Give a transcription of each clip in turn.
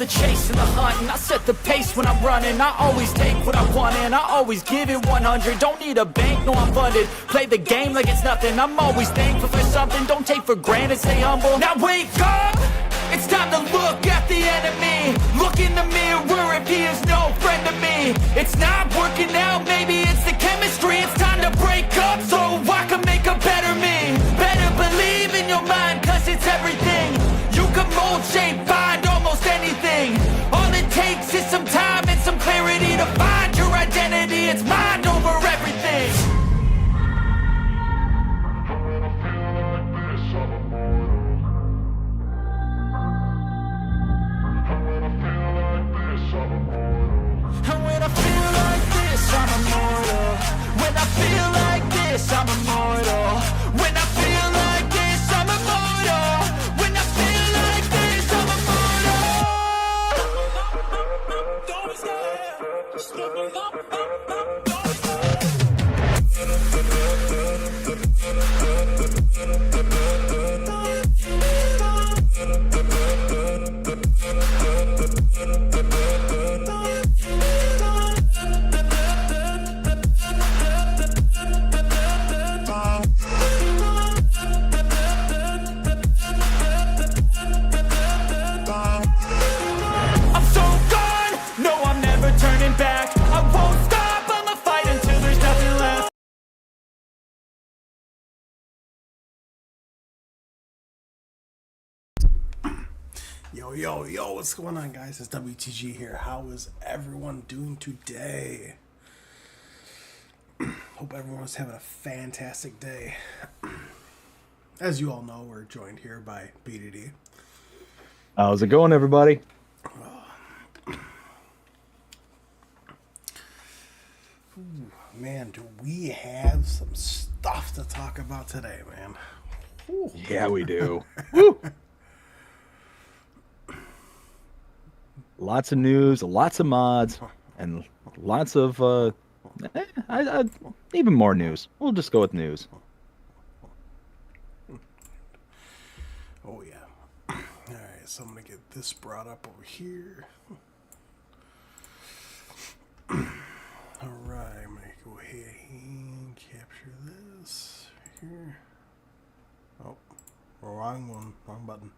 the chase and the hunt, and I set the pace when I'm running. I always take what I want and I always give it 100. Don't need a bank, no I'm funded. Play the game like it's nothing. I'm always thankful for something. Don't take for granted, stay humble. Now wake up! It's time to look at the enemy. Look in the mirror if he is no friend to me. It's not working out, maybe it's the chemistry. It's time to break up so I can make a better me. Better believe in your mind, cause it's everything. You can mold, shape, find almost anything. All it takes is some time and some clarity to find your identity. It's mind over everything. And when I feel like this, I'm immortal. When I feel like this, I'm immortal. When I feel like this, I'm immortal. When I feel like this, I'm immortal. Don't stop. Step up. Don't I'm so gone. No, I'm never turning back. I won't stop. I'ma fight until there's nothing left. Yo, what's going on, guys? It's WTG here. How is everyone doing today? Hope everyone's having a fantastic day. As you all know, we're joined here by BDD. How's it going, everybody? Man, do we have some stuff to talk about today, man? Ooh. Yeah, we do. Woo! Lots of news, lots of mods, and lots of even more news. We'll just go with news. Oh yeah. All right, so I'm gonna get this brought up over here. All right, I'm gonna go ahead and capture this right here. Oh, wrong one, wrong button.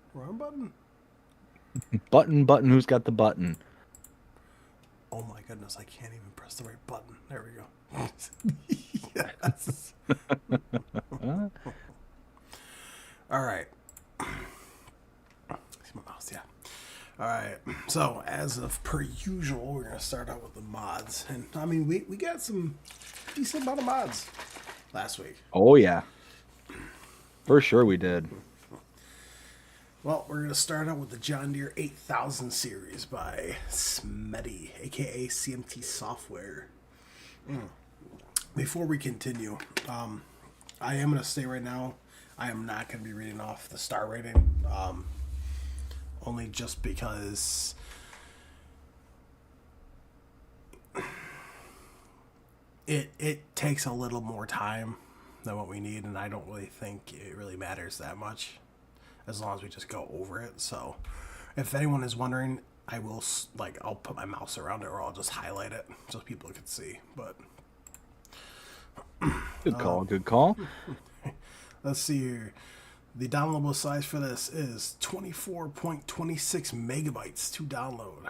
Button, who's got the button? Oh my goodness, I can't even press the right button. There we go. Yes. All right. See my mouse, yeah. All right. So, as of per usual, we're going to start out with the mods. And, I mean, we got some decent amount of mods last week. Oh, yeah. For sure we did. Well, we're going to start out with the John Deere 8000 series by Smetty, a.k.a. CMT Software. Before we continue, I am going to say right now, I am not going to be reading off the star rating, only just because it takes a little more time than what we need, and I don't really think it really matters that much, as long as we just go over it. So if anyone is wondering, I'll put my mouse around it, or I'll just highlight it so people can see. But Good call. Let's see here. The downloadable size for this is 24.26 megabytes to download.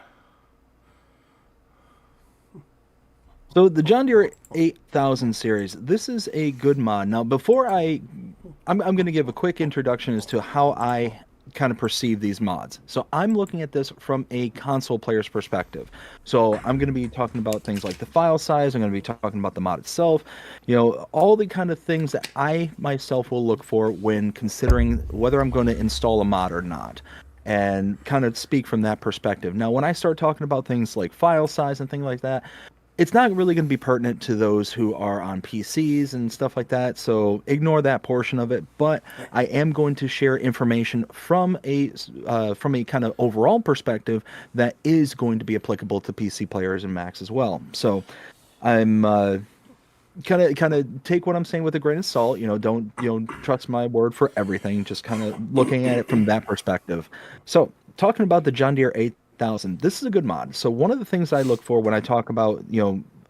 So the John Deere 8000 series, this is a good mod. Now, before I'm going to give a quick introduction as to how I kind of perceive these mods. So I'm looking at this from a console player's perspective. So I'm going to be talking about things like the file size. I'm going to be talking about the mod itself. You know, all the kind of things that I myself will look for when considering whether I'm going to install a mod or not, and kind of speak from that perspective. Now, when I start talking about things like file size and things like that, it's not really going to be pertinent to those who are on PCs and stuff like that, so ignore that portion of it. But I am going to share information from a kind of overall perspective that is going to be applicable to PC players and Macs as well. So I'm kind of take what I'm saying with a grain of salt. You know, don't trust my word for everything. Just kind of looking at it from that perspective. So talking about the John Deere 1000. This is a good mod. So one of the things I look for when I talk about,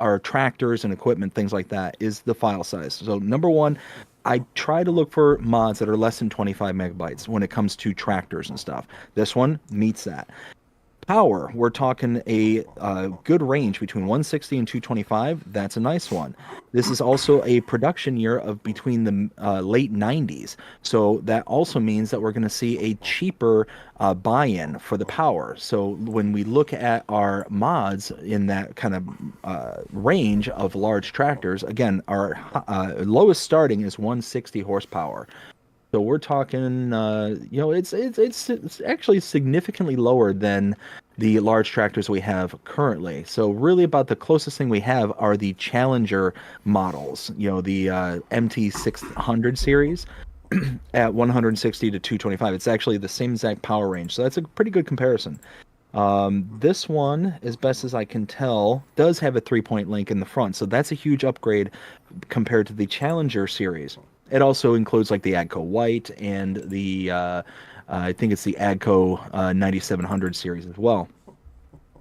our tractors and equipment, things like that, is the file size. So number one, I try to look for mods that are less than 25 megabytes when it comes to tractors and stuff. This one meets that. Power, we're talking a good range between 160 and 225. That's a nice one. This is also a production year of between the late 90s. So that also means that we're going to see a cheaper buy-in for the power. So when we look at our mods in that kind of range of large tractors, again, our lowest starting is 160 horsepower. So we're talking, it's actually significantly lower than the large tractors we have currently. So really about the closest thing we have are the Challenger models, the MT600 series at 160 to 225. It's actually the same exact power range. So that's a pretty good comparison. This one, as best as I can tell, does have a 3-point link in the front. So that's a huge upgrade compared to the Challenger series. It also includes like the Agco White and the I think it's the Agco 9700 series as well.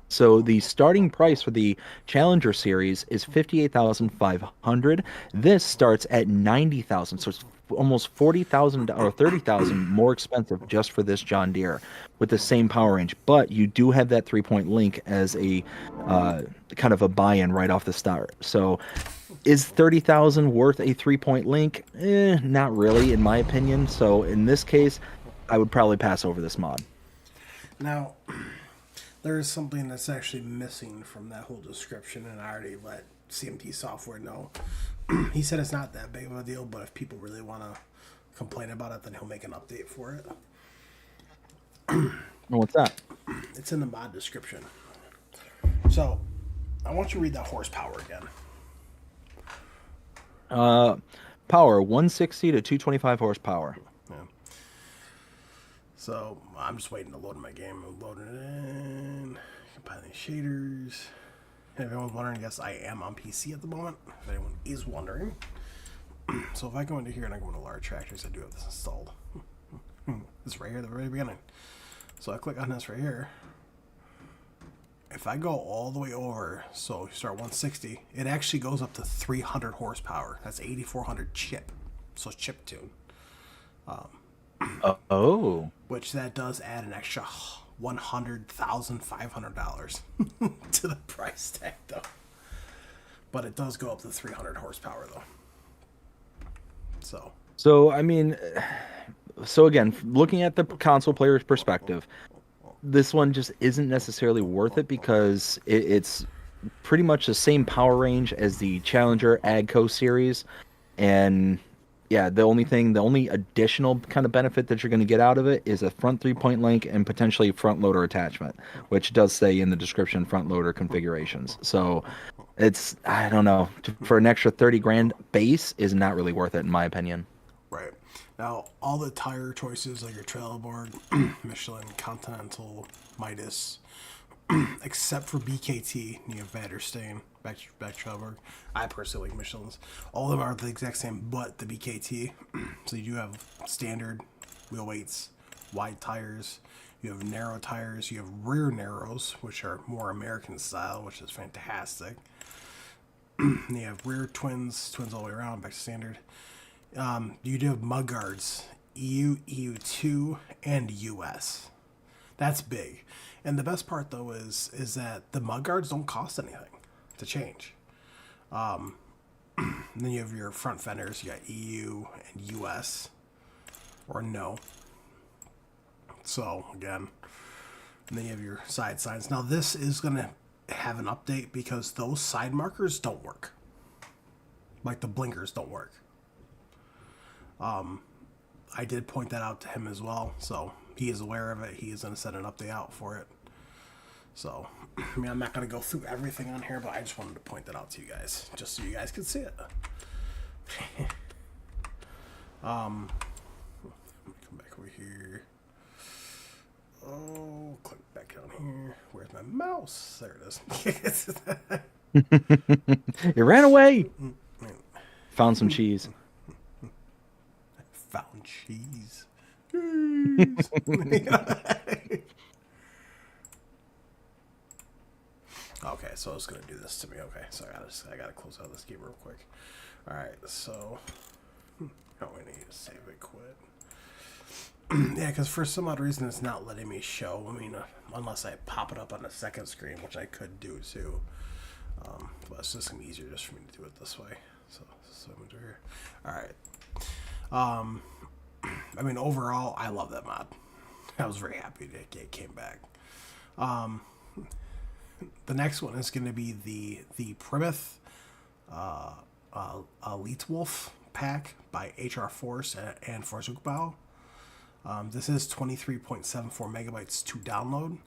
So the starting price for the Challenger series is 58,500. This starts at 90,000, so it's almost 40,000 or 30,000 more expensive just for this John Deere with the same power range. But you do have that 3-point link as a kind of a buy-in right off the start. So is 30,000 worth a 3-point link? Not really, in my opinion. So in this case, I would probably pass over this mod. Now, there is something that's actually missing from that whole description, and I already let CMT Software know. He said it's not that big of a deal, but if people really want to complain about it, then he'll make an update for it. What's that? It's in the mod description. So, I want you to read that horsepower again. Power 160 to 225 horsepower. Yeah. So I'm just waiting to load my game. I'm loading it in. Compiling shaders. And if anyone's wondering, yes, I am on PC at the moment. If anyone is wondering. So if I go into here and I go into large tractors, I do have this installed. This right here at the very beginning. So I click on this right here. If I go all the way over, so you start 160, it actually goes up to 300 horsepower. That's 8,400 chip. So it's chip tune. Which that does add an extra $100,500 to the price tag, though. But it does go up to 300 horsepower, though. So I mean, so again, looking at the console player's perspective, this one just isn't necessarily worth it because it's pretty much the same power range as the Challenger Agco series. And yeah, the only additional kind of benefit that you're going to get out of it is a front 3-point link and potentially front loader attachment, which does say in the description front loader configurations. So it's, I don't know, for an extra 30 grand base is not really worth it in my opinion. Right. Now, all the tire choices, like your Trelleborg, Michelin, Continental, Midas, except for BKT, you have Vandersteen, back Trelleborg. I personally like Michelin's. All of them are the exact same, but the BKT. So you do have standard wheel weights, wide tires. You have narrow tires. You have rear narrows, which are more American style, which is fantastic. And you have rear twins all the way around, back to standard. You do have mudguards, EU, EU2, and US. That's big. And the best part, though, is that the mudguards don't cost anything to change. And then you have your front fenders. You got EU and US, or no. So, again, and then you have your side signs. Now, this is going to have an update because those side markers don't work. Like the blinkers don't work. I did point that out to him as well, so he is aware of it. He is going to set an update out for it. So, I mean, I'm not going to go through everything on here, but I just wanted to point that out to you guys, just so you guys could see it. Let me come back over here. Oh, click back down here. Where's my mouse? There it is. You ran away. Found some cheese. Found cheese. so it's gonna do this to me. Okay, so I gotta close out this game real quick. All right, so we need to save it, quit. Yeah, because for some odd reason it's not letting me show. I mean, unless I pop it up on the second screen, which I could do too. But it's just gonna be easier just for me to do it this way. So I'm gonna do here. All right. I mean, overall, I love that mod. I was very happy that it came back. The next one is going to be the Plymouth Elite Wolf pack by HR Force and Forzukbau. This is 23.74 megabytes to download.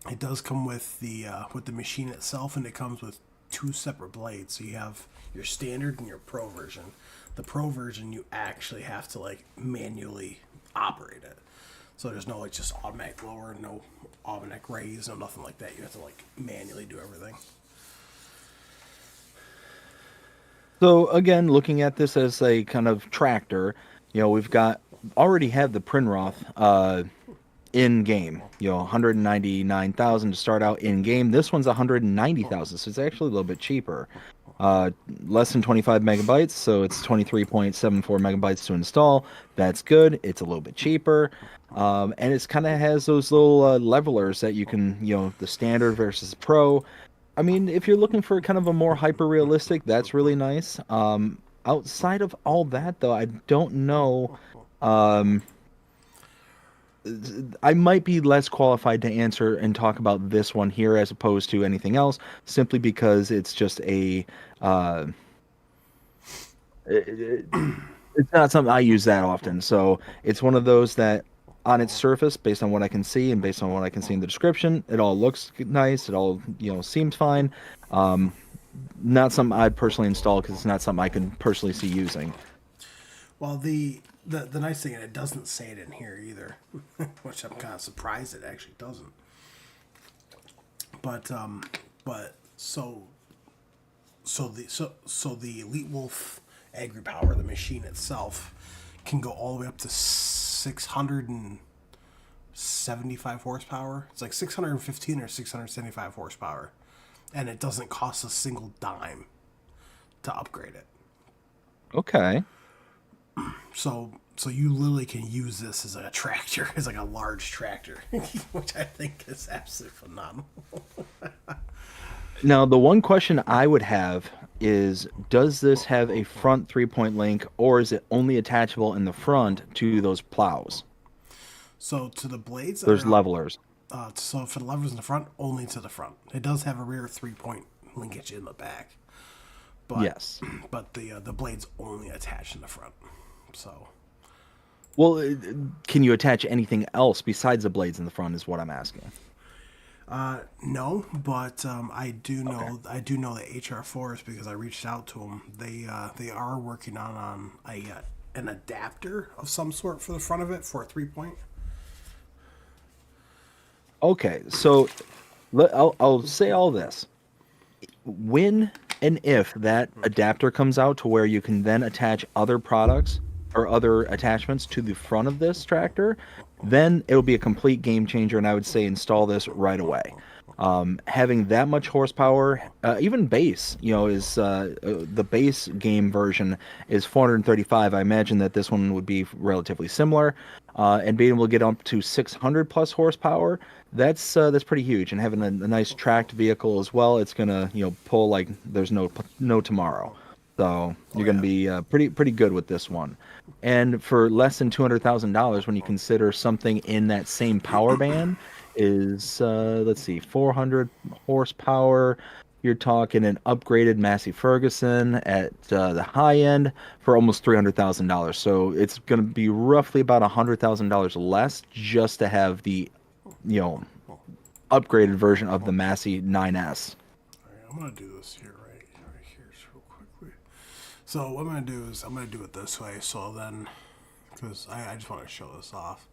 It does come with the machine itself, and it comes with 2 separate blades. So you have your standard and your pro version. The pro version, you actually have to like manually operate it. So there's no like just automatic lower, no automatic raise, no nothing like that. You have to like manually do everything. So again, looking at this as a kind of tractor, we've already have the Prinroth in game. 199,000 to start out in game. This one's 190,000, so it's actually a little bit cheaper. Less than 25 megabytes, so it's 23.74 megabytes to install. That's good. It's a little bit cheaper. And it's kind of has those little levelers that you can, the standard versus pro. I mean, if you're looking for kind of a more hyper-realistic, that's really nice. Outside of all that, though, I don't know. I might be less qualified to answer and talk about this one here as opposed to anything else, simply because it's just it's not something I use that often. So it's one of those that on its surface, based on what I can see and based on what I can see in the description, it all looks nice. It all, seems fine. Not something I'd personally install because it's not something I can personally see using. Well, the nice thing, and it doesn't say it in here either, which I'm kind of surprised it actually doesn't. But the Elite Wolf Agri Power, the machine itself, can go all the way up to 675 horsepower. It's like 615 or 675 horsepower, and it doesn't cost a single dime to upgrade it. Okay. So you literally can use this as a tractor, as like a large tractor, which I think is absolutely phenomenal. Now, the one question I would have is, does this have a front 3-point link, or is it only attachable in the front to those plows? So to the blades, there's levelers. So for the levers in the front, only to the front. It does have a rear 3-point linkage in the back. But, yes. But the blades only attach in the front. So. Well, can you attach anything else besides the blades in the front? Is what I'm asking. No, but I do know the HR Force, because I reached out to them. They are working on an adapter of some sort for the front of it for a 3-point. Okay, so I'll say all this. When and if that adapter comes out to where you can then attach other products or other attachments to the front of this tractor, then it'll be a complete game changer, and I would say install this right away. Having that much horsepower, even base, is the base game version is 435. I imagine that this one would be relatively similar, and being able to get up to 600 plus horsepower, that's pretty huge. And having a nice tracked vehicle as well, it's gonna pull like there's no tomorrow. So you're going to be pretty good with this one. And for less than $200,000, when you consider something in that same power band is, 400 horsepower, you're talking an upgraded Massey Ferguson at the high end for almost $300,000. So it's going to be roughly about $100,000 less just to have the, upgraded version of the Massey 9S. All right, I'm going to do this here. So what I'm going to do is I'm going to do it this way. So then, because I just want to show this off.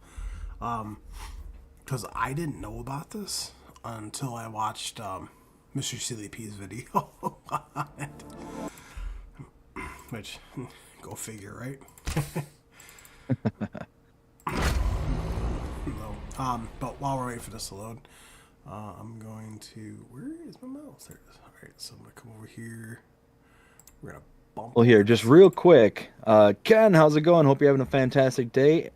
Because I didn't know about this until I watched Mr. Silly P's video on it. Which, go figure, right? No. But while we're waiting for this to load, I'm going to. Where is my mouse? There it is. All right, so I'm gonna come over here. We're gonna bump Well, over here, just this. real quick. Ken, how's it going? Hope you're having a fantastic day.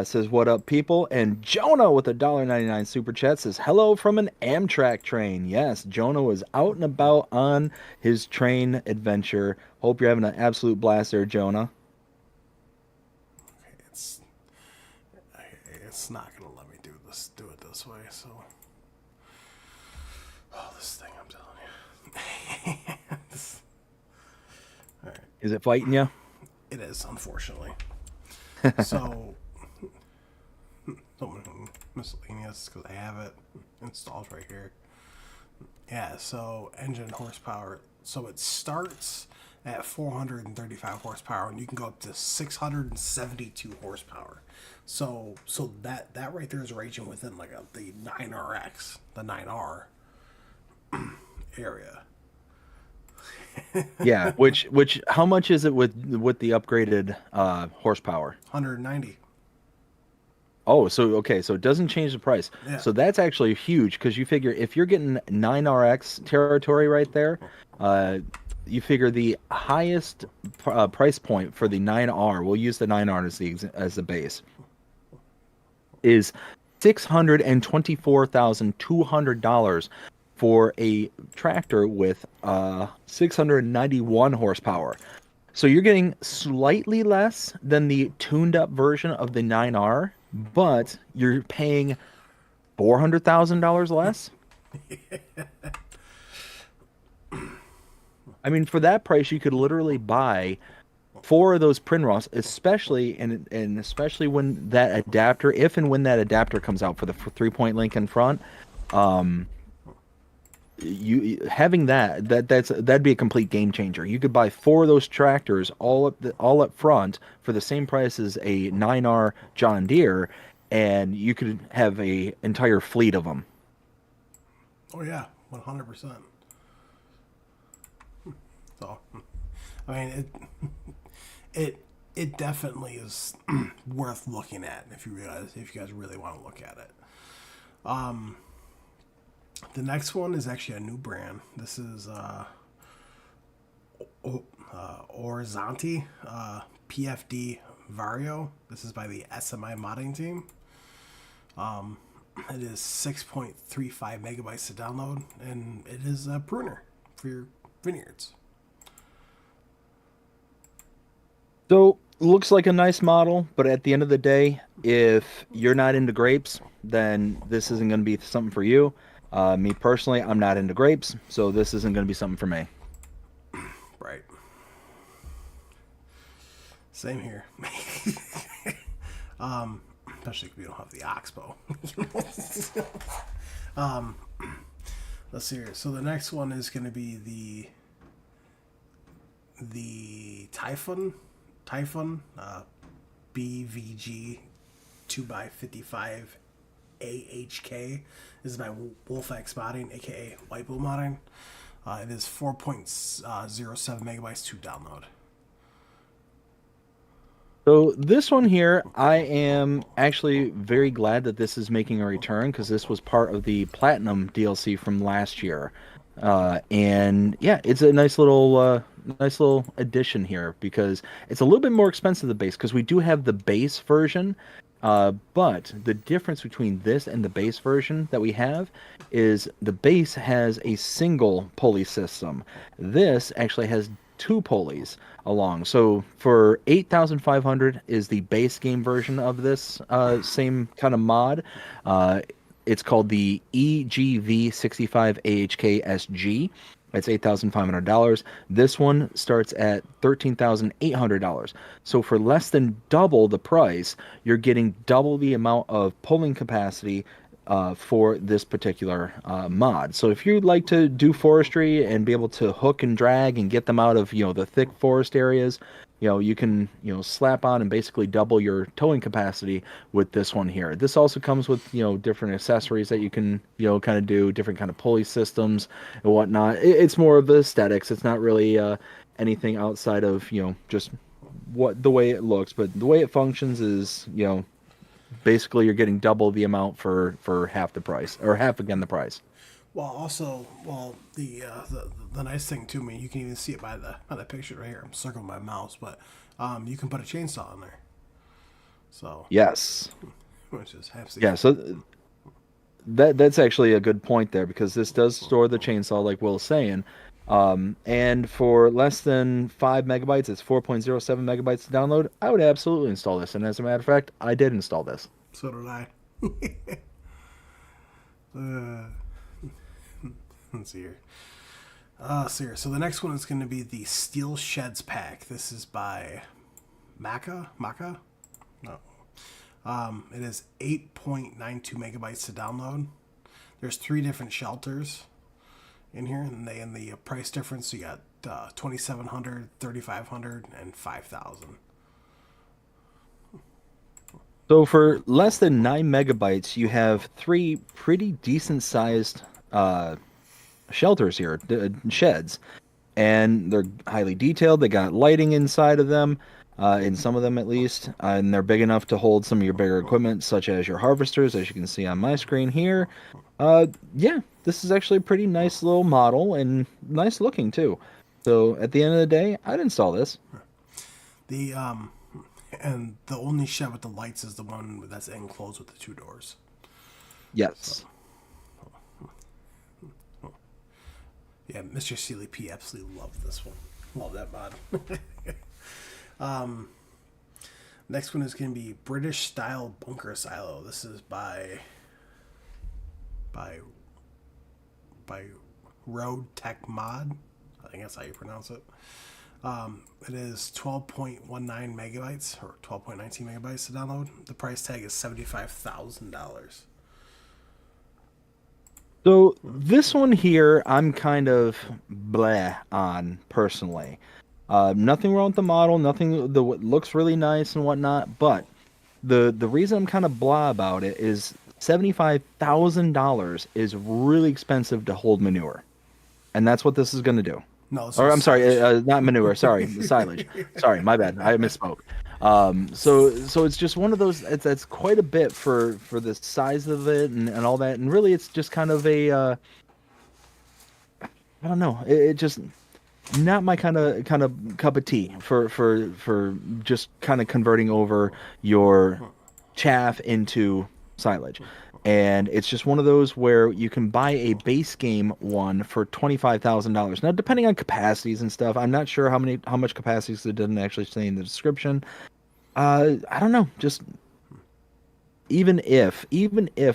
Says, what up, people? And Jonah with a $1.99 super chat says, hello from an Amtrak train. Yes, Jonah was out and about on his train adventure. Hope you're having an absolute blast there, Jonah. Okay, it's not gonna let me do this. Do it this way. So, oh, this thing, I'm telling you. All right, Is it fighting you? it is unfortunately. So, something miscellaneous because I have it installed right here. Yeah, so engine horsepower. So it starts at 435 horsepower, and you can go up to 672 horsepower. So that right there is ranging within like the 9RX, the 9R area. Yeah, which how much is it with the upgraded horsepower? 190. Oh, so okay, so it doesn't change the price. Yeah. So that's actually huge because you figure if you're getting 9RX territory right there, uh, you figure the highest price point for the 9R, we'll use the 9R as the base, is $624,200 for a tractor with 691 horsepower. So you're getting slightly less than the tuned up version of the 9R, but you're paying $400,000 less. I mean, for that price, you could literally buy four of those Prinross, especially when that adapter, if and when that adapter comes out for the 3-point link in front, you having that'd be a complete game changer. You could buy four of those tractors all up front for the same price as a 9R John Deere, and you could have a entire fleet of them. Oh yeah, 100%. So, I mean it definitely is worth looking at if you guys really want to look at it. The next one is actually a new brand. This is Horizonte PFD Vario. This is by the SMI modding team. It is 6.35 megabytes to download, and it is a pruner for your vineyards. So looks like a nice model, but at the end of the day, if you're not into grapes, then this isn't going to be something for you. Me personally, I'm not into grapes, so this isn't going to be something for me. Right. Same here. Especially if we don't have the Oxbow. Let's see here. So the next one is going to be the Typhon BVG 2x55 AHK. This is by WolfX Modding, aka White Bull Modding. It is 4.07 megabytes to download. So this one here, I am actually very glad that this is making a return because this was part of the Platinum DLC from last year. And yeah, it's a nice little addition here because it's a little bit more expensive than the base because we do have the base version. But the difference between this and the base version that we have is the base has a single pulley system. This actually has two pulleys along. So for 8,500 is the base game version of this same kind of mod. It's called the EGV65 AHK SG. It's $8,500. This one starts at $13,800. So for less than double the price, you're getting double the amount of pulling capacity for this particular mod. So if you'd like to do forestry and be able to hook and drag and get them out of the thick forest areas, you can slap on and basically double your towing capacity with this one here. This also comes with different accessories that you can kind of do different kind of pulley systems and whatnot. It's more of the aesthetics. It's not really anything outside of just the way it looks, but the way it functions is basically you're getting double the amount for half the price, or half again the price. Well, also, the nice thing too, I mean, you can even see it by the picture right here. I'm circling my mouse, but you can put a chainsaw in there. So, Yes. which is absolutely Yeah, so that's actually a good point there, because this does store the chainsaw, like Will's saying. And for less than 5 MB, it's 4.07 megabytes to download. I would absolutely install this. And as a matter of fact, I did install this. so did I. Let's see here. So the next one is going to be the Steel Sheds pack. This is by Maca. No. It is 8.92 megabytes to download. There's 3 different shelters in here, and the price difference, you got 2,700, 3,500, and 5,000. So for less than 9 MB, you have 3 pretty decent sized shelters here, sheds, and they're highly detailed. They got lighting inside of them, in some of them at least, and they're big enough to hold some of your bigger equipment, such as your harvesters, as you can see on my screen here. Yeah, this is actually a pretty nice little model and nice looking too. So at the end of the day, I'd install this. The and the only shed with the lights is the one that's enclosed with the 2 doors. Yes. Yeah, Mr. Sealy P absolutely loved this one. Love that mod. Next one is going to be British Style Bunker Silo. This is by Road Tech Mod. I think that's how you pronounce it. It is 12.19 megabytes or 12.19 megabytes to download. The price tag is $75,000. So this one here, I'm kind of bleh on personally. Nothing wrong with the model, nothing. The looks really nice and whatnot, but the reason I'm kind of blah about it is $75,000 is really expensive to hold manure, and that's what this is going to do. No, this Or is I'm sorry, silage. not manure. Sorry, silage. Sorry, my bad. I misspoke. So it's just one of those. That's quite a bit for the size of it and all that. And really, it's just kind of a. I don't know. It just not my kind of cup of tea for just kind of converting over your chaff into silage. And it's just one of those where you can buy a base game one for $25,000. Now, depending on capacities and stuff, I'm not sure how much capacities it didn't actually say in the description. I don't know. Just even if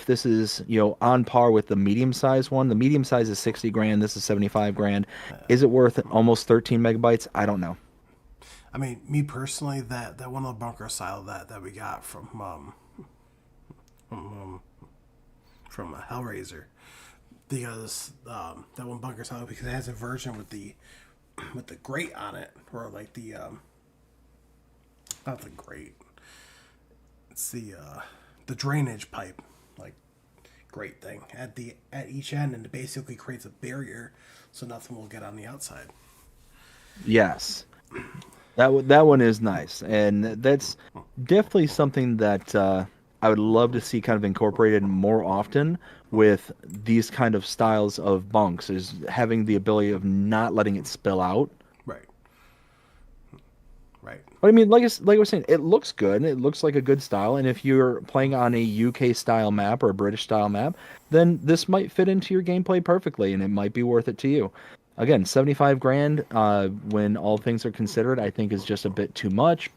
this is on par with the medium size one, the medium size is 60 grand. This is 75 grand. Is it worth almost 13 megabytes? I don't know. I mean, me personally, that one of the bunker silo that we got from Hellraiser, because that one bunker silo, because it has a version with the grate on it, or like the not the grate, it's the drainage pipe, like grate thing at each end, and it basically creates a barrier so nothing will get on the outside. Yes. That one is nice, and that's definitely something that I would love to see kind of incorporated more often with these kind of styles of bunks, is having the ability of not letting it spill out. Right. Right. But I mean, like I was saying, it looks good. It looks like a good style, and if you're playing on a UK style map or a British style map, then this might fit into your gameplay perfectly, and it might be worth it to you. Again, 75 grand, when all things are considered, I think is just a bit too much,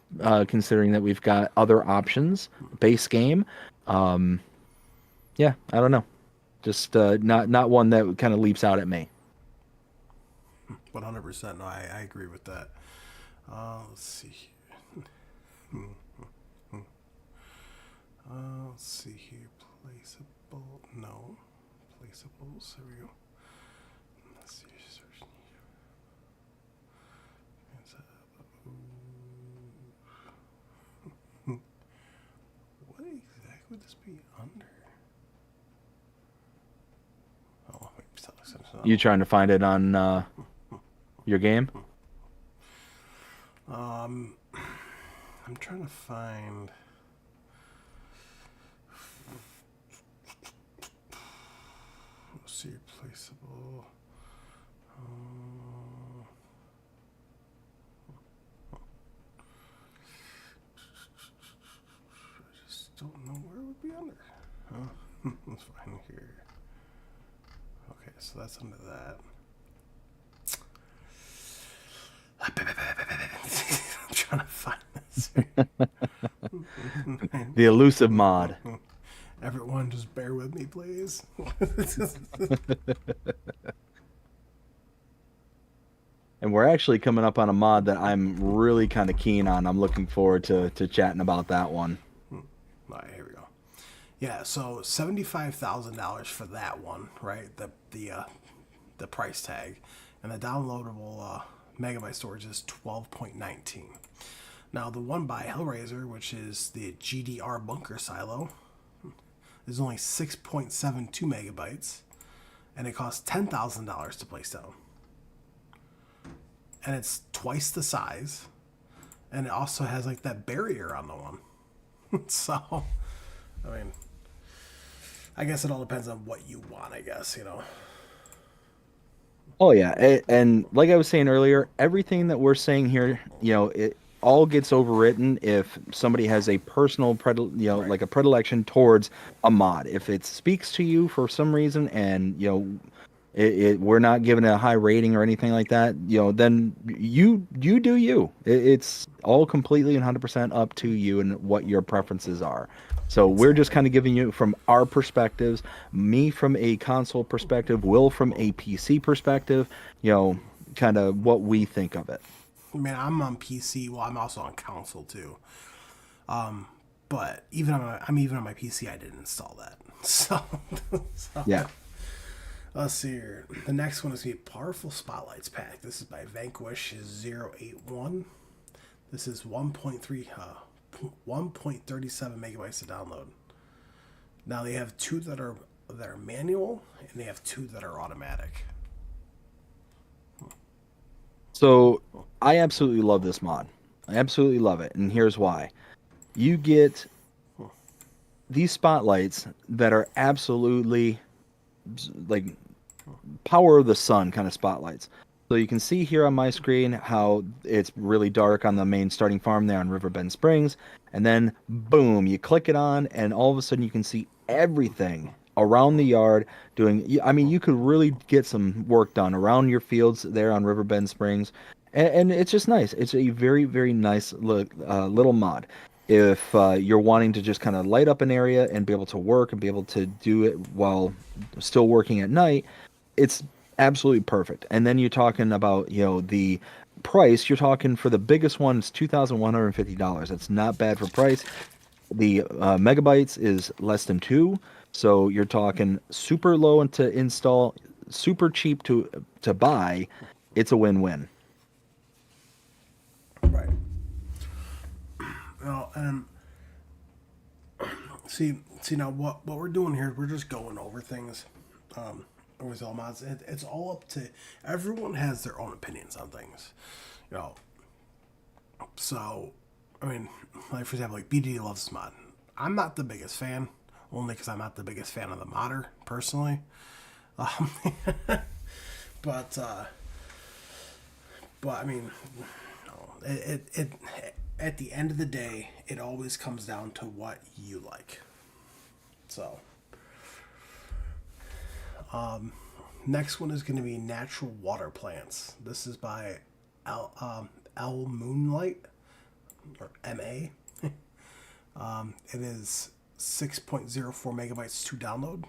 considering that we've got other options. Base game. Yeah, I don't know. Just not one that kind of leaps out at me. 100%. No, I agree with that. Let's see here. Let's see here. Placeable. No. Placeables. There we go. Let's see. Search. What exactly would this be under? Oh, wait. You trying to find it on your game? I'm trying to find. see replaceable. I just don't know where it would be under. Huh? Let's find here. Okay, so that's under that. I'm trying to find this. The elusive mod. Everyone, just bear with me, please. And we're actually coming up on a mod that I'm really kind of keen on. I'm looking forward to chatting about that one. All right, here we go. Yeah, so $75,000 for that one, right? The price tag, and the downloadable megabyte storage is 12.19. Now the one by Hellraiser, which is the GDR bunker silo, is only 6.72 megabytes, and it costs $10,000 to place down. And it's twice the size, and it also has like that barrier on the one. So, I mean, I guess it all depends on what you want, I guess, you know. Oh yeah, and like I was saying earlier, everything that we're saying here, it all gets overwritten if somebody has a personal Right. like a predilection towards a mod. If it speaks to you for some reason, and we're not giving it a high rating or anything like that, then you do you. It's all completely and 100% up to you and what your preferences are. So we're just kind of giving you from our perspectives, me from a console perspective, Will from a PC perspective, kind of what we think of it. I mean, I'm on PC. Well, I'm also on console too. But even on my PC, I didn't install that. So Yeah. let's see here. The next one is the Powerful Spotlights pack. This is by Vanquish 081. This is 1.37 megabytes to download. Now they have two that are manual, and they have two that are automatic. So I absolutely love this mod. I absolutely love it. And here's why. You get these spotlights that are absolutely like power of the sun kind of spotlights. So you can see here on my screen how it's really dark on the main starting farm there on Riverbend Springs. And then boom, you click it on and all of a sudden you can see everything around the yard doing. I mean, you could really get some work done around your fields there on Riverbend Springs. And it's just nice. It's a very, very nice little mod. If you're wanting to just kind of light up an area and be able to work and be able to do it while still working at night, it's absolutely perfect. And then you're talking about, the price. You're talking for the biggest one, it's $2,150. That's not bad for price. The megabytes is less than 2, so you're talking super low to install, super cheap to buy. It's a win-win. Right. Well, see now what we're doing here, we're just going over things. With all mods, it's all up to everyone has their own opinions on things, So, I mean, like for example, like BDD loves this mod. I'm not the biggest fan, only because I'm not the biggest fan of the modder personally. But I mean, it at the end of the day, it always comes down to what you like. So. Next one is going to be Natural Water Plants. This is by L Moonlight, or MA. It is 6.04 megabytes to download.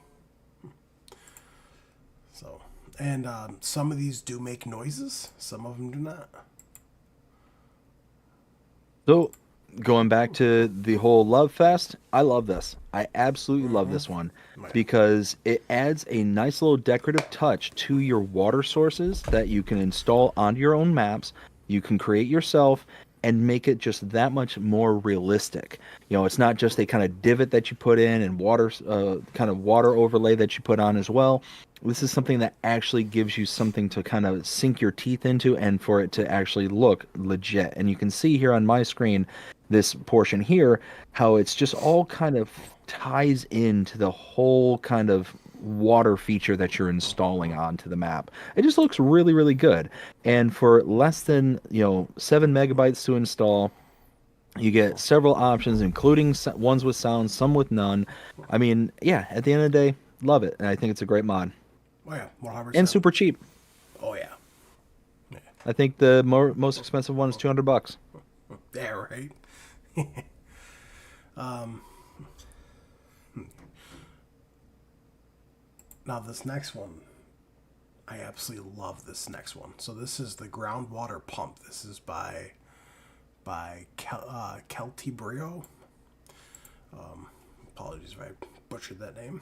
So, and some of these do make noises. Some of them do not. So, going back to the whole Love Fest, I love this. I absolutely love this one because it adds a nice little decorative touch to your water sources that you can install onto your own maps. You can create yourself and make it just that much more realistic. It's not just a kind of divot that you put in and water, kind of water overlay that you put on as well. This is something that actually gives you something to kind of sink your teeth into and for it to actually look legit. And you can see here on my screen, this portion here, how it's just all kind of ties into the whole kind of water feature that you're installing onto the map. It just looks really, really good. And for less than, 7 megabytes to install, you get several options, including ones with sound, some with none. I mean, yeah, at the end of the day, love it. And I think it's a great mod. Oh yeah, 100%. And super cheap. Oh yeah. I think the most expensive one is $200. Yeah, right. Now this next one, I absolutely love this next one. So this is the groundwater pump. This is by Celtibrio. Apologies if I butchered that name.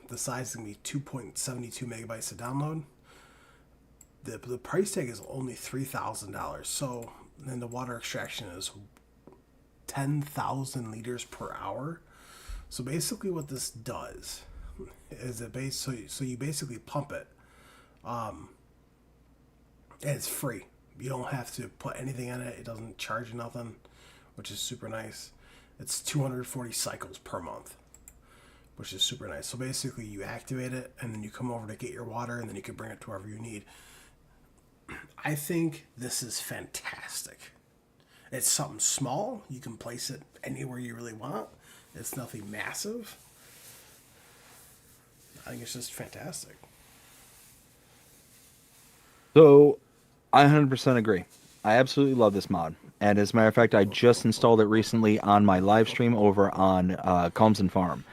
The size is going to be 2.72 megabytes to download. The price tag is only $3,000. So then the water extraction is 10,000 liters per hour. So basically what this does is so you basically pump it, and it's free. You don't have to put anything in it. It doesn't charge you nothing, which is super nice. It's 240 cycles per month, which is super nice. So basically you activate it and then you come over to get your water and then you can bring it to wherever you need. I think this is fantastic. It's something small. You can place it anywhere you really want. It's nothing massive. I think it's just fantastic. So, I 100% agree. I absolutely love this mod. And as a matter of fact, I just installed it recently on my live stream over on Calmsden Farm.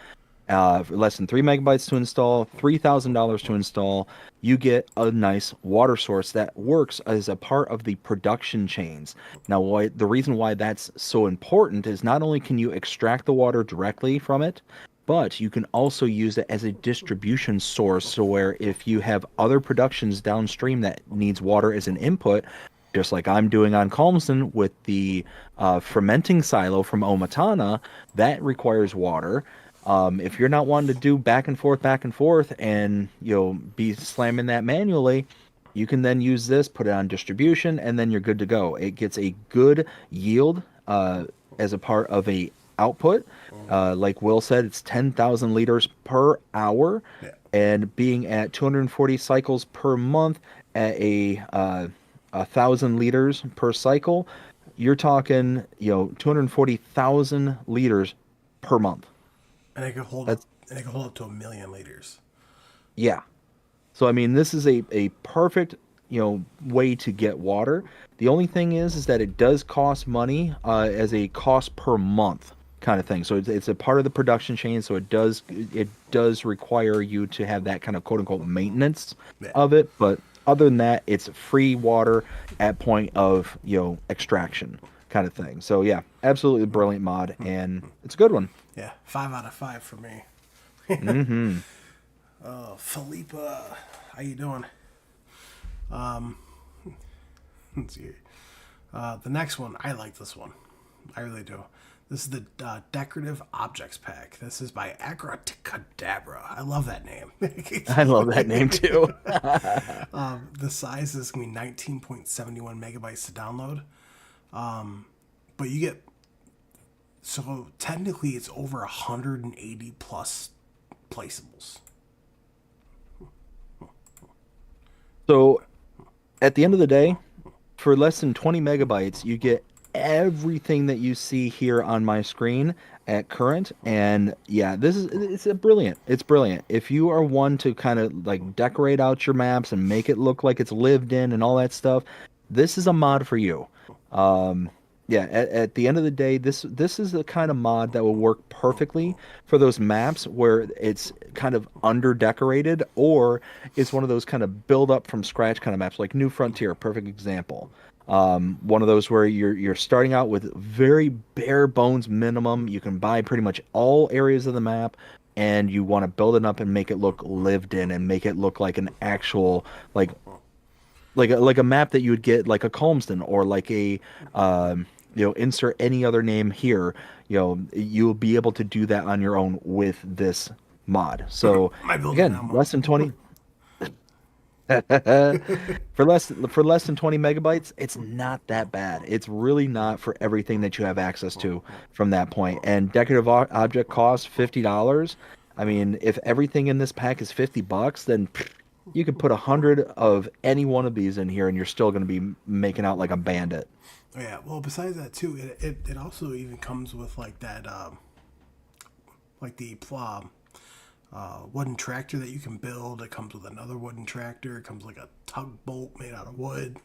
For less than 3 megabytes to install, $3,000 to install. You get a nice water source that works as a part of the production chains. Now, the reason why that's so important is not only can you extract the water directly from it, but you can also use it as a distribution source. So where if you have other productions downstream that needs water as an input, just like I'm doing on Calmsden with the fermenting silo from Omatana, that requires water. If you're not wanting to do back and forth, and be slamming that manually, you can then use this, put it on distribution, and then you're good to go. It gets a good yield as a part of a output. Like Will said, it's 10,000 liters per hour, and being at 240 cycles per month at a 1,000 liters per cycle, you're talking 240,000 liters per month. And it can hold up to 1 million liters. Yeah. So I mean, this is a perfect way to get water. The only thing is that it does cost money as a cost per month kind of thing. So it's a part of the production chain. So it does require you to have that kind of quote unquote maintenance of it. But other than that, it's free water at point of extraction kind of thing. So yeah, absolutely brilliant mod, and it's a good one. Yeah, 5 out of 5 for me. Mm-hmm. Oh, Philippa, how you doing? Let's see. The next one, I like this one. I really do. This is the Decorative Objects Pack. This is by Abracadabra. I love that name. I love that name too. The size is going to be 19.71 megabytes to download. But you get... So technically it's over 180 plus placeables. So at the end of the day, for less than 20 megabytes, you get everything that you see here on my screen at current. And yeah, it's brilliant. It's brilliant. If you are one to kind of like decorate out your maps and make it look like it's lived in and all that stuff, this is a mod for you. Yeah, at the end of the day, this is the kind of mod that will work perfectly for those maps where it's kind of under decorated, or it's one of those kind of build up from scratch kind of maps, like New Frontier, perfect example. One of those where you're starting out with very bare bones minimum. You can buy pretty much all areas of the map, and you want to build it up and make it look lived in and make it look like an actual like a map that you would get like a Calmsden or like a insert any other name here. You'll be able to do that on your own with this mod. So again, less than 20 for less than 20 megabytes, it's not that bad. It's really not for everything that you have access to from that point. And decorative object costs $50. I mean, if everything in this pack is $50, then you could put 100 of any one of these in here, and you're still going to be making out like a bandit. Oh, yeah. Well, besides that too, it also even comes with like that, like the wooden tractor that you can build. It comes with another wooden tractor. It comes like a tugboat made out of wood.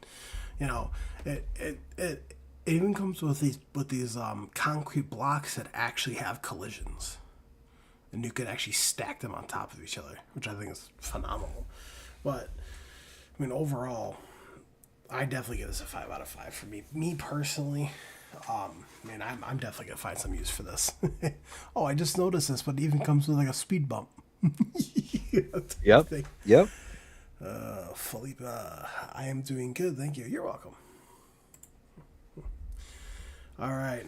You know, it even comes with these concrete blocks that actually have collisions, and you could actually stack them on top of each other, which I think is phenomenal. But I mean, overall, I definitely give this a 5 out of 5 for me. Me personally, man, I'm definitely gonna find some use for this. Oh, I just noticed this, but it even comes with like a speed bump. Yep. Yep. Felipe, I am doing good, thank you. You're welcome. All right,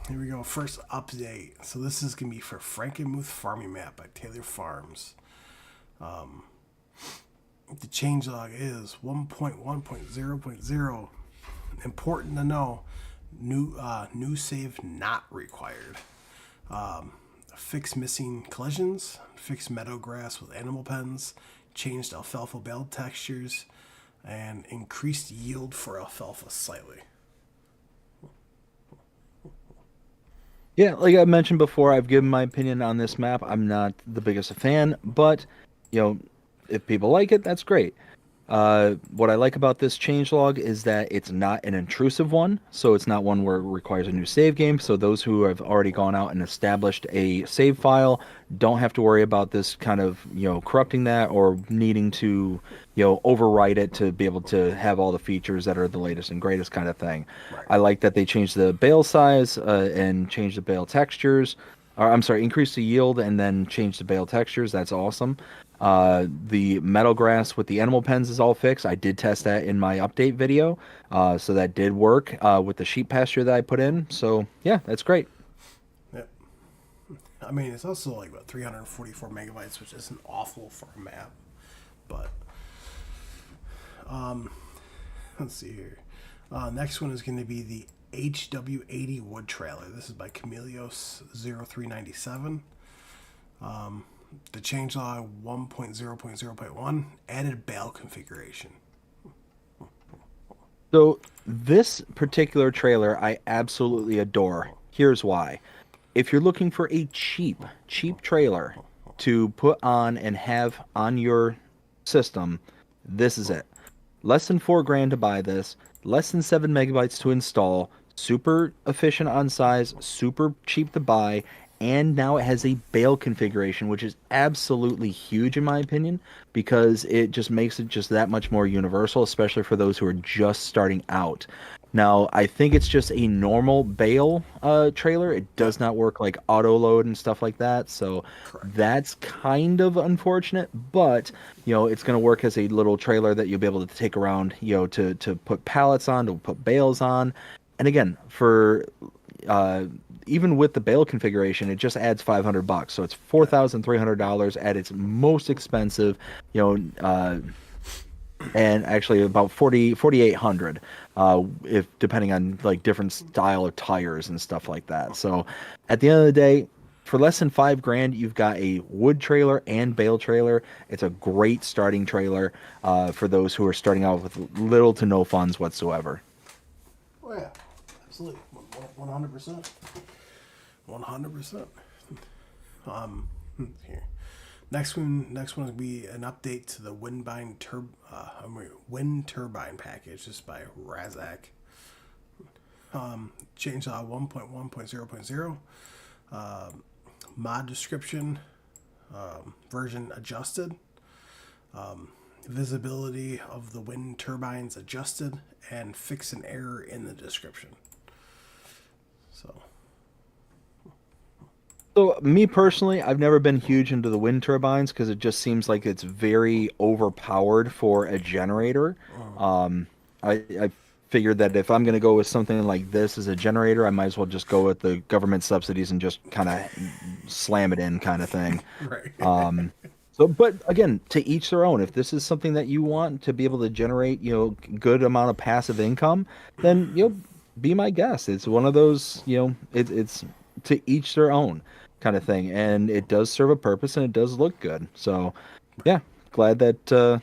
here we go. First update. So this is gonna be for Frankenmuth Farming Map by Taylor Farms. The changelog is 1.1.0.0. Important to know. New save not required. Fix missing collisions. Fix meadow grass with animal pens. Changed alfalfa bale textures, and increased yield for alfalfa slightly. Yeah, like I mentioned before, I've given my opinion on this map. I'm not the biggest fan, but if people like it, that's great. What I like about this changelog is that it's not an intrusive one, so it's not one where it requires a new save game. So those who have already gone out and established a save file don't have to worry about this kind of corrupting that or needing to overwrite it to be able to have all the features that are the latest and greatest kind of thing. Right. I like that they changed the bale size and changed the bale textures. Or, I'm sorry, increase the yield and then change the bale textures. That's awesome. The meadow grass with the animal pens is all fixed. I did test that in my update video, so that did work with the sheep pasture that I put in. So yeah, that's great. Yep. I mean, it's also like about 344 megabytes, which isn't awful for a map. But let's see here. Next one is going to be the HW80 wood trailer. This is by Camelios0397. The changelog 1.0.0.1 added bale configuration. So this particular trailer I absolutely adore. Here's why. If you're looking for a cheap trailer to put on and have on your system, this is it. Less than $4,000 to buy this, less than 7 megabytes to install, super efficient on size, super cheap to buy, and now it has a bale configuration, which is absolutely huge in my opinion, because it just makes it just that much more universal, especially for those who are just starting out. Now, I think it's just a normal bale trailer. It does not work like auto load and stuff like that, so that's kind of unfortunate, but it's going to work as a little trailer that you'll be able to take around, to put pallets on, to put bales on. And again, for even with the bale configuration, it just adds $500, so it's $4,300 at its most expensive. And actually about 4,800, if depending on like different style of tires and stuff like that. So at the end of the day, for less than $5,000, you've got a wood trailer and bale trailer. It's a great starting trailer for those who are starting out with little to no funds whatsoever. Oh yeah, absolutely, 100%, 100%. Here. Next one will be an update to the wind turbine package. This is by Razak. Change 1.1.0.0. Mod description version adjusted. Visibility of the wind turbines adjusted, and fix an error in the description. So me personally, I've never been huge into the wind turbines because it just seems like it's very overpowered for a generator. I figured that if I'm going to go with something like this as a generator, I might as well just go with the government subsidies and just kind of slam it in kind of thing. Right. But again, to each their own. If this is something that you want to be able to generate, good amount of passive income, then be my guest. It's one of those, it's to each their own. kind of thing, and it does serve a purpose and it does look good. So, yeah, glad that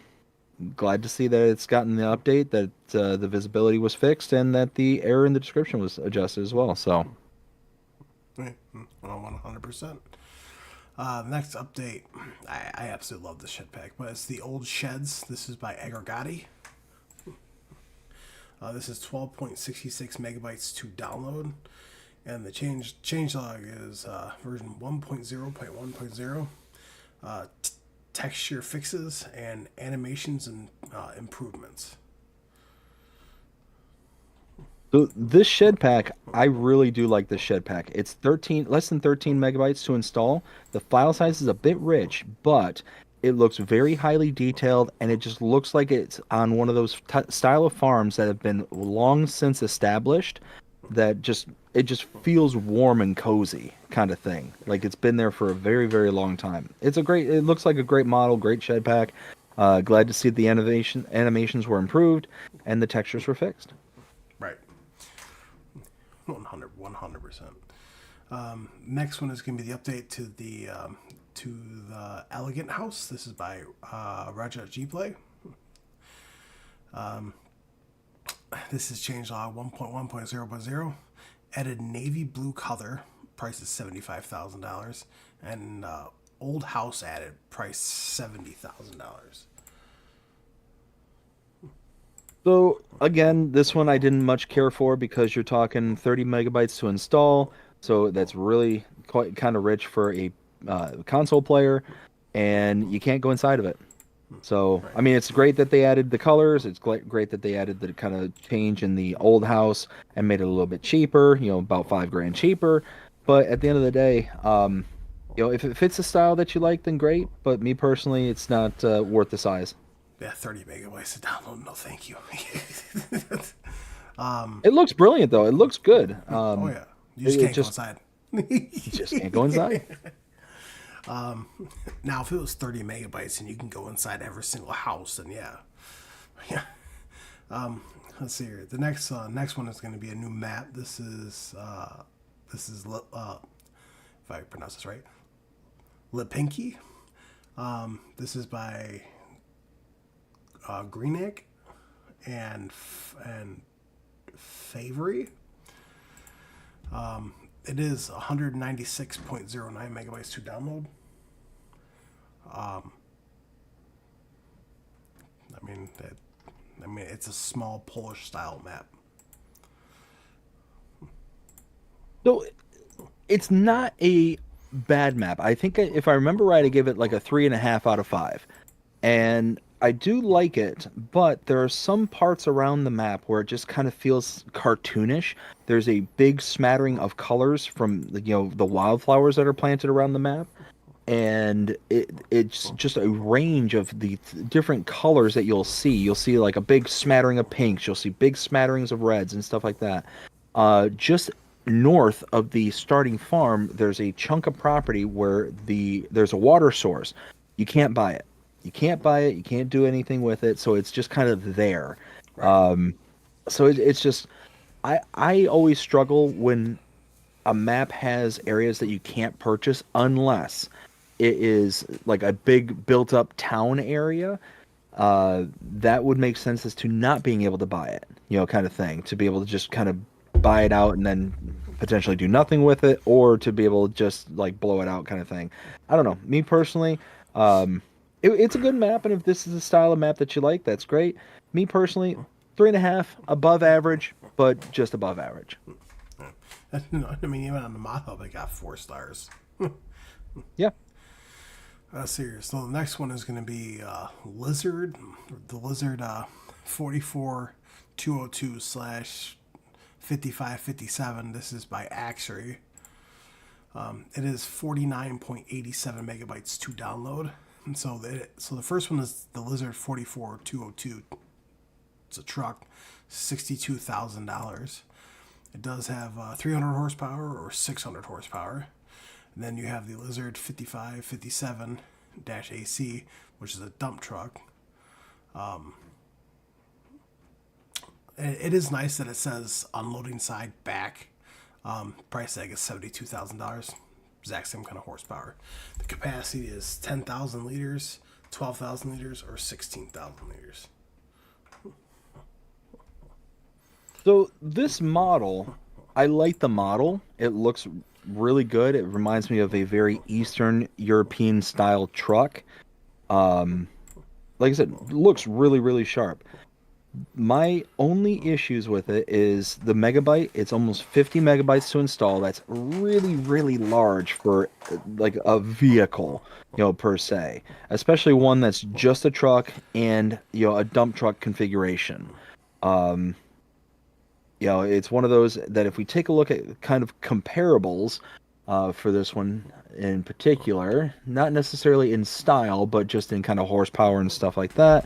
glad to see that it's gotten the update, that the visibility was fixed, and that the error in the description was adjusted as well. So, Right. 100%. Next update, I absolutely love this shed pack, but it's the Old Sheds. This is by Agri. This is 12.66 megabytes to download, and the changelog is version 1.0.1.0. Texture fixes and animations and improvements. so this shed pack, I really do like this shed pack. It's less than 13 megabytes to install. The file size is a bit rich, but it looks very highly detailed, and it just looks like it's on one of those style of farms that have been long since established. That just it just feels warm and cozy kind of thing. Like it's been there for a very, very long time. It looks like a great model, great shed pack. Glad to see the animations were improved and the textures were fixed. Right. 100%. Next one is going to be the update to the Elegant House. This is by Raja G Play. This is changelog 1.1.0.0. Added navy blue color. Price is $75,000, and old house added. Price $70,000. So again, this one I didn't much care for because you're talking 30 megabytes to install. So that's really quite kind of rich for a console player, and you can't go inside of it. So I mean, it's great that they added the colors. It's great that they added the kind of change in the old house and made it a little bit cheaper. About $5,000 cheaper. But at the end of the day, if it fits the style that you like, then great. But me personally, it's not worth the size. Yeah, 30 megabytes to download. No, thank you. It looks brilliant though. It looks good. Oh yeah, you just it can't go just- inside. You just can't go inside. Now, if it was 30 megabytes and you can go inside every single house, then yeah, yeah. Let's see here. The next one is going to be a new map. This is if I pronounce this right, Lipinki. This is by Greenegg and Favory. It is 196.09 megabytes to download. I mean, it's a small Polish style map. So it's not a bad map. I think if I remember right, I gave it like a 3.5 out of 5. And I do like it, but there are some parts around the map where it just kind of feels cartoonish. There's a big smattering of colors from the wildflowers that are planted around the map, and it's just a range of the different colors that you'll see. You'll see like a big smattering of pinks. You'll see big smatterings of reds and stuff like that. Just north of the starting farm, there's a chunk of property where there's a water source. You can't buy it. You can't buy it. You can't do anything with it. So it's just kind of there. Right. So it's just, I always struggle when a map has areas that you can't purchase unless it is like a big built up town area. That would make sense as to not being able to buy it, kind of thing, to be able to just kind of buy it out and then potentially do nothing with it, or to be able to just like blow it out kind of thing. I don't know. Me personally, it's a good map, and if this is the style of map that you like, that's great. Me personally, 3.5, above average, but just above average. I mean, even on the Mothhub, they got 4 stars. Yeah. Serious. So the next one is going to be Lizard, the Lizard 44202/5557. This is by Agri. It is 49.87 megabytes to download. And so the first one is the Lizard 44202. It's a truck, $62,000. It does have 300 horsepower or 600 horsepower. And then you have the Lizard 5557-AC, which is a dump truck. It is nice that it says unloading side back. Price tag is $72,000. exact same kind of horsepower. The capacity is 10,000 liters, 12,000 liters, or 16,000 liters. So this model, I like the model. It looks really good. It reminds me of a very Eastern European style truck. Like I said, looks really, really sharp. My only issues with it is the megabyte. It's almost 50 megabytes to install. That's really, really large for like a vehicle, per se, especially one that's just a truck and, a dump truck configuration. It's one of those that if we take a look at kind of comparables for this one in particular, not necessarily in style, but just in kind of horsepower and stuff like that.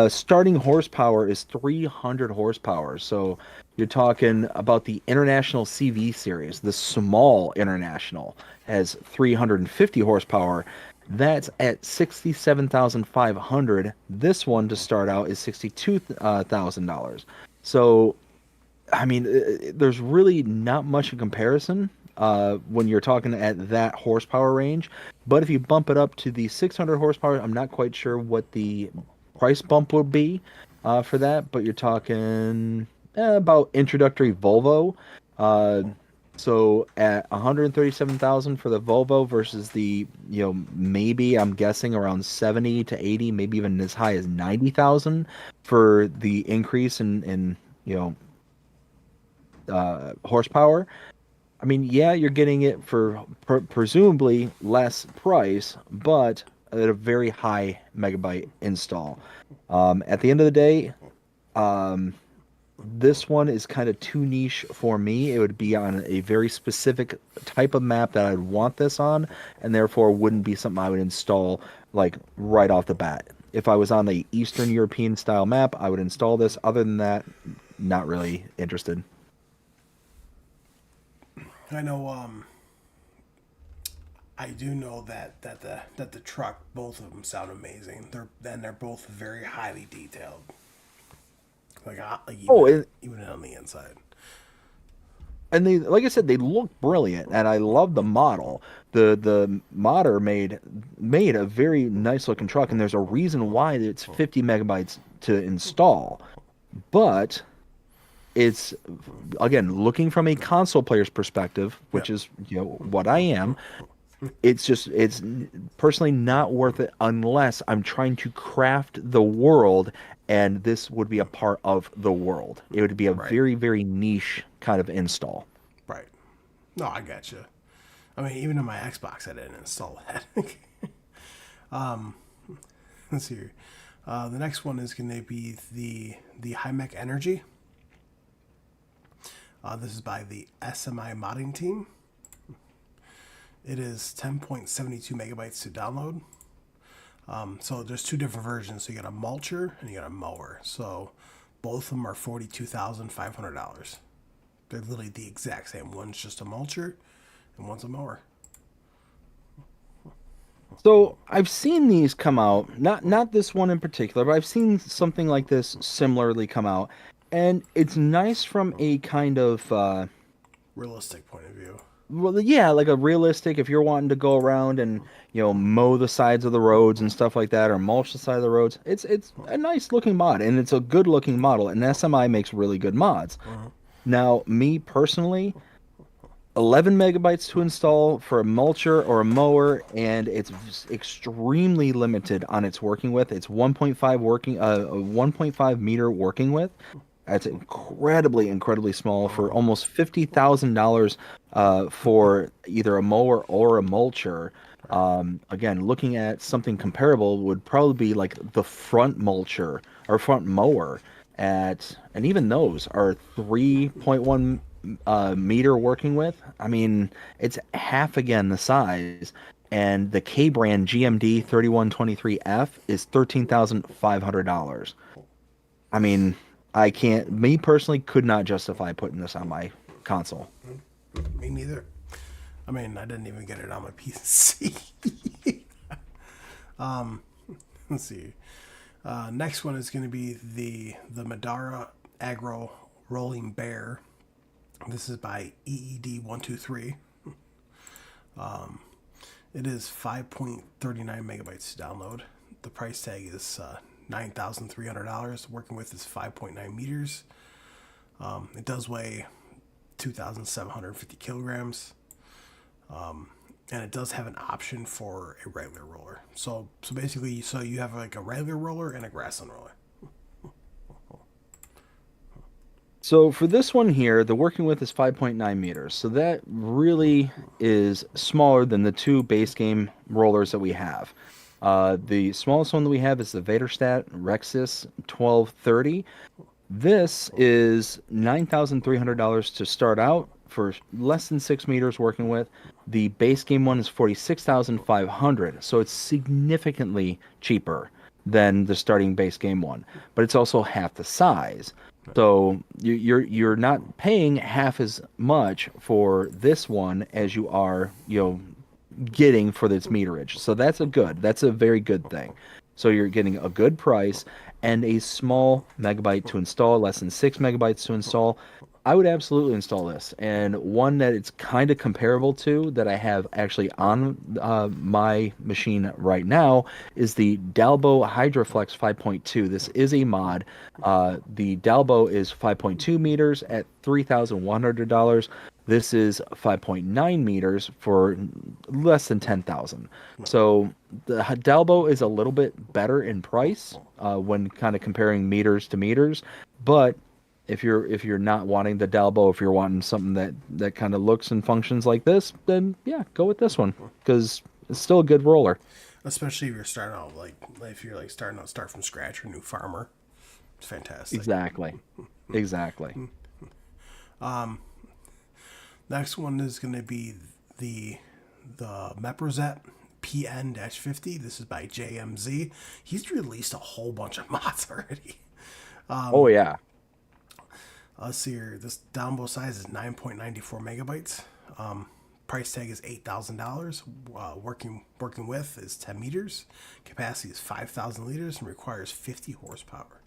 Starting horsepower is 300 horsepower. So you're talking about the International CV series. The small International has 350 horsepower. That's at 67,500. This one to start out is $62,000. So I mean, there's really not much in comparison when you're talking at that horsepower range. But if you bump it up to the 600 horsepower, I'm not quite sure what the price bump would be for that. But you're talking about introductory Volvo. So at 137,000 for the Volvo versus the, maybe I'm guessing around 70 to 80, maybe even as high as 90,000 for the increase in horsepower. I mean, yeah, you're getting it for presumably less price, but at a very high megabyte install. At the end of the day, this one is kind of too niche for me. It would be on a very specific type of map that I'd want this on, and therefore wouldn't be something I would install like right off the bat. If I was on the Eastern European style map, I would install this. Other than that, not really interested. I know. I do know that the truck, both of them sound amazing. They're both very highly detailed. Like even on the inside. And they, like I said, they look brilliant, and I love the model. The modder made a very nice looking truck, and there's a reason why it's 50 megabytes to install. But it's, again, looking from a console player's perspective, which is what I am. It's personally not worth it unless I'm trying to craft the world, and this would be a part of the world. It would be a very, very niche kind of install. Right. No, I got you. I mean, even on my Xbox, I didn't install that. Let's see here. The next one is going to be the High-Mech Energy. This is by the SMI modding team. It is 10.72 megabytes to download. So there's two different versions. So you got a mulcher and you got a mower. So both of them are $42,500. They're literally the exact same. One's just a mulcher and one's a mower. So I've seen these come out, not this one in particular, but I've seen something like this similarly come out. And it's nice from a kind of realistic point of view. Well, yeah, like a realistic, if you're wanting to go around and, mow the sides of the roads and stuff like that, or mulch the side of the roads, it's a nice looking mod, and it's a good looking model, and SMI makes really good mods. Now, me personally, 11 megabytes to install for a mulcher or a mower, and it's extremely limited on its working width. It's 1.5 meter working width. That's incredibly small for almost $50,000 for either a mower or a mulcher. Again, looking at something comparable would probably be like the front mulcher or front mower and even those are 3.1 meter working width. I mean, it's half again the size. And the K brand GMD 3123F is $13,500. I mean, me personally could not justify putting this on my console. Me neither. I mean, I didn't even get it on my PC. Let's see. Next one is going to be the Madara Agro Rolling Bear. This is by EED123. It is 5.39 megabytes to download. The price tag is $9,300. Working with is 5.9 meters. It does weigh 2,750 kilograms. And it does have an option for a regular roller. So basically, you have like a regular roller and a grassland roller. So for this one here, the working width is 5.9 meters. So that really is smaller than the two base game rollers that we have. The smallest one that we have is the Vaderstat Rexis 1230. This is $9,300 to start out for less than 6 meters working with. The base game one is $46,500, so it's significantly cheaper than the starting base game one, but it's also half the size. So you're not paying half as much for this one as you are, getting for its meterage. So that's a very good thing. So you're getting a good price and a small megabyte to install, less than 6 megabytes to install. I would absolutely install this. And one that it's kind of comparable to that I have actually on my machine right now is the Dalbo Hydroflex 5.2. This is a mod. The Dalbo is 5.2 meters at $3,100. This is 5.9 meters for less than 10,000. So the Dalbo is a little bit better in price when kind of comparing meters to meters, but if you're not wanting the Dalbo, if you're wanting something that kind of looks and functions like this, then yeah, go with this one because it's still a good roller. Especially if you're starting out start from scratch or new farmer. It's fantastic. Exactly. Next one is going to be the Meprazet PN-50. This is by JMZ. He's released a whole bunch of mods already. Oh yeah. Let's see here. This download size is 9.94 megabytes. Price tag is $8,000. Working width is 10 meters. Capacity is 5,000 liters and requires 50 horsepower.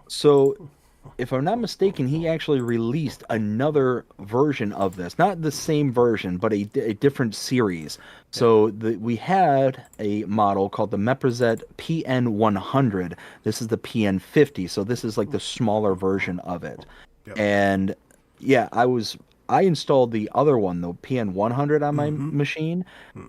So, if I'm not mistaken, he actually released another version of this. Not the same version, but a different series. So we had a model called the Meprazet PN100. This is the PN50. So this is like the smaller version of it. Yep. And yeah, I installed the other one, the PN100 on my machine.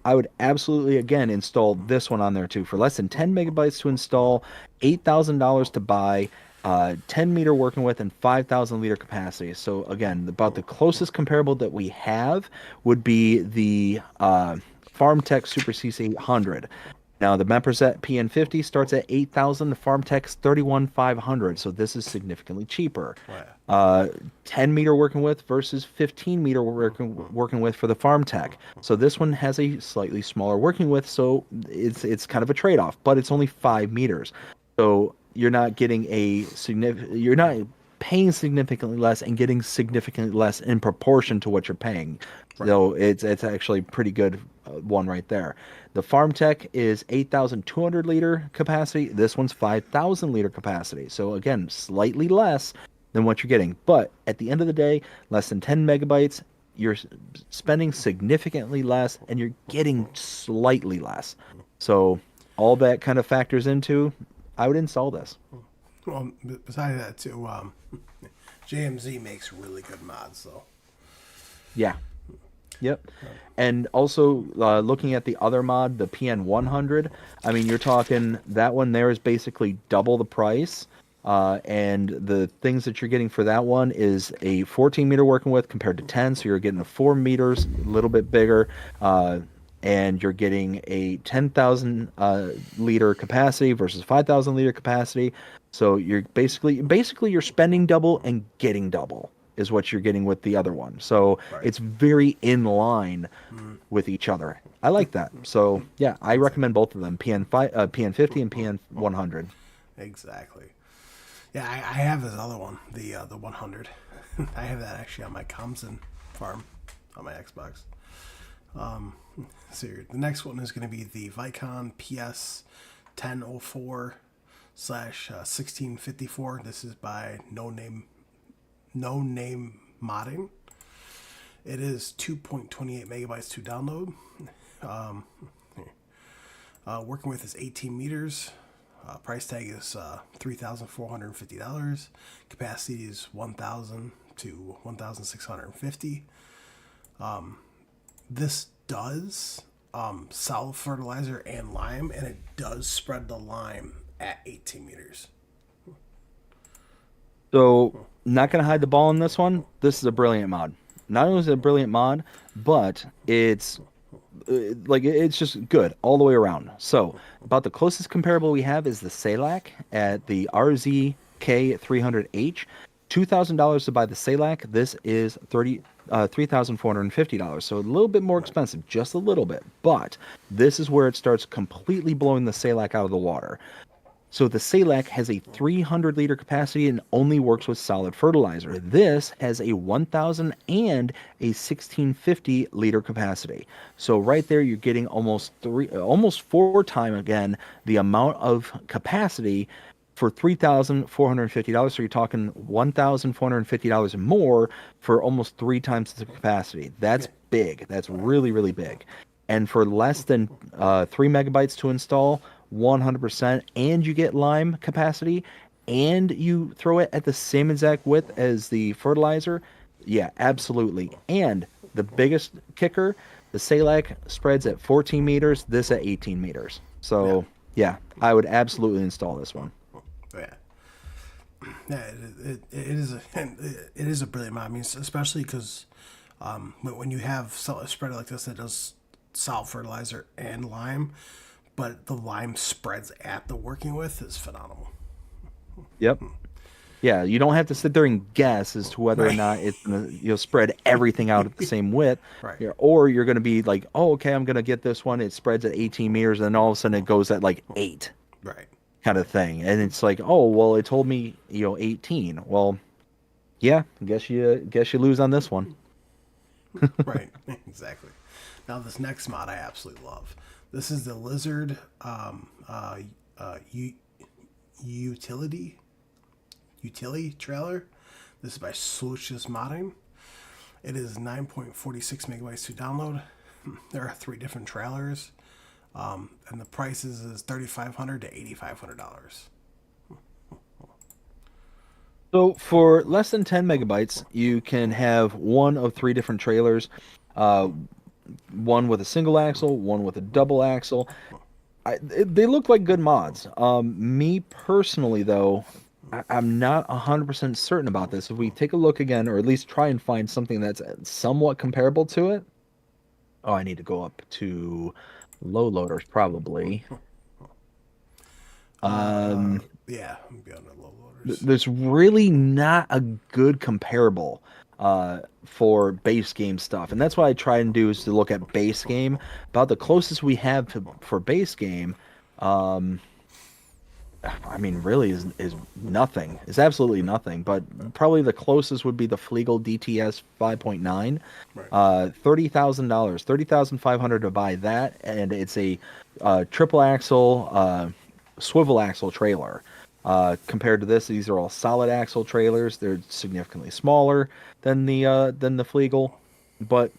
I would absolutely, again, install this one on there too. For less than 10 megabytes to install, $8,000 to buy, 10 meter working width, and 5,000 liter capacity. So again, about the closest comparable that we have would be the FarmTech Super CC800. Now the Meprazet PN50 starts at 8,000. The FarmTech's 31,500. So this is significantly cheaper. Wow. 10 meter working width versus 15 meter working width for the FarmTech. So this one has a slightly smaller working width. So it's kind of a trade off, but it's only 5 meters. So you're not getting you're not paying significantly less and getting significantly less in proportion to what you're paying. Right. So it's actually pretty good one right there. The FarmTech is 8,200 liter capacity. This one's 5,000 liter capacity. So again, slightly less than what you're getting. But at the end of the day, less than 10 megabytes, you're spending significantly less and you're getting slightly less. So all that kind of factors into, I would install this. Well, besides that too, JMZ makes really good mods though. Yeah. Yep. And also looking at the other mod, the PN100, I mean, you're talking that one there is basically double the price. And the things that you're getting for that one is a 14 meter working width compared to 10. So you're getting a 4 meters, a little bit bigger. And you're getting a 10,000 liter capacity versus 5,000 liter capacity. So you're basically you're spending double and getting double is what you're getting with the other one. So right. It's very in line with each other. I like that. So yeah, I recommend both of them, PN50 and PN100. Exactly. Yeah, I have this other one, the 100. I have that actually on my Comson farm on my Xbox. So the next one is going to be the Vicon PS 1004/1654. This is by No Name Modding. It is 2.28 megabytes to download. Um, Working with is 18 meters. Price tag is $3,450. Capacity is 1,000 to 1,650. This does solid fertilizer and lime, and it does spread the lime at 18 meters. So, not going to hide the ball in this one. This is a brilliant mod. Not only is it a brilliant mod, but it's it's just good all the way around. So, about the closest comparable we have is the Salac at the RZK300H. $2,000 to buy the Salac. This is $3,450. So a little bit more expensive, just a little bit. But this is where it starts completely blowing the Salac out of the water. So the Salac has a 300-liter capacity and only works with solid fertilizer. This has a 1,000 and a 1,650-liter capacity. So right there, you're getting almost 4 times again the amount of capacity for $3,450. So you're talking $1,450 more for almost 3 times the capacity. That's big. That's really, really big. And for less than 3 megabytes to install, 100%, and you get lime capacity, and you throw it at the same exact width as the fertilizer, yeah, absolutely. And the biggest kicker, the Salac spreads at 14 meters, this at 18 meters. So, yeah, I would absolutely install this one. Yeah. Yeah, it is a brilliant mod. I mean, especially because when you have a spreader like this that does solid fertilizer and lime, but the lime spreads at the working width is phenomenal. Yep. Yeah, you don't have to sit there and guess as to whether or not it's gonna spread everything out at the same width, Right. Or you're gonna be like, oh, okay, I'm gonna get this one. It spreads at 18 meters, and then all of a sudden it goes at like 8, Right. kind of thing. And it's like, oh, well, it told me 18. Well, yeah, guess you lose on this one. Right. Exactly. Now this next mod I absolutely love. This is the Lizard utility trailer. This is by Sluicious Modding. It is 9.46 megabytes to download. There are 3 different trailers, and the prices is $3,500 to $8,500. So for less than 10 megabytes, you can have one of 3 different trailers. One with a single axle, one with a double axle. They look like good mods. Me personally, though, I'm not 100% certain about this. If we take a look again, or at least try and find something that's somewhat comparable to it. Oh, I need to go up to low loaders, probably. Yeah, I'm going to low loaders. There's really not a good comparable for base game stuff, and that's what I try and do is to look at base game. About the closest we have for base game, I mean, really is nothing. It's absolutely nothing. But probably the closest would be the Flegel DTS 5.9, Right. $30,000, $30,500 to buy that, and it's a triple axle, swivel axle trailer. Compared to this, these are all solid axle trailers. They're significantly smaller than the Flegel, but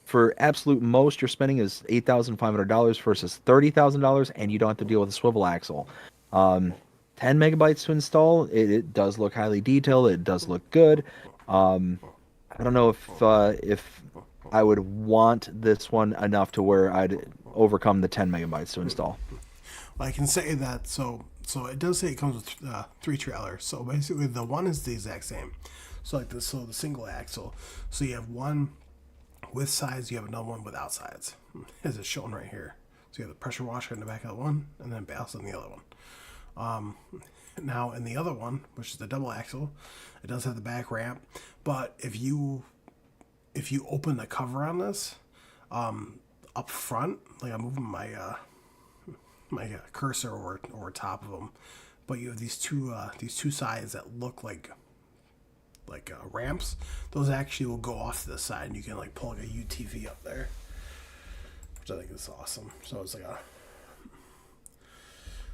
for absolute most you're spending is $8,500 versus $30,000, and you don't have to deal with a swivel axle. 10 megabytes to install. It does look highly detailed. It does look good. I don't know if I would want this one enough to where I'd overcome the 10 megabytes to install. Well, I can say that. So it does say it comes with 3 trailers. So basically, the one is the exact same. So the single axle. So you have one with sides. You have another one without sides, as it's shown right here. So you have the pressure washer in the back of the one, and then ballast in the other one. Now in the other one, which is the double axle, it does have the back ramp. But if you open the cover on this, up front, like I'm moving my cursor over top of them, but you have these two sides that look like ramps. Those actually will go off to the side, and you can like pull like a UTV up there, which I think is awesome. So it's like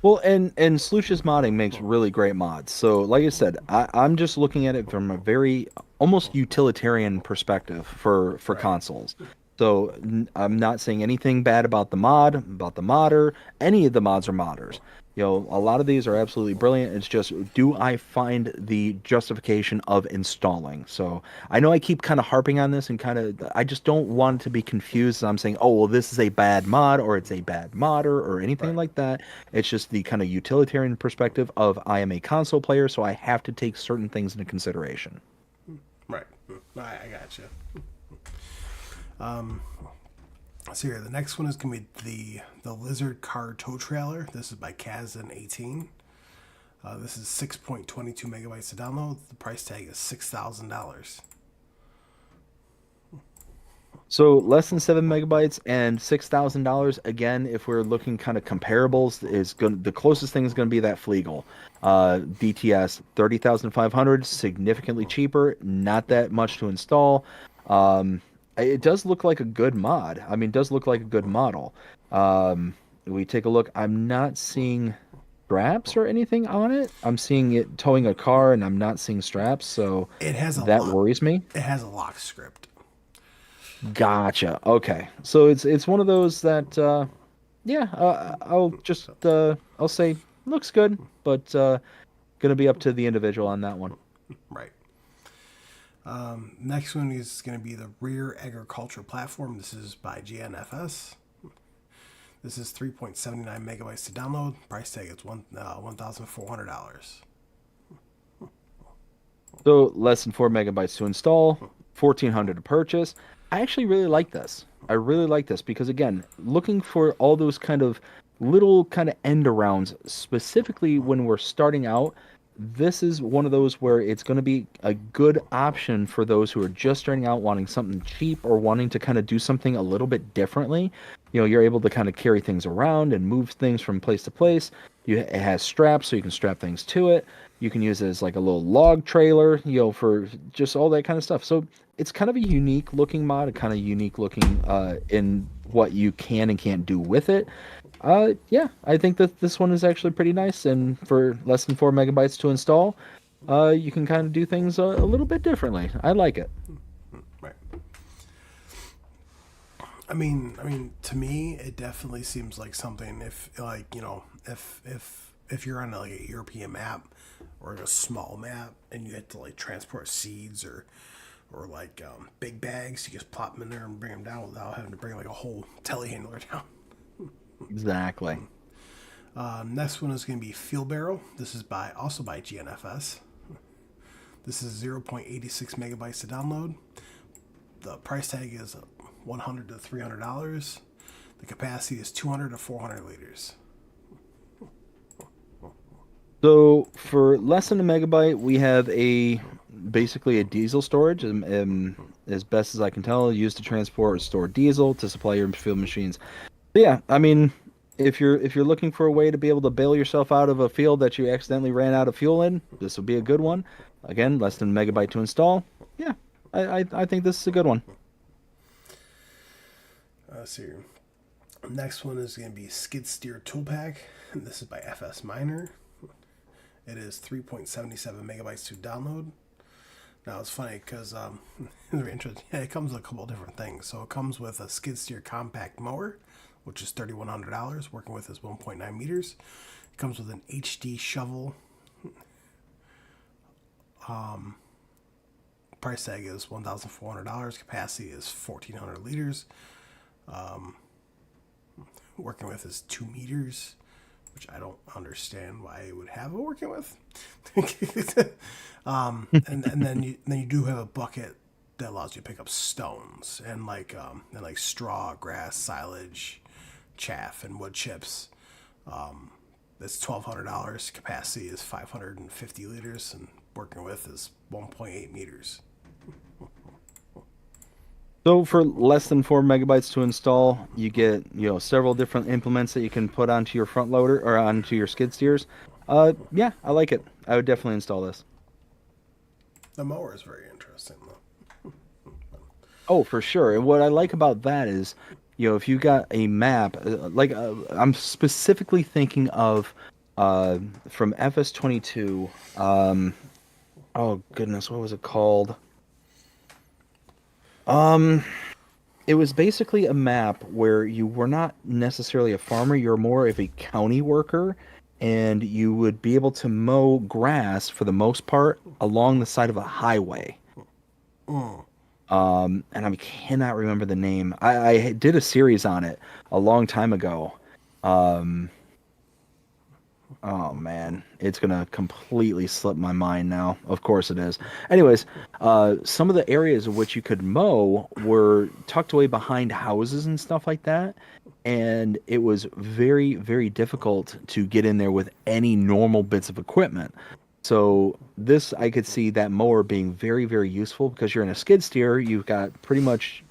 Well, and Slush's modding makes really great mods. So, like I said, I'm just looking at it from a very almost utilitarian perspective for Right. consoles. So, I'm not saying anything bad about the mod, about the modder. Any of the mods are modders. You know, a lot of these are absolutely brilliant. It's just, do I find the justification of installing? So, I know I keep kind of harping on this and kind of, I just don't want it to be confused. I'm saying, oh, well, this is a bad mod or it's a bad modder or anything Right. like that. It's just the kind of utilitarian perspective of I am a console player, so I have to take certain things into consideration. Right. I got you. So here, the next one is gonna be the Lizard Car Tow Trailer. This is by Kazan18. This is 6.22 megabytes to download. The price tag is $6,000. So less than 7 megabytes and $6,000. Again, if we're looking kind of comparables, is going the closest thing is going to be that Fleagle, DTS 30,500, significantly cheaper, not that much to install. It does look like a good mod. I mean, it does look like a good model. We take a look. I'm not seeing straps or anything on it. I'm seeing it towing a car, and I'm not seeing straps, so It has a that lock. worries me. It has a lock script. Gotcha. Okay. So it's one of those that yeah, I'll say looks good, but gonna be up to the individual on that one. Right. Next one is going to be the Rear Agriculture Platform. This is by GNFS. This is 3.79 megabytes to download. Price tag is $1,400. So less than 4 megabytes to install, 1,400 to purchase. I actually really like this. I really like this because again, looking for all those kind of little kind of end arounds, specifically when we're starting out, this is one of those where it's going to be a good option for those who are just starting out wanting something cheap or wanting to kind of do something a little bit differently. You know, you're able to kind of carry things around and move things from place to place. It has straps so you can strap things to it. You can use it as like a little log trailer, you know, for just all that kind of stuff. So it's kind of a unique looking mod, a kind of unique looking in what you can and can't do with it. Yeah, I think that this one is actually pretty nice, and for less than 4 megabytes to install, you can kind of do things a little bit differently. I like it. Right. I mean, to me, it definitely seems like something. If like if you're on like a European map or a small map and you had to like transport seeds or like big bags, you just plop them in there and bring them down without having to bring like a whole telehandler down. Exactly. Next one is going to be Fuel Barrel. This is also by GNFS. This is 0.86 megabytes to download. The price tag is $100 to $300. The capacity is 200 to 400 liters. So for less than a megabyte, we have basically a diesel storage, as best as I can tell, used to transport or store diesel to supply your field machines. But yeah, I mean, if you're looking for a way to be able to bail yourself out of a field that you accidentally ran out of fuel in, this will be a good one. Again, less than a megabyte to install. Yeah, I think this is a good one. Let's see. Next one is going to be Skid Steer Tool Pack. This is by FS Miner. It is 3.77 megabytes to download. Now it's funny because very interesting. Yeah, it comes with a couple of different things. So it comes with a skid steer compact mower, which is $3,100, working with is 1.9 meters. It comes with an HD shovel. Price tag is $1,400. Capacity is 1,400 liters. Working with is 2 meters, which I don't understand why it would have a working with. And then you do have a bucket that allows you to pick up stones and like straw, grass, silage, chaff, and wood chips. That's $1,200. Capacity is 550 liters, and working with is 1.8 meters. So for less than 4 megabytes to install, you get several different implements that you can put onto your front loader or onto your skid steers. Yeah, I like it. I would definitely install this. The mower is very interesting, though. Oh, for sure. And what I like about that is, if you got a map, I'm specifically thinking of from FS22. Oh goodness, what was it called? Um, it was basically a map where you were not necessarily a farmer, you're more of a county worker, and you would be able to mow grass for the most part along the side of a highway. Mm. And I cannot remember the name. I did a series on it a long time ago. Um, Oh man, it's gonna completely slip my mind now. Of course it is. Anyways, some of the areas of which you could mow were tucked away behind houses and stuff like that, and it was very, very difficult to get in there with any normal bits of equipment. So this, I could see that mower being very, very useful because you're in a skid steer. You've got pretty much,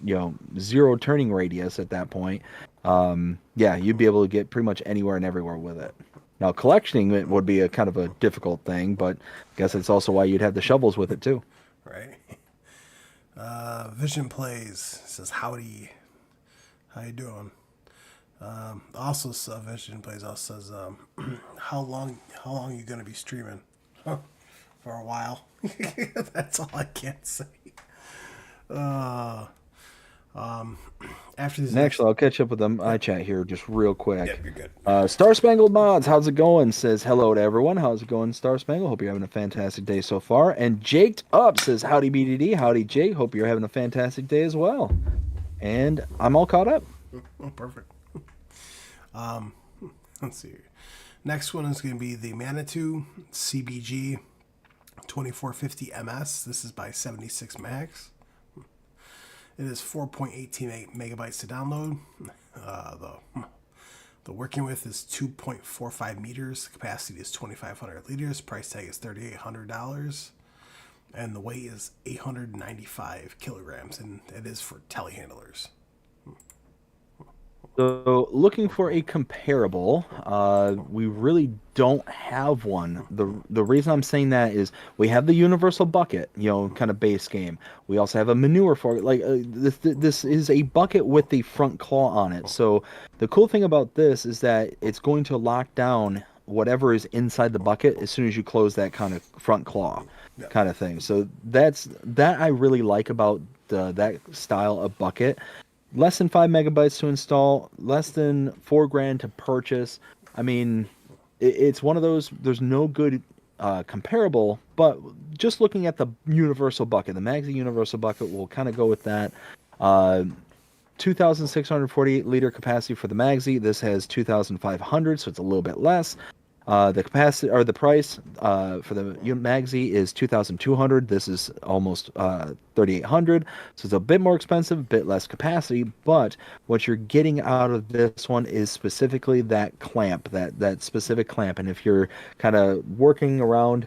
zero turning radius at that point. Yeah, you'd be able to get pretty much anywhere and everywhere with it. Now, collecting it would be a kind of a difficult thing, but I guess it's also why you'd have the shovels with it too. Right. Vision Plays says, howdy. How you doing? Also, Vision Plays also says, how long you gonna be streaming? For a while. That's all I can say. Uh, After this, And actually, I'll catch up with them. I chat here just real quick. Yep, you're good. Star Spangled Mods, how's it going? Says hello to everyone. How's it going, Star Spangled? Hope you're having a fantastic day so far. And Jaked Up says howdy BDD, howdy Jake. Hope you're having a fantastic day as well. And I'm all caught up. Oh, perfect. Let's see. Next one is going to be the Manitou CBG 2450 MS. This is by 76 Max. It is 4.18 megabytes to download. The working width is 2.45 meters. The capacity is 2,500 liters. Price tag is $3,800. And the weight is 895 kilograms. And it is for telehandlers. So, looking for a comparable, we really don't have one. The reason I'm saying that is we have the universal bucket, kind of base game. We also have a manure fork. Like this is a bucket with the front claw on it. So the cool thing about this is that it's going to lock down whatever is inside the bucket as soon as you close that kind of front claw, kind of thing. So that I really like about that style of bucket. Less than 5 megabytes to install, less than $4,000 to purchase. I mean, it's one of those. There's no good comparable, but just looking at the universal bucket, the Magzi universal bucket, we'll kind of go with that. 2,648 liter capacity for the Magzi. This has 2,500, so it's a little bit less. The capacity or the price for the Magzi is 2,200. This is almost 3,800. So it's a bit more expensive, a bit less capacity. But what you're getting out of this one is specifically that clamp, that specific clamp. And if you're kind of working around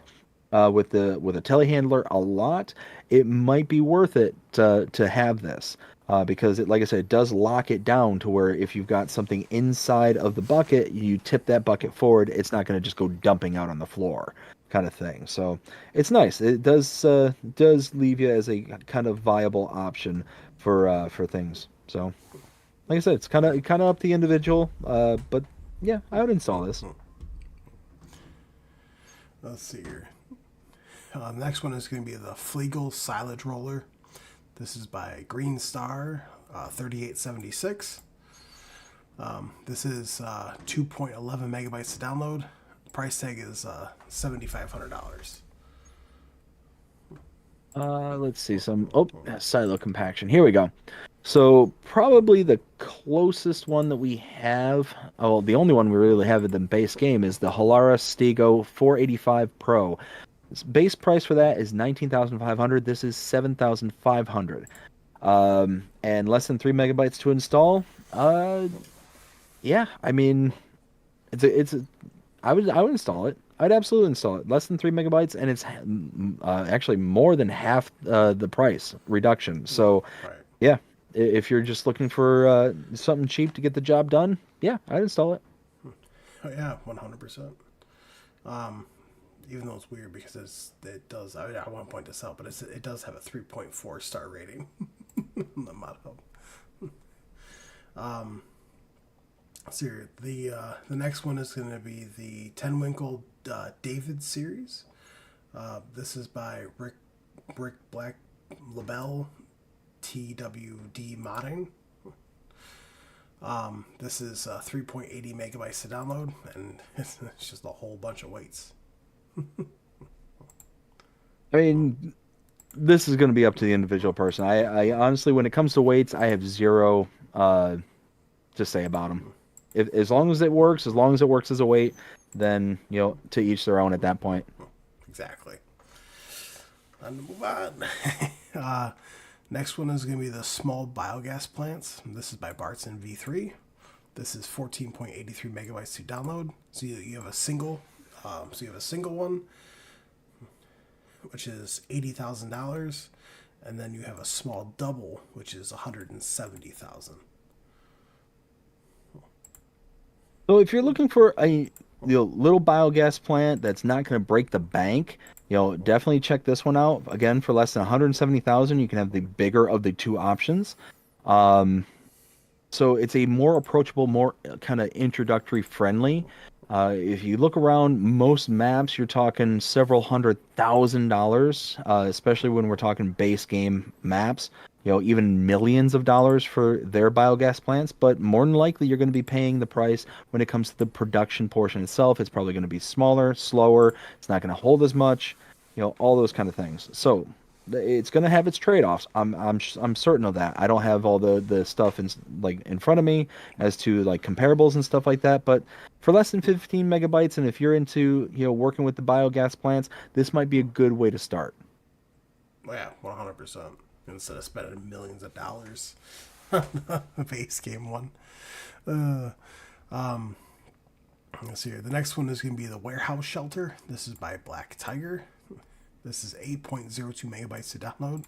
with a telehandler a lot, it might be worth it to have this. Because like I said, it does lock it down to where if you've got something inside of the bucket, you tip that bucket forward, it's not going to just go dumping out on the floor, kind of thing. So it's nice. It does leave you as a kind of viable option for things. So like I said, it's kind of up to the individual. But yeah, I would install this. Let's see here. Next one is going to be the Flegel Silage Roller. This is by Green Star, 3876. This is 2.11 megabytes to download. Price tag is $7,500. Let's see silo compaction. Here we go. So probably the closest one that we have, the only one we really have in the base game is the Halara Stego 485 Pro. Base price for that is 19,500. This is 7,500. And less than 3 megabytes to install. Yeah, I mean, I would install it. I'd absolutely install it. Less than 3 megabytes, and it's actually more than half the price reduction. So, Right. yeah, if you're just looking for something cheap to get the job done, yeah, I'd install it. Oh, yeah, 100%. Even though it's weird because it does. I won't point this out, but it does have a 3.4 star rating on the mod hub. So the next one is going to be the Ten Winkle David series. This is by Rick Black Labelle TWD Modding. This is 3.80 megabytes to download, and it's just a whole bunch of weights. I mean, this is going to be up to the individual person. I honestly, when it comes to weights, I have zero to say about them. As long as it works, as a weight, then to each their own at that point. Exactly. And move on. Next one is going to be the small biogas plants. This is by Bartson V3. This is 14.83 megabytes to download. So you have a single. So you have a single one, which is $80,000, and then you have a small double, which is $170,000. So if you're looking for a little biogas plant that's not going to break the bank, definitely check this one out. Again, for less than 170,000, you can have the bigger of the two options. So it's a more approachable, more kind of introductory friendly. If you look around most maps, you're talking several $100,000, especially when we're talking base game maps. Even millions of dollars for their biogas plants, but more than likely you're going to be paying the price when it comes to the production portion itself. It's probably going to be smaller, slower. It's not going to hold as much, all those kind of things. So it's going to have its trade-offs. I'm certain of that. I don't have all the stuff in front of me as to like comparables and stuff like that, but for less than 15 megabytes, and if you're into working with the biogas plants, this might be a good way to start. Yeah, 100%. Instead of spending millions of dollars on the base game one. Let's see here. The next one is going to be the warehouse shelter. This is by Black Tiger. This is 8.02 megabytes to download.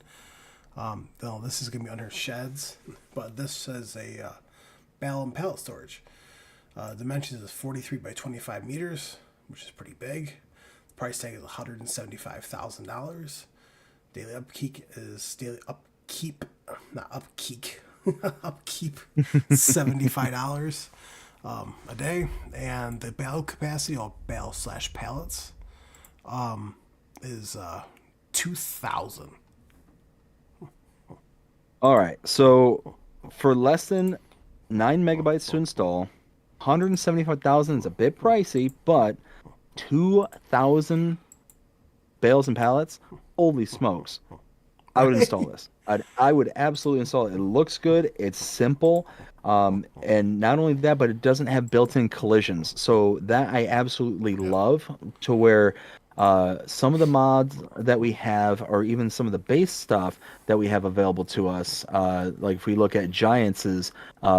Though this is going to be under sheds, but this says a bale and pallet storage. Dimensions is 43 by 25 meters, which is pretty big. The price tag is $175,000. Daily upkeep, not upkeep, upkeep, $75 a day, and the bale capacity, or bale/pallets, is 2,000. All right, so for less than 9 megabytes to install, 175,000 is a bit pricey, but 2,000 bales and pallets. Holy smokes. I would install this. I would absolutely install it. It looks good. It's simple. And not only that, but it doesn't have built-in collisions. So that I absolutely love, to where some of the mods that we have, or even some of the base stuff that we have available to us, like if we look at Giants'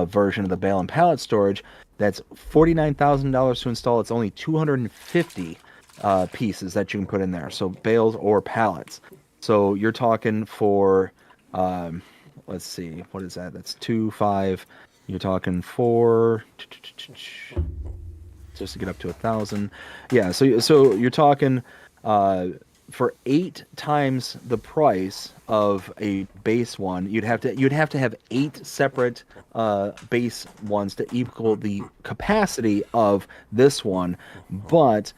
version of the bale and pallet storage, that's $49,000 to install. It's only 250 pieces that you can put in there, so bales or pallets. So you're talking for let's see, what is that? That's 2.5. You're talking for just to get up to 1,000. Yeah, so you're talking for 8 times the price of a base one. You'd have to have 8 separate base ones to equal the capacity of this one, but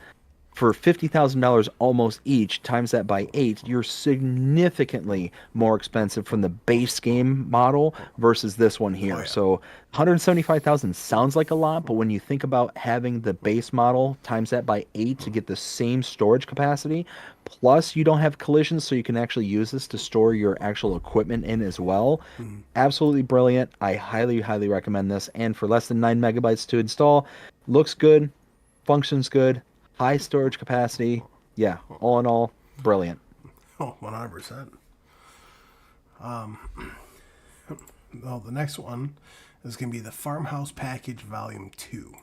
for $50,000 almost each, times that by 8, you're significantly more expensive from the base game model versus this one here. Oh, yeah. So 175,000 sounds like a lot, but when you think about having the base model times that by 8 to get the same storage capacity, plus you don't have collisions, so you can actually use this to store your actual equipment in as well. Absolutely brilliant. I highly, highly recommend this. And for less than 9 megabytes to install, looks good, functions good, high storage capacity. Yeah, all in all, brilliant. Oh, 100%. Well, the next one is going to be the Farmhouse Package Volume 2.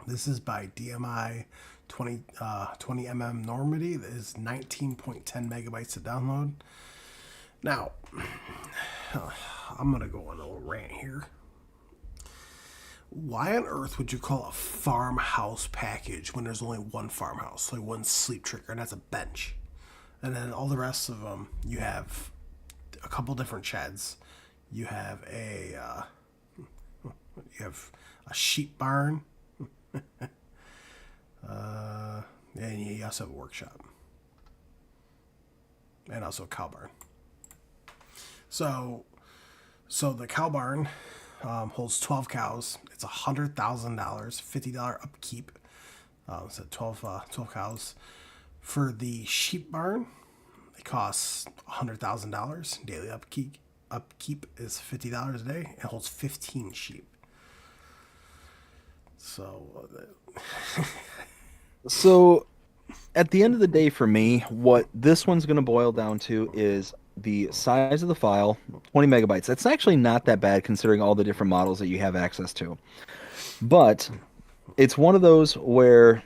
This is by DMI 20mm Normandy. That is 19.10 megabytes to download. Now, I'm going to go on a little rant here. Why on earth would you call a farmhouse package when there's only one farmhouse, like one sleep trigger, and that's a bench? And then all the rest of them, you have a couple different sheds. You have a sheep barn, and you also have a workshop, and also a cow barn. So the cow barn holds 12 cows. It's $100,000, $50 upkeep. So 12 cows. For the sheep barn, it costs $100,000. Daily upkeep is $50 a day. It holds 15 sheep. So, So at the end of the day, for me, what this one's going to boil down to is the size of the file, 20 megabytes. That's actually not that bad considering all the different models that you have access to. But it's one of those where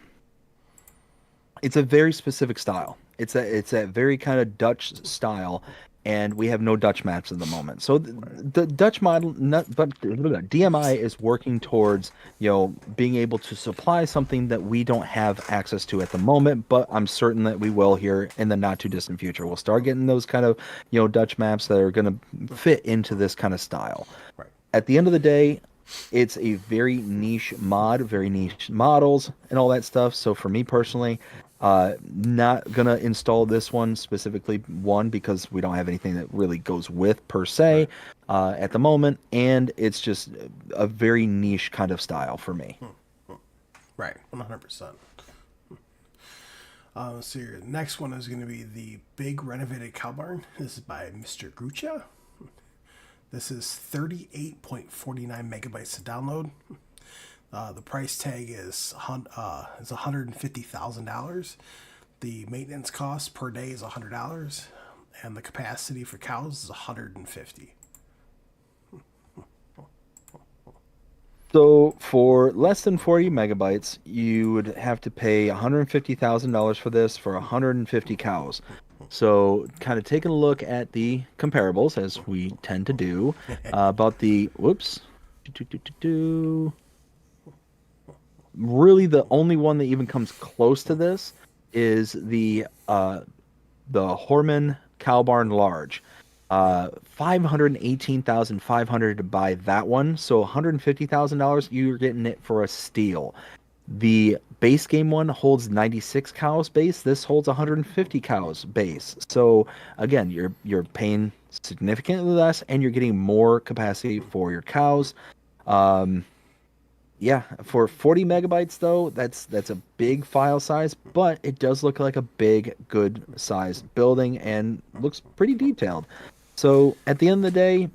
it's a very specific style. It's a very kind of Dutch style, and we have no Dutch maps at the moment. So the Dutch model, but DMI is working towards being able to supply something that we don't have access to at the moment. But I'm certain that we will here in the not too distant future. We'll start getting those kind of Dutch maps that are going to fit into this kind of style. right. At the end of the day, it's a very niche mod, very niche models and all that stuff. So for me personally, not gonna install this one specifically, one, because we don't have anything that really goes with per se at the moment, and it's just a very niche kind of style for me. Right, 100%. So your next one is going to be the big renovated cow barn. This is by Mr. Grucha. This is 38.49 megabytes to download. The price tag is $150,000. The maintenance cost per day is $100, and the capacity for cows is 150. So for less than 40 megabytes, you would have to pay $150,000 for this for 150 cows. So kind of taking a look at the comparables, as we tend to do, about the, whoops, really the only one that even comes close to this is the Horman Cow Barn Large. 518,500 to buy that one. So $150,000, you're getting it for a steal. The base game one holds 96 cows base. This holds 150 cows base. So again, you're paying significantly less, and you're getting more capacity for your cows. Yeah, for 40 megabytes though, that's a big file size, but it does look like a big, good sized building and looks pretty detailed. So at the end of the day,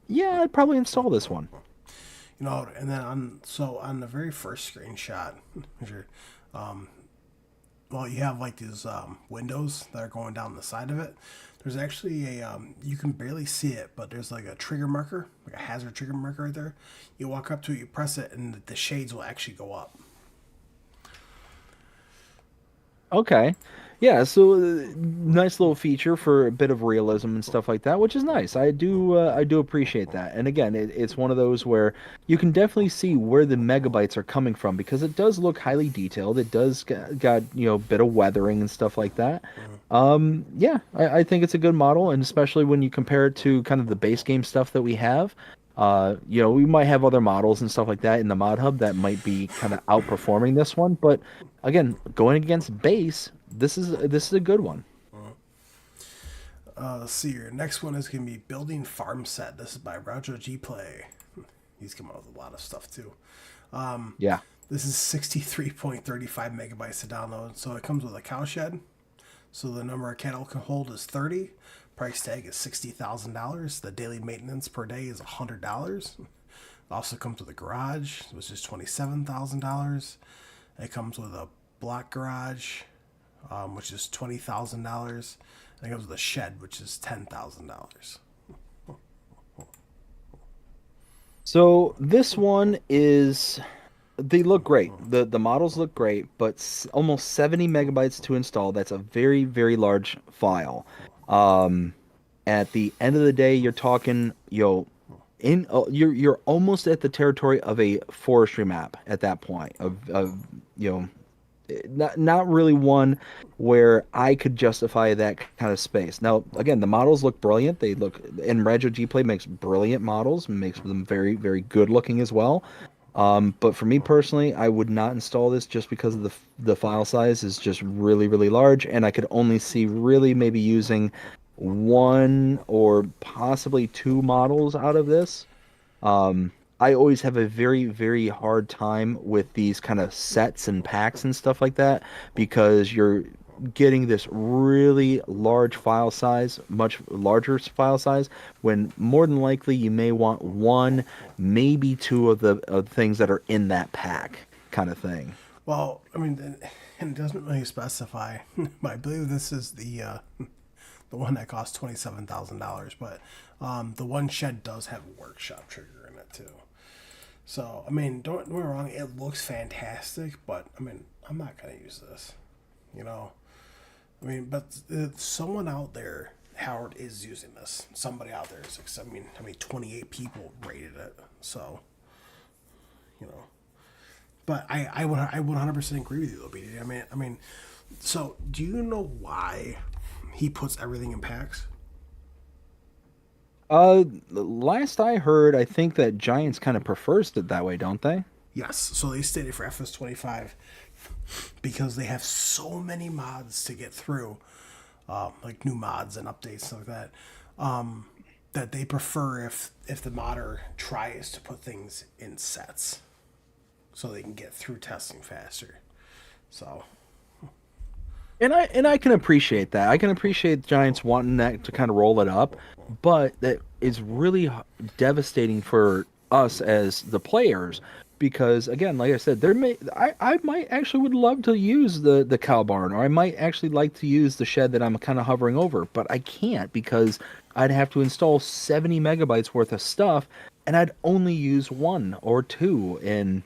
yeah, I'd probably install this one. And then on the very first screenshot, you have like these windows that are going down the side of it. There's actually you can barely see it, but there's like a trigger marker, like a hazard trigger marker right there. You walk up to it, you press it, and the shades will actually go up. Okay. Yeah, so nice little feature for a bit of realism and stuff like that, which is nice. I do appreciate that. And again, it's one of those where you can definitely see where the megabytes are coming from because it does look highly detailed. It does got a bit of weathering and stuff like that. Yeah, I think it's a good model, and especially when you compare it to kind of the base game stuff that we have. We might have other models and stuff like that in the mod hub that might be kind of outperforming this one, but again, going against base, this is a good one. Let's see, your next one is going to be Building Farm Set. This is by Roger G Play. He's come out with a lot of stuff too. Yeah. This is 63.35 megabytes to download. So it comes with a cow shed. So the number of cattle can hold is 30. Price tag is $60,000. The daily maintenance per day is $100. Also comes with a garage, which is $27,000. It comes with a block garage, which is $20,000. And it comes with a shed, which is $10,000. So this one is, they look great. The models look great, but almost 70 megabytes to install. That's a very, very large file. At the end of the day, you're talking, you're almost at the territory of a forestry map at that point of not really one where I could justify that kind of space. Now, again, the models look brilliant. And Rego G Play makes brilliant models, makes them very, very good looking as well. But for me personally, I would not install this just because of the file size is just really, really large, and I could only see really maybe using one or possibly two models out of this. I always have a very, very hard time with these kind of sets and packs and stuff like that because you're getting this really large file size, much larger file size, when more than likely you may want one, maybe two of the things that are in that pack kind of thing. Well, I mean, and it doesn't really specify, but I believe this is the one that costs $27,000. But the one shed does have a workshop trigger in it too. So I mean, don't get me wrong, it looks fantastic, but I mean, I'm not gonna use this. You know, I mean, but someone out there, Howard, is using this. Somebody out there is like, I mean, 28 people rated it. So, you know, but I 100% agree with you though, BD. I mean, so do you know why he puts everything in packs? Last I heard, I think that Giants kind of prefers it that way, don't they? Yes. So they stated for FS25 because they have so many mods to get through, like new mods and updates and stuff like that. That they prefer if the modder tries to put things in sets, so they can get through testing faster. So And I can appreciate that. I can appreciate Giants wanting that to kind of roll it up, but that is really devastating for us as the players because again, like I said, I might actually would love to use the cow barn, or I might actually like to use the shed that I'm kind of hovering over, but I can't because I'd have to install 70 megabytes worth of stuff, and I'd only use one or two, and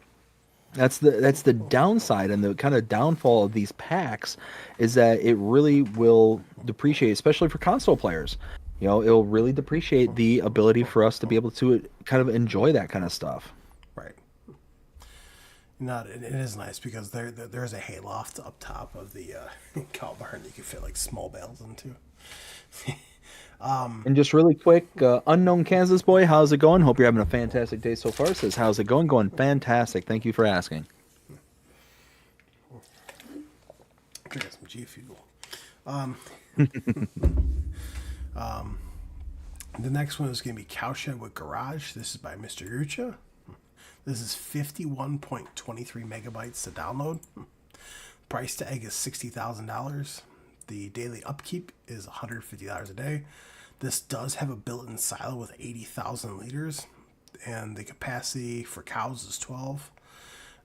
that's the downside and the kind of downfall of these packs is that it really will depreciate, especially for console players. You know, it'll really depreciate the ability for us to be able to kind of enjoy that kind of stuff. right. Not it is nice because there's a hayloft up top of the cow barn that you can fit like small bales into. And just really quick, unknown Kansas boy, how's it going? Hope you're having a fantastic day so far. Says, how's it going? Going fantastic. Thank you for asking. Drink some G Fuel. The next one is going to be Cowshed with Garage. This is by Mr. Yucha. This is 51.23 megabytes to download. Price tag is $60,000. The daily upkeep is $150 a day. This does have a built-in silo with 80,000 liters, and the capacity for cows is 12.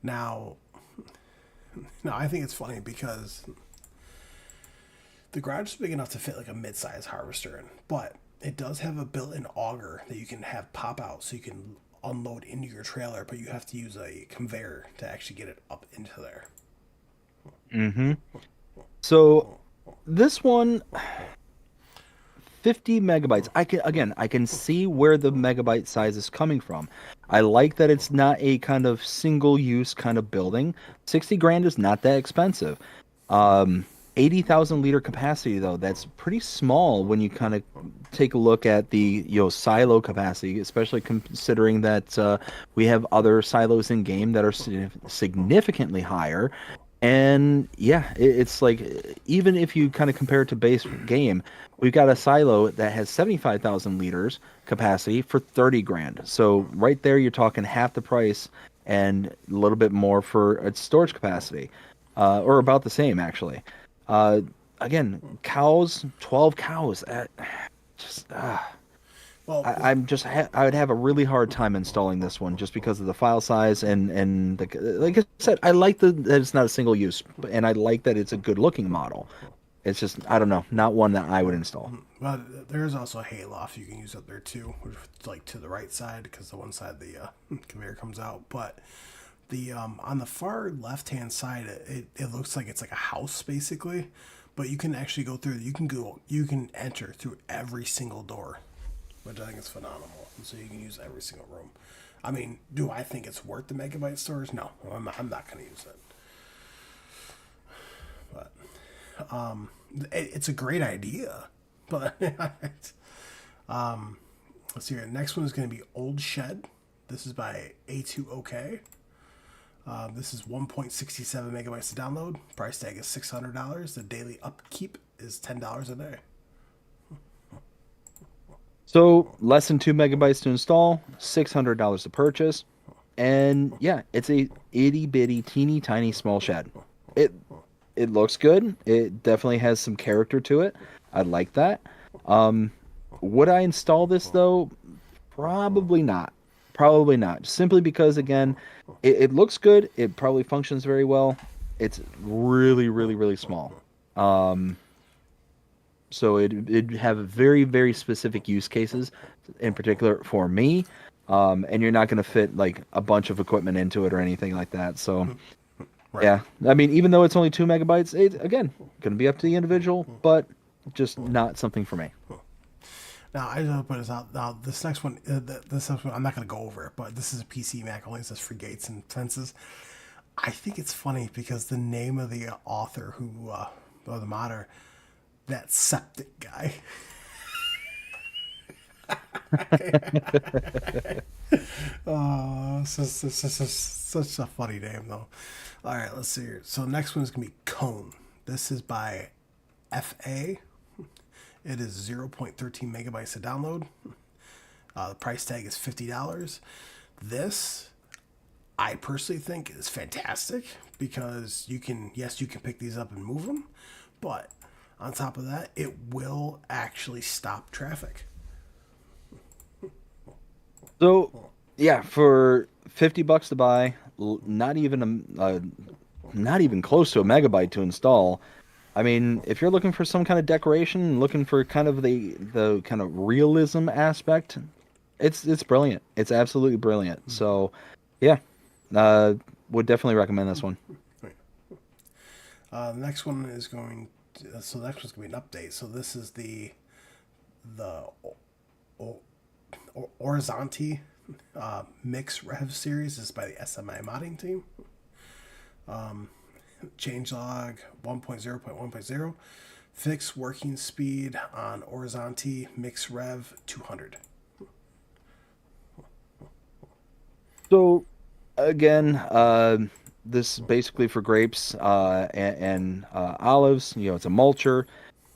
Now I think it's funny because the garage is big enough to fit like a mid-size harvester in, but it does have a built-in auger that you can have pop out so you can unload into your trailer, but you have to use a conveyor to actually get it up into there. Mm-hmm. So this one, 50 megabytes. I can see where the megabyte size is coming from. I like that it's not a kind of single use kind of building. 60 grand is not that expensive. 80,000 liter capacity though, that's pretty small when you kind of take a look at the silo capacity, especially considering that we have other silos in game that are significantly higher. And yeah, it's like even if you kind of compare it to base game, we've got a silo that has 75,000 liters capacity for 30 grand. So right there, you're talking half the price and a little bit more for its storage capacity, or about the same actually. Again, cows, 12 cows. Just Well, I would have a really hard time installing this one just because of the file size and like I said, I like that it's not a single use, and I like that it's a good looking model. It's just I don't know, not one that I would install. well, there's also a hayloft you can use up there too, which is like to the right side because the one side the conveyor comes out. But the on the far left hand side, it looks like it's like a house basically, but you can actually go through. You can enter through every single door, which I think is phenomenal. And so you can use every single room. I mean, do I think it's worth the megabyte storage? No, I'm not going to use it. But it's a great idea. But let's see here. Next one is going to be Old Shed. This is by A2OK. This is 1.67 megabytes to download. Price tag is $600. The daily upkeep is $10 a day. So less than 2 megabytes to install, $600 to purchase, and yeah, it's a itty bitty, teeny tiny, small shed. It it looks good. It definitely has some character to it. I like that. Would I install this though? Probably not. Probably not. Simply because again, it looks good. It probably functions very well. It's really, really, really small. So it'd have very, very specific use cases, in particular for me. And you're not going to fit like a bunch of equipment into it or anything like that. So Right. yeah, I mean, even though it's only 2 megabytes, it's again going to be up to the individual, but just not something for me. Now, I just want to put this out. Now, this next one, I'm not going to go over it, but this is a PC Mac only. It says free gates and fences. I think it's funny because the name of the author or the modder, that septic guy. Oh, such a funny name, though. All right, let's see here. So, next one is going to be Cone. This is by FA. It is 0.13 megabytes to download. The price tag is $50. This, I personally think, is fantastic because you can pick these up and move them, but on top of that, it will actually stop traffic. So yeah, for $50 to buy, not even close to a megabyte to install. I mean, if you're looking for some kind of decoration, looking for kind of the kind of realism aspect, it's brilliant. It's absolutely brilliant. So, yeah, would definitely recommend this one. The next one is going. So the next one's going to be an update. So this is the Horizonte Mix Rev series. This is by the SMI modding team. Changelog 1.0.1.0. Fix working speed on Horizonte Mix Rev 200. So, again, this is basically for grapes and olives. You know, it's a mulcher.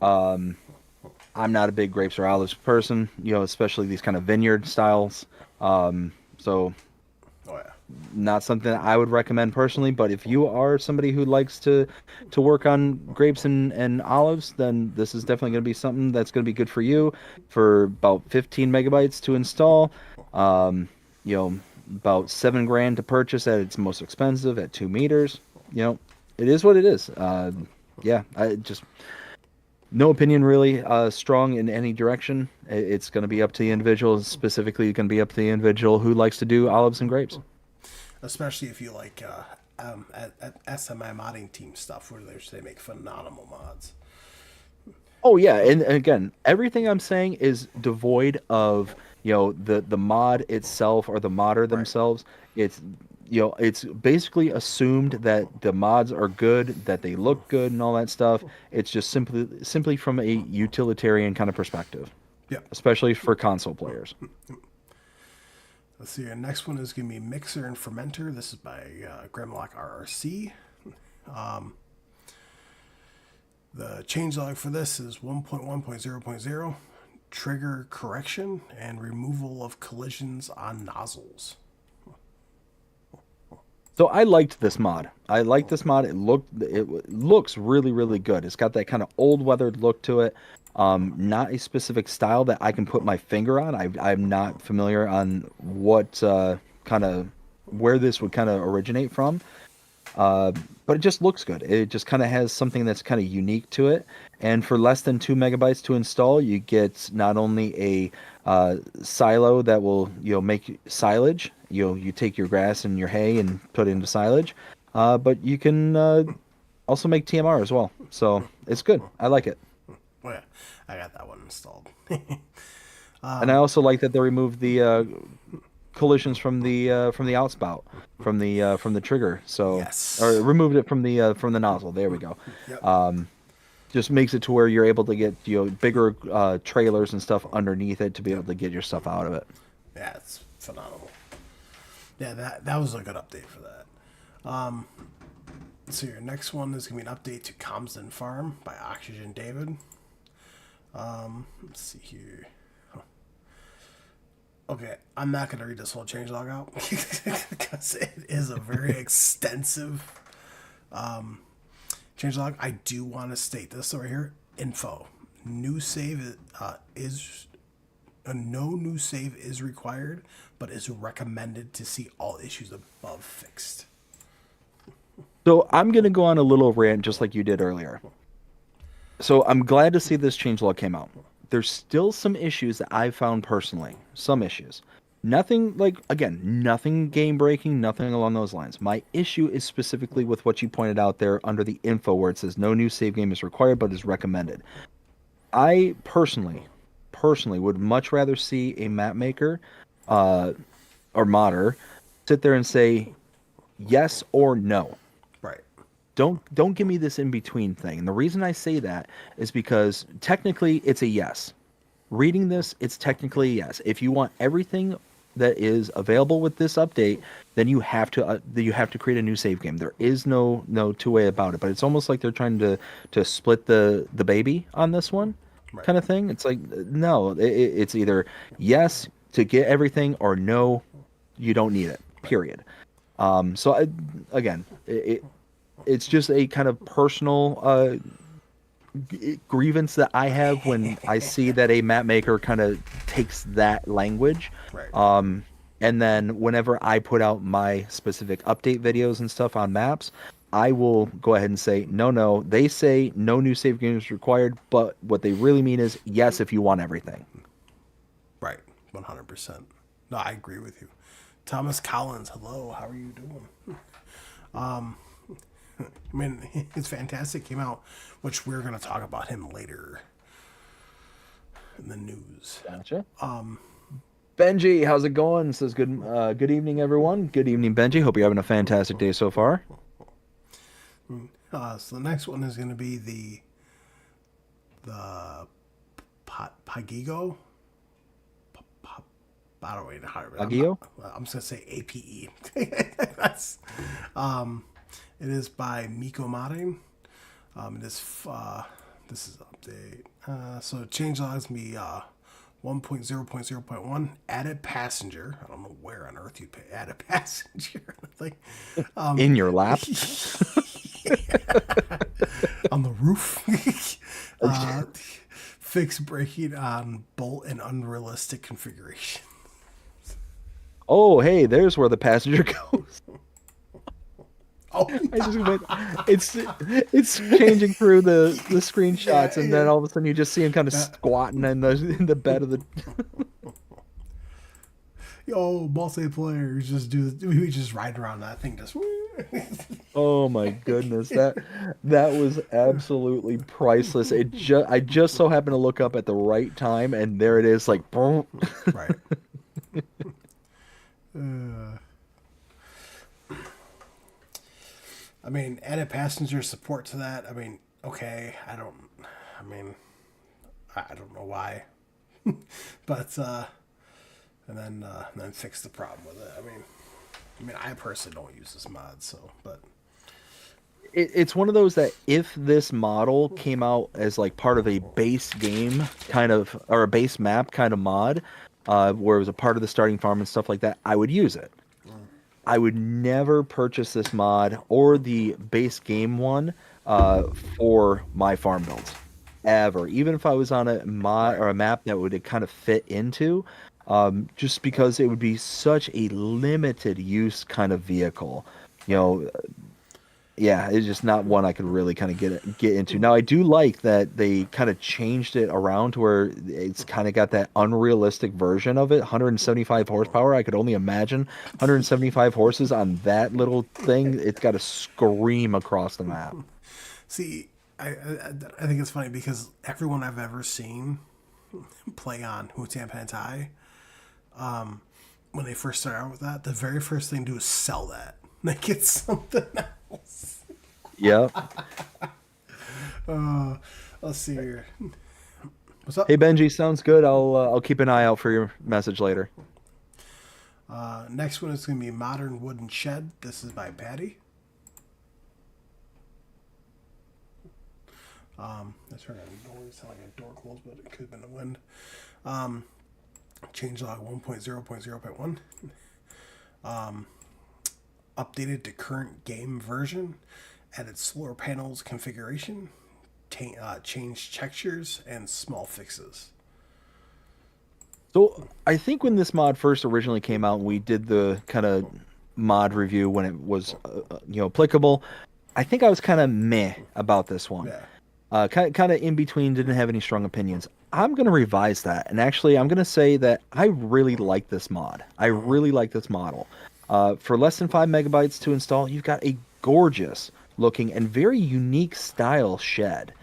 I'm not a big grapes or olives person, you know, especially these kind of vineyard styles. So Oh yeah. not something I would recommend personally, but if you are somebody who likes to work on grapes and olives, then this is definitely going to be something that's going to be good for you. For about 15 megabytes to install, you know, about $7,000 to purchase at its most expensive at 2 meters. You know, it is what it is. Yeah, I just no opinion really strong in any direction. It's going to be up to the individual. Specifically, going to be up to the individual who likes to do olives and grapes. Especially if you like at SMI modding team stuff where they make phenomenal mods. Oh yeah, and again, everything I'm saying is devoid of, you know, the mod itself or the modder themselves. It's, you know, it's basically assumed that the mods are good, that they look good, and all that stuff. It's just simply from a utilitarian kind of perspective. Yep. Especially for console players. Let's see. Our next one is going to be Mixer and Fermenter. This is by Grimlock RRC. The changelog for this is 1.1.0.0. Trigger correction and removal of collisions on nozzles. So I liked this mod. It looks really, really good. It's got that kind of old weathered look to it. Not a specific style that I can put my finger on. I'm not familiar on what kind of where this would kind of originate from. But it just looks good. It just kind of has something that's kind of unique to it. And for less than 2 megabytes to install, you get not only a silo that will, you know, make silage. You take your grass and your hay and put it into silage, but you can also make TMR as well. So it's good. I like it. Oh yeah, I got that one installed. And I also like that they removed the collisions from the outspout from the trigger. So Yes. or removed it from the nozzle. There we go. Yep. Just makes it to where you're able to get, you know, bigger trailers and stuff underneath it to be able to get your stuff out of it. Yeah, it's phenomenal. Yeah, that was a good update for that. So your next one is going to be an update to Comsden Farm by Oxygen David. Let's see here. Okay, I'm not going to read this whole changelog out because it is a very extensive changelog. I do want to state this over here. Info. New save is no new save is required, but is recommended to see all issues above fixed. So I'm going to go on a little rant just like you did earlier. So I'm glad to see this changelog came out. There's still some issues that I found personally. Some issues. Nothing like, again, nothing game breaking, nothing along those lines. My issue is specifically with what you pointed out there under the info where it says no new save game is required but is recommended. I personally would much rather see a map maker or modder sit there and say yes or no. Right. Don't give me this in between thing. And the reason I say that is because technically it's a yes. Reading this, it's technically a yes. If you want everything that is available with this update, then you have to create a new save game. There is no two-way about it. But it's almost like they're trying to split the baby on this one, Right. kind of thing. It's like no, it's either yes to get everything or no, you don't need it. Period. So again, it's just a kind of personal grievance that I have when I see that a map maker kind of takes that language. Right. And then whenever I put out my specific update videos and stuff on maps, I will go ahead and say, no, they say no new save games required, but what they really mean is yes if you want everything. Right. 100%. No, I agree with you. Thomas Collins, hello, how are you doing? I mean, it's fantastic. Came out, which we're going to talk about him later in the news. Gotcha. Benji, how's it going? Says good evening, everyone. Good evening, Benji. Hope you're having a fantastic day so far. So the next one is going to be the Pagigo. I don't know how to Pagio? I'm just going to say APE. That's, it is by Miko Marin. It is, this is an update. So changelogs me 1.0.0.1 added passenger. I don't know where on earth you pay added passenger. Like In your lap? on the roof. Fix braking on bolt and unrealistic configuration. Oh, hey, there's where the passenger goes. Oh, I just went, it's changing through the screenshots, and then all of a sudden you just see him kind of squatting in the bed of the. yo, multiplayer, we just ride around that thing just. Oh my goodness, that was absolutely priceless. I just so happened to look up at the right time, and there it is, like boom. Right. I mean, added passenger support to that. I mean, okay, I don't know why, but and then fix the problem with it. I mean, I personally don't use this mod, so but. It's one of those that if this model came out as like part of a base game kind of, or a base map kind of mod, where it was a part of the starting farm and stuff like that, I would use it. I would never purchase this mod or the base game one for my farm builds, ever. Even if I was on a mod or a map that would kind of fit into, just because it would be such a limited use kind of vehicle, you know. Yeah, it's just not one I could really kind of get into. Now, I do like that they kind of changed it around to where it's kind of got that unrealistic version of it. 175 horsepower. I could only imagine 175 horses on that little thing. It's got to scream across the map. See, I think it's funny because everyone I've ever seen play on Hutan Pantai, when they first start out with that, the very first thing to do is sell that. Like it's something else. Yep. Let's see here. What's up? Hey Benji, sounds good. I'll keep an eye out for your message later. Next one is going to be Modern Wooden Shed. This is by Patty. That's right. I don't really sound like a door closed, but it could have been the wind. Changelog 1.0.0.1. Updated to current game version. Added solar panels configuration. Changed textures and small fixes. So I think when this mod first originally came out, and we did the kind of mod review when it was, applicable. I think I was kind of meh about this one. Yeah. Kind of in between, didn't have any strong opinions. I'm going to revise that. And actually, I'm going to say that I really like this mod. I really like this model. For less than 5 megabytes to install, you've got a gorgeous looking and very unique style shed.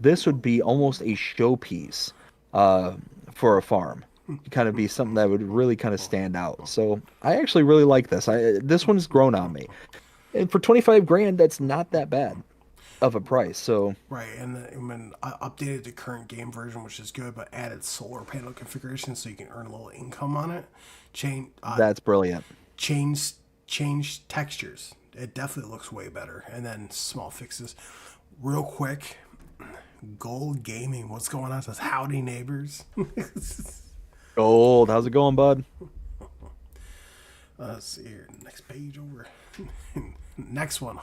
This would be almost a showpiece for a farm. Kind of be something that would really kind of stand out. So I actually really like this. This one's grown on me. And for 25 grand, that's not that bad of a price. So Right, and then when I updated the current game version, which is good, but added solar panel configuration so you can earn a little income on it. that's brilliant. Change textures. It definitely looks way better. And then small fixes. Real quick, Gold Gaming, what's going on? It says howdy neighbors. Gold, how's it going, bud? Let's see here. Next page over. Next one.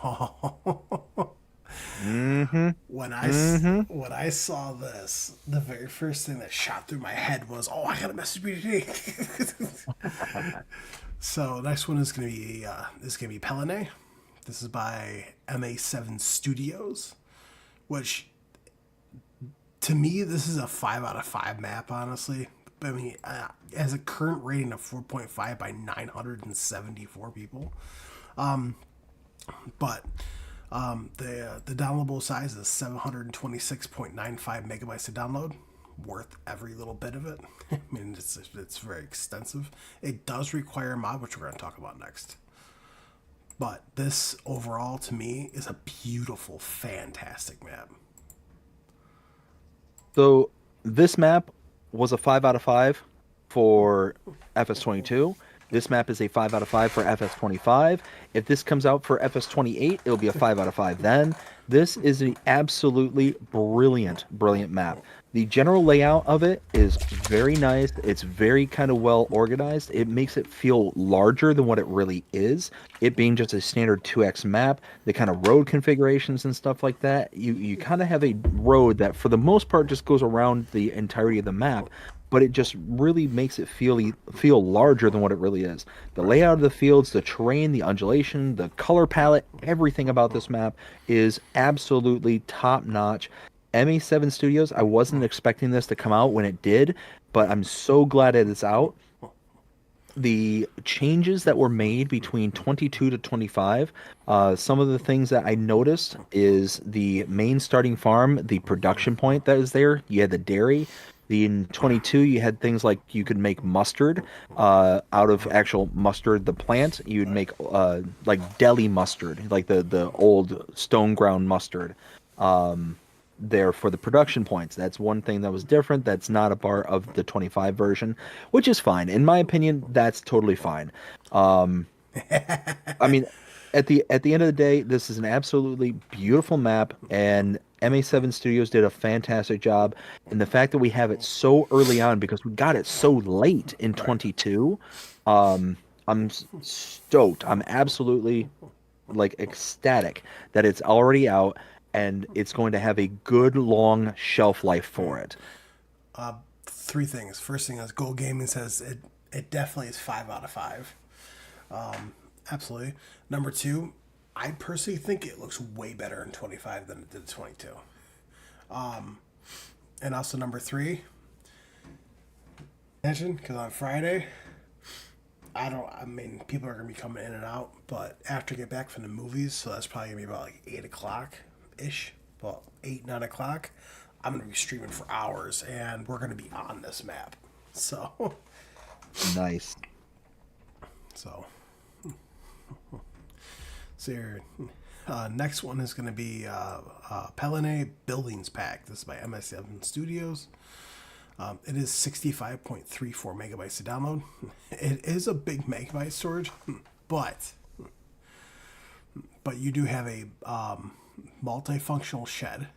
When I saw this, the very first thing that shot through my head was, "Oh, I gotta message BDDG." So next one is gonna be Pelene. This is by MA7 Studios, which to me this is a 5 out of 5 map. Honestly, I mean, it has a current rating of 4.5 by 974 people. But the downloadable size is 726.95 megabytes to download. Worth every little bit of it. I mean, it's very extensive. It does require a mod, which we're going to talk about next. But this overall, to me, is a beautiful, fantastic map. So this map was a 5 out of 5 for FS22. This map is a 5 out of 5 for FS25. If this comes out for FS28, it'll be a 5 out of 5 then. This is an absolutely brilliant map. The general layout of it is very nice. It's very kind of well organized. It makes it feel larger than what it really is. It being just a standard 2x map, the kind of road configurations and stuff like that. You kind of have a road that for the most part just goes around the entirety of the map, but it just really makes it feel larger than what it really is. The layout of the fields, the terrain, the undulation, the color palette, everything about this map is absolutely top notch. MA7 Studios, I wasn't expecting this to come out when it did, but I'm so glad it is out. The changes that were made between 22 to 25, some of the things that I noticed is the main starting farm, the production point that is there. You had the dairy. In 22, you had things like you could make mustard out of actual mustard, the plant. You'd make like deli mustard, like the old stone ground mustard. There for the production points. That's one thing that was different. That's not a part of the 25 version, which is fine. In my opinion, that's totally fine. I mean, at the end of the day, this is an absolutely beautiful map, and MA7 Studios did a fantastic job. And the fact that we have it so early on, because we got it so late in 22, I'm stoked. I'm absolutely ecstatic that it's already out. And it's going to have a good long shelf life for it. 3 things. First thing is Gold Gaming says it definitely is 5 out of 5. Absolutely. Number 2, I personally think it looks way better in 25 than it did 22. And also number 3, imagine, because on Friday, I mean, people are going to be coming in and out, but after I get back from the movies, so that's probably going to be about like 8 o'clock. Ish, about 8-9 o'clock, I'm gonna be streaming for hours, and we're gonna be on this map. So nice. So here, next one is gonna be Pelene Buildings Pack. This is by MS7 Studios. It is 65.34 megabytes to download. It is a big megabyte storage, but you do have a multifunctional shed,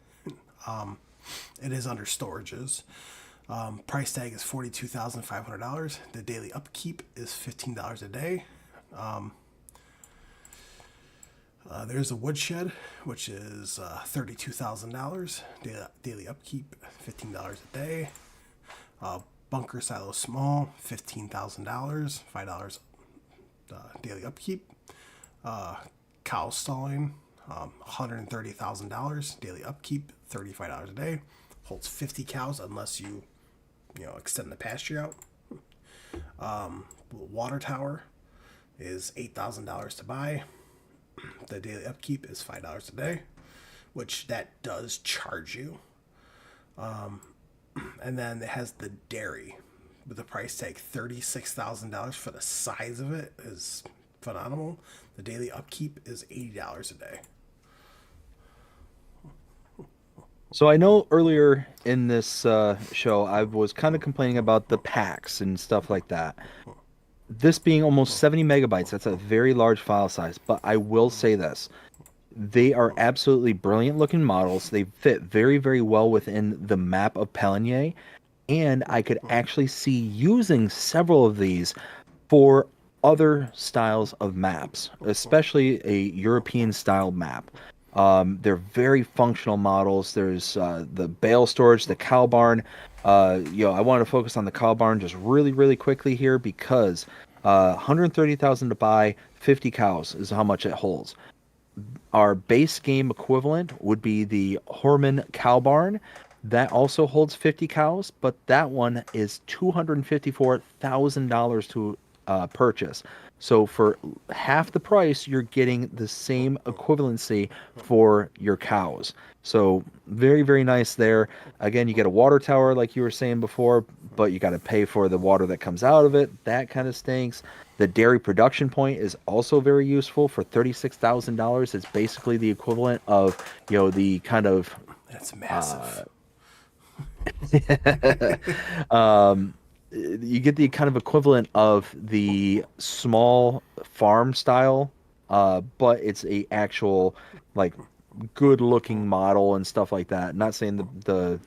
It is under storages. Price tag is $42,500. The daily upkeep is $15 a day. There's a woodshed, which is $32,000. Daily upkeep, $15 a day. Bunker silo small, $15,000, $5 daily upkeep. Cow stalling, $130,000 daily upkeep, $35 a day. Holds 50 cows unless you extend the pasture out. Water tower is $8,000 to buy. The daily upkeep is $5 a day, which that does charge you. And then it has the dairy with the price tag $36,000 for the size of it is phenomenal. The daily upkeep is $80 a day. So I know earlier in this show I was kind of complaining about the packs and stuff like that. This being almost 70 megabytes, that's a very large file size, but I will say this. They are absolutely brilliant looking models. They fit very, very well within the map of Pelinier, and I could actually see using several of these for other styles of maps, especially a European style map. They're very functional models. There's the bale storage, the cow barn. I want to focus on the cow barn just really, really quickly here because 130,000 to buy, 50 cows is how much it holds. Our base game equivalent would be the Horman cow barn. That also holds 50 cows, but that one is $254,000 to purchase. So for half the price, you're getting the same equivalency for your cows. So very, very nice there. Again, you get a water tower like you were saying before, but you got to pay for the water that comes out of it. That kind of stinks. The dairy production point is also very useful for $36,000. It's basically the equivalent of, the kind of... That's massive. You get the kind of equivalent of the small farm style, but it's a actual good looking model and stuff like that. Not saying the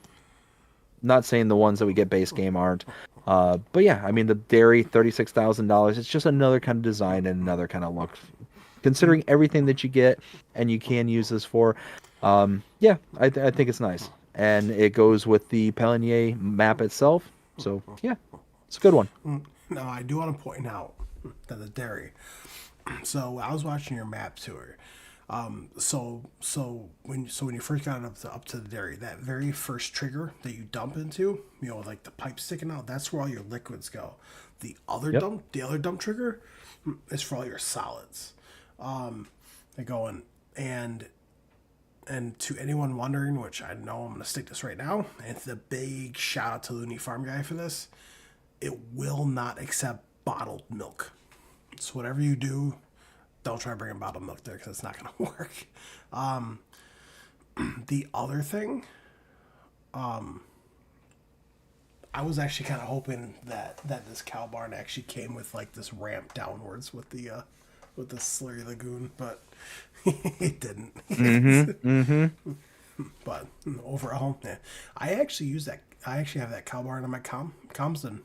ones that we get base game aren't. But yeah, I mean the dairy $36,000. It's just another kind of design and another kind of look. Considering everything that you get and you can use this for, I think it's nice, and it goes with the Pelinier map itself. So yeah, it's a good one. Now I do want to point out that the dairy. So I was watching your map tour. So when you first got up to the dairy, that very first trigger that you dump into, like the pipe sticking out, that's where all your liquids go. The other dump trigger is for all your solids. They go in, and to anyone wondering, which I know I'm going to stick this right now, and it's a big shout out to Looney Farm Guy for this, it will not accept bottled milk. So whatever you do, don't try to bring in bottled milk there because it's not going to work. The other thing, I was actually kind of hoping that this cow barn actually came with this ramp downwards with the Slurry Lagoon, but it didn't. But overall, yeah. I actually use that. I actually have that cow barn on my comms and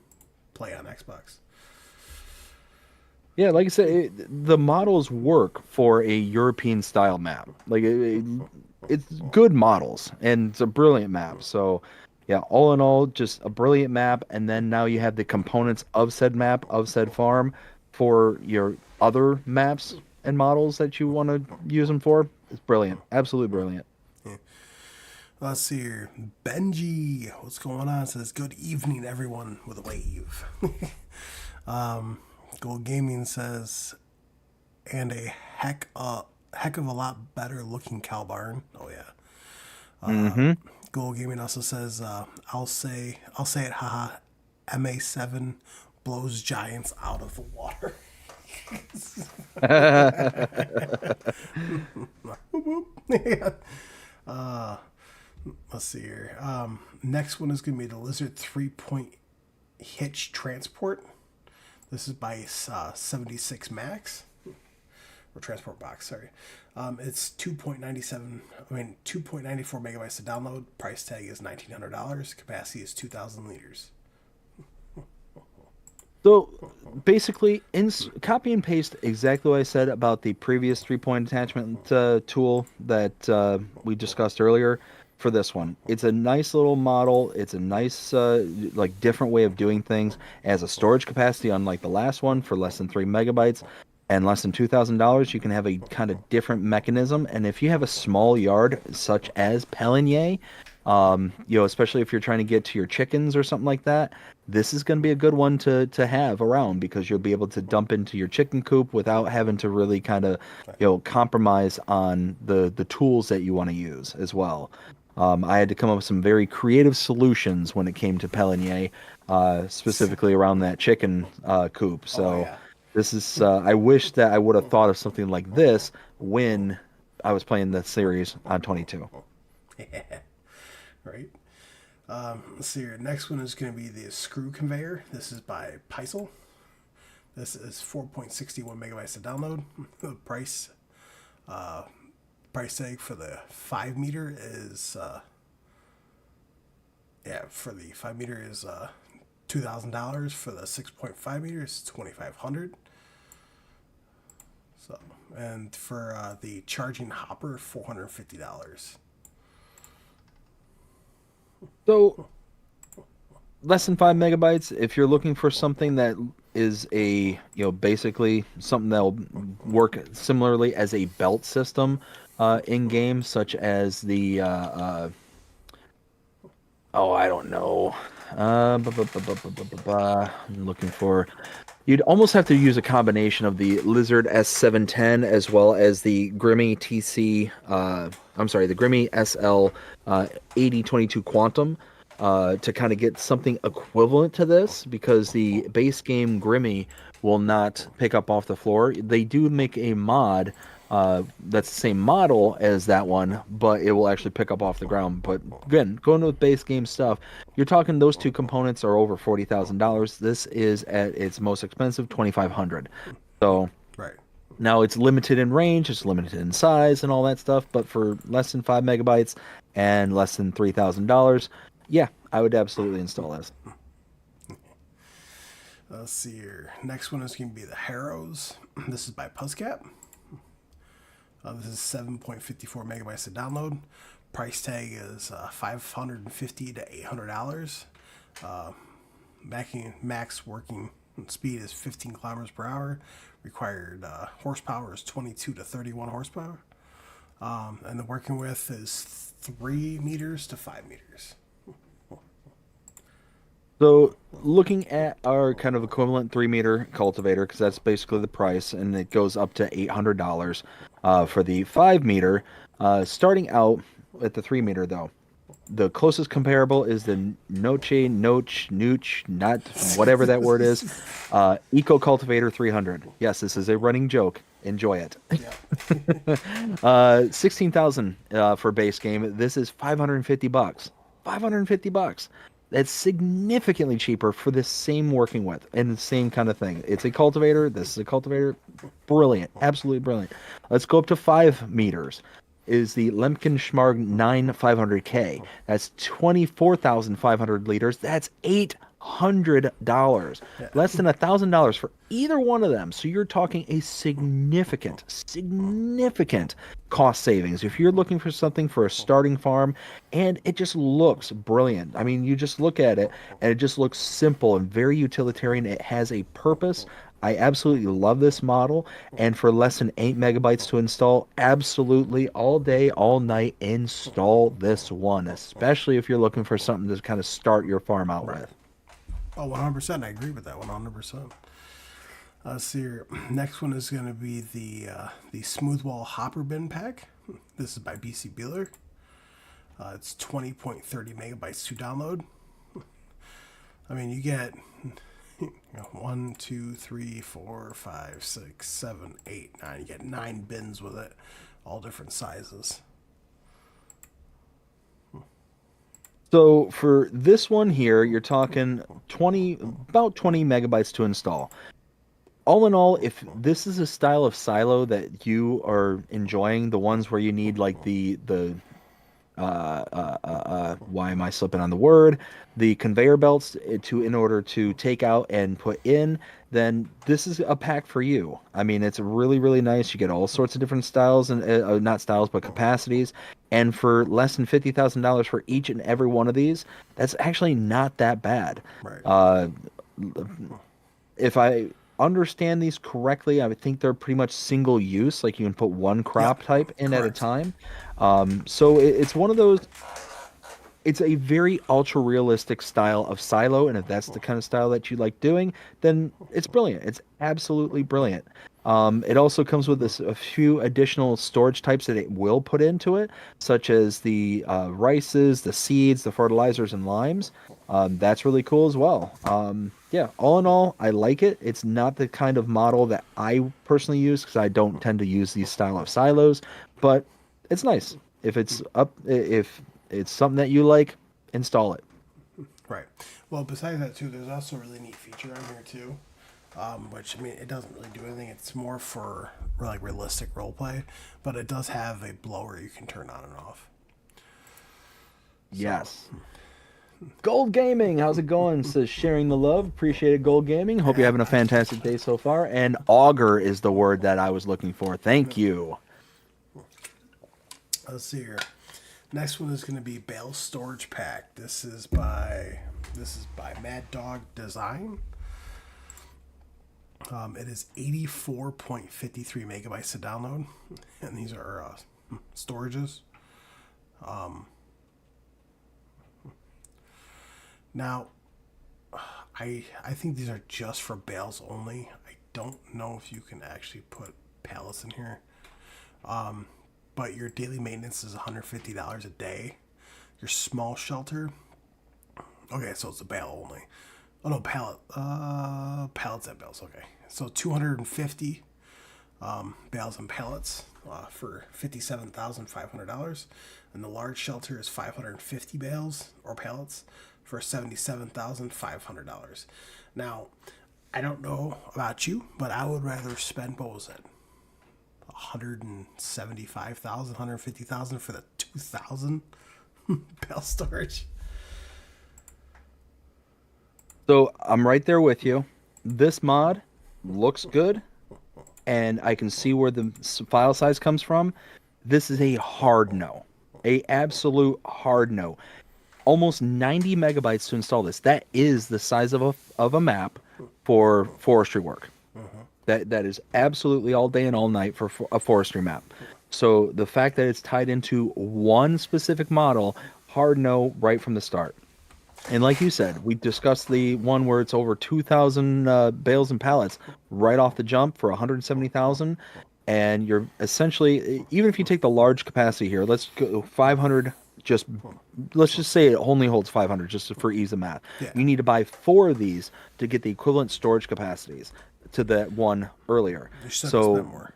play on Xbox. Yeah, like I said, the models work for a European style map. It's good models, and it's a brilliant map. So, yeah, all in all, just a brilliant map. And then now you have the components of said map, of said farm, for your other maps and models that you want to use them for. It's brilliant. Absolutely brilliant. Yeah. Let's see here. Benji, what's going on? Says, good evening, everyone, with a wave. Gold Gaming says, and a heck of a lot better looking cow barn. Oh yeah. Gold Gaming also says, I'll say it, haha. MA7 blows giants out of the water. Let's see here. Next one is going to be the Lizard 3-point hitch transport. This is by 76 Max. Or transport box, sorry. It's 2.97. I mean, 2.94 megabytes to download. Price tag is $1,900. Capacity is 2,000 liters. So basically, copy and paste exactly what I said about the previous 3-point attachment tool that we discussed earlier for this one. It's a nice little model. It's a nice, like, different way of doing things. It has a storage capacity, unlike the last one, for less than 3 megabytes. And less than $2,000, you can have a kind of different mechanism. And if you have a small yard, such as Pelinier, especially if you're trying to get to your chickens or something like that, this is going to be a good one to have around, because you'll be able to dump into your chicken coop without having to really kind of, compromise on the tools that you want to use as well. I had to come up with some very creative solutions when it came to Pelinier, specifically around that chicken coop. So. Yeah. This is, I wish that I would have thought of something like this when I was playing the series on 22. Yeah. Right. Let's see here. Next one is going to be the screw conveyor. This is by Peisel. This is 4.61 megabytes to download. The price tag for the 5 meter is, for the 5 meter is $2,000. For the 6.5 meters, $2,500. So, and for the charging hopper, $450. So, less than 5 megabytes. If you're looking for something that is basically something that'll work similarly as a belt system in game, such as the I don't know. I'm looking for. You'd almost have to use a combination of the Lizard S710 as well as the Grimmy TC. The Grimmy SL 8022 Quantum to kind of get something equivalent to this, because the base game Grimmy will not pick up off the floor. They do make a mod that's the same model as that one, but it will actually pick up off the ground. But again, going with base game stuff, you're talking those two components are over $40,000. This is at its most expensive, $2,500. So Right. now it's limited in range, it's limited in size, and all that stuff. But for less than 5 megabytes and less than $3,000, yeah, I would absolutely install this. Let's see here. Next one is going to be the Harrows. This is by Puzzcat. This is 7.54 megabytes to download. Price tag is $550 to $800. Max working speed is 15 kilometers per hour. Required horsepower is 22 to 31 horsepower. And the working width is 3 meters to 5 meters. So, looking at our kind of equivalent 3-meter cultivator, because that's basically the price, and it goes up to $800 for the 5-meter. Starting out at the 3-meter, though, the closest comparable is the Nooch, not whatever that word is, Eco Cultivator 300. Yes, this is a running joke. Enjoy it. Yeah. 16,000 for base game. This is $550. $550. That's significantly cheaper for the same working width and the same kind of thing. It's a cultivator. This is a cultivator. Brilliant. Absolutely brilliant. Let's go up to 5 meters. Is the Lemken Schmarg 9500K. That's 24,500 liters. That's $800. Yeah. Less than $1,000 for either one of them. So you're talking a significant cost savings if you're looking for something for a starting farm, and it just looks brilliant. I mean, you just look at it and it just looks simple and very utilitarian. It has a purpose. I absolutely love this model, and for less than 8 megabytes to install, absolutely all day, all night, install this one, especially if you're looking for something to kind of start your farm out with. Oh, 100%. I agree with that 100%. Let's see here. Next one is going to be the Smoothwall Hopper Bin Pack. This is by BC Beeler. It's 20.30 megabytes to download. I mean, you get 1, 2, 3, 4, 5, 6, 7, 8, 9. You get 9 bins with it, all different sizes. So for this one here, you're talking about 20 megabytes to install. all in all, if this is a style of silo that you are enjoying, the ones where you need like the why am I slipping on the word? The conveyor belts to in order to take out and put in, then this is a pack for you. I mean, it's really, really nice. You get all sorts of different styles and not styles, but capacities. And for less than $50,000 for each and every one of these, that's actually not that bad. Right. Uh, if I understand these correctly, I would think they're pretty much single use. Like you can put one Yep. crop type in at a Correct. time. So it's one of those. It's a very ultra realistic style of silo, and if that's the kind of style that you like doing, then it's brilliant. It's absolutely brilliant. It also comes with a few additional storage types that it will put into it, such as the rices, the seeds, the fertilizers, and limes. That's really cool as well. Yeah, all in all, I like it. It's not the kind of model that I personally use because I don't tend to use these style of silos, but it's nice. If it's something that you like, install it. Right. Well, besides that too, there's also a really neat feature on here too, which I mean, it doesn't really do anything. It's more for like realistic role play, but it does have a blower you can turn on and off. So, Yes. Gold Gaming, how's it going? Says sharing the love. Appreciate it, Gold Gaming. Hope you're yeah, having a fantastic day so far. And auger is the word that I was looking for. Thank you. let's see here. Next one is going to be Bale Storage Pack. This is by Mad Dog Design. It is 84.53 megabytes to download, and these are storages. Now, I think these are just for bales only. I don't know if you can actually put pallets in here. But your daily maintenance is $150 a day. Your small shelter. Okay, so it's a bale only. Oh no, pallets and bales. Okay, so 250 bales and pallets for $57,500, and the large shelter is 550 bales or pallets for $77,500. Now, I don't know about you, but I would rather spend, what was it, 175,000, 150,000 for the 2,000 bale storage. So I'm right there with you. This mod looks good, and I can see where the file size comes from. This is a hard no, a absolute hard no. Almost 90 megabytes to install this. That is the size of a map for forestry work. That is absolutely all day and all night for a forestry map. So the fact that it's tied into one specific model, hard no right from the start. And like you said, we discussed the one where it's over 2,000 bales and pallets right off the jump for 170,000, and you're essentially, even if you take the large capacity here, let's go 500. Just let's just say it only holds 500, just for ease of math. Yeah. You need to buy 4 of these to get the equivalent storage capacities to that one earlier. You should So spend more.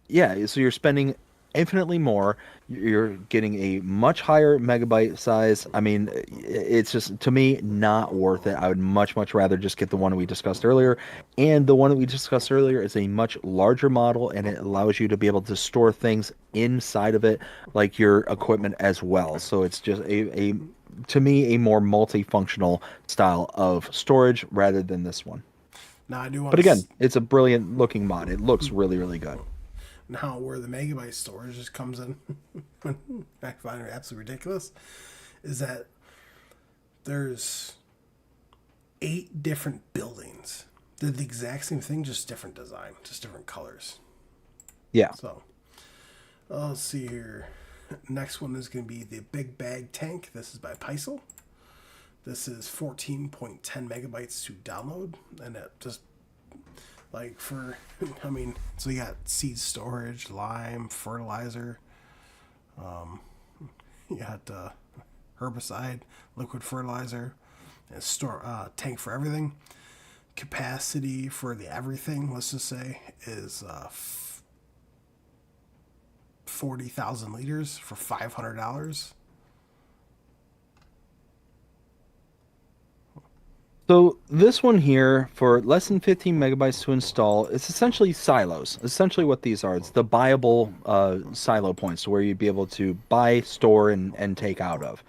yeah, so you're spending infinitely more. You're getting a much higher megabyte size. I mean, it's just, to me, not worth it. I would much, much rather just get the one we discussed earlier. And the one that we discussed earlier is a much larger model, and it allows you to be able to store things inside of it, like your equipment as well. So it's just a to me, a more multifunctional style of storage rather than this one. Now I do want But to. again, it's a brilliant looking mod. It looks really, really good. Now where the megabyte storage just comes in, I find it absolutely ridiculous, is that there's 8 different buildings. They're the exact same thing, just different design, just different colors. Yeah. So, let's see here. Next one is going to be the Big Bag Tank. This is by Peisel. This is 14.10 megabytes to download, and it just, like, for, I mean, so you got seed storage, lime, fertilizer, you got herbicide, liquid fertilizer, and tank for everything. Capacity for the everything, let's just say, is 40,000 liters for $500. So this one here for less than 15 megabytes to install, it's essentially silos. Essentially what these are, it's the buyable silo points where you'd be able to buy, store, and take out of.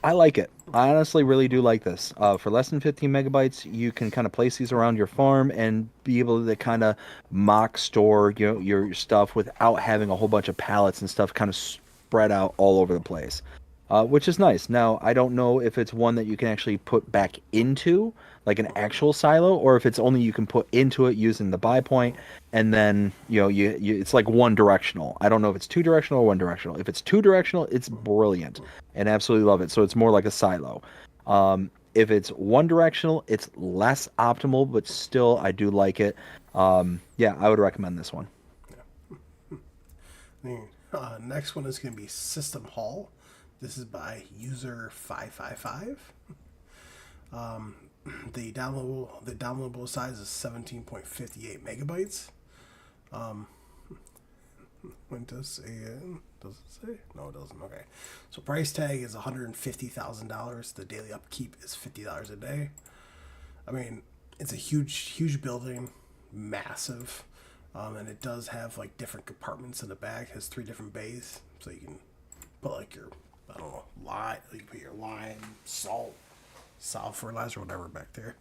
I like it. I honestly really do like this. For less than 15 megabytes, you can kind of place these around your farm and be able to kind of mock store your stuff without having a whole bunch of pallets and stuff kind of spread out all over the place, which is nice. Now, I don't know if it's one that you can actually put back into, like an actual silo, or if it's only you can put into it using the buy point, and then it's like one directional. I don't know if it's two directional or one directional. If it's two directional, it's brilliant and absolutely love it. So it's more like a silo. If it's one directional, it's less optimal, but still I do like it. Yeah, I would recommend this one. Next one is going to be System Hall. This is by user 555. The downloadable size is 17.58 megabytes. When does it say? No, it doesn't. Okay. So price tag is $150,000. The daily upkeep is $50 a day. I mean, it's a huge building, massive, and it does have like different compartments in the back. It has 3 different bays, so you can put like your, I don't know, lime. You put your lime, salt, fertilizer, whatever back there.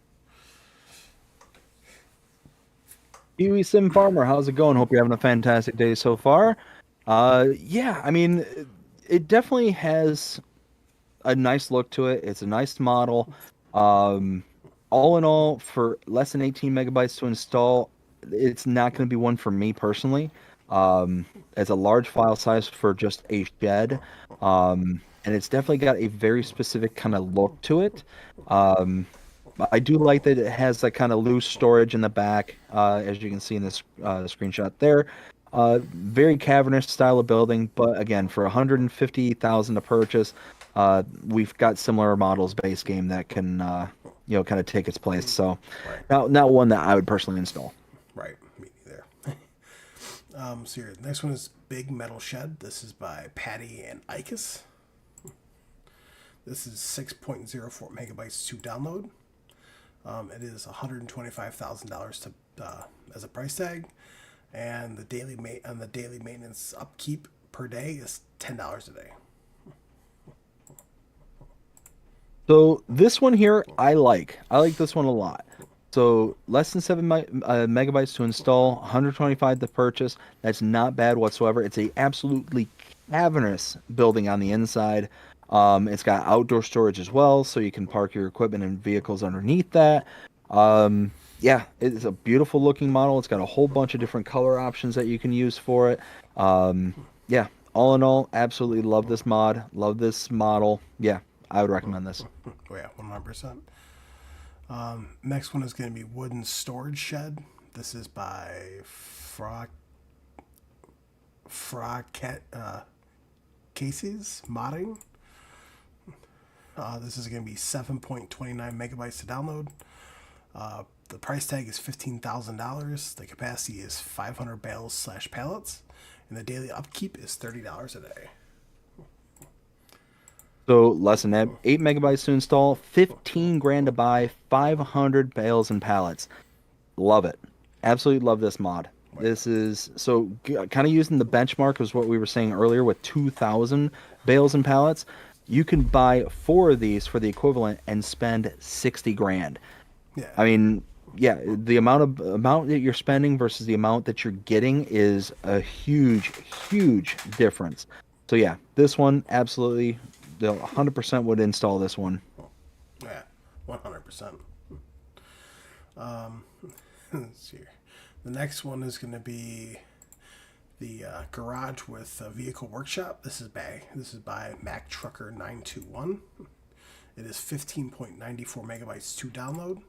Kiwi Sim Farmer, how's it going? Hope you're having a fantastic day so far. Yeah, I mean, it definitely has a nice look to it. It's a nice model. All in all, for less than 18 megabytes to install, it's not going to be one for me personally. It's a large file size for just a shed, and it's definitely got a very specific kind of look to it. I do like that it has that kind of loose storage in the back, as you can see in this screenshot there. Very cavernous style of building, but again, for 150,000 to purchase, we've got similar models base game that can, kind of take its place. So, not one that I would personally install. Right, me neither. So here, the next one is Big Metal Shed. This is by Patty and Ikus. This is 6.04 megabytes to download. It is $125,000 to as a price tag, and the daily maintenance upkeep per day is $10 a day. So this one here, I like this one a lot. So less than 7 megabytes to install, 125 to purchase. That's not bad whatsoever. It's a absolutely cavernous building on the inside. It's got outdoor storage as well, so you can park your equipment and vehicles underneath that. Yeah, it's a beautiful looking model. It's got a whole bunch of different color options that you can use for it. Yeah, all in all, absolutely love this mod. Love this model. Yeah, I would recommend this. Oh yeah, 100%. Next one is going to be Wooden Storage Shed. This is by Casey's Modding. This is going to be 7.29 megabytes to download. The price tag is $15,000. The capacity is 500 bales / pallets, and the daily upkeep is $30 a day. So less than 8 megabytes to install, 15 grand to buy, 500 bales and pallets. Love it. Absolutely love this mod. This is so kind of using the benchmark as what we were saying earlier with 2,000 bales and pallets. You can buy 4 of these for the equivalent and spend 60 grand. Yeah. I mean, yeah, the amount that you're spending versus the amount that you're getting is a huge difference. So yeah, this one absolutely 100% would install this one. Yeah, 100%. Let's see. The next one is going to be the garage with a vehicle workshop. This is by Mac Trucker 921. It is 15.94 megabytes to download.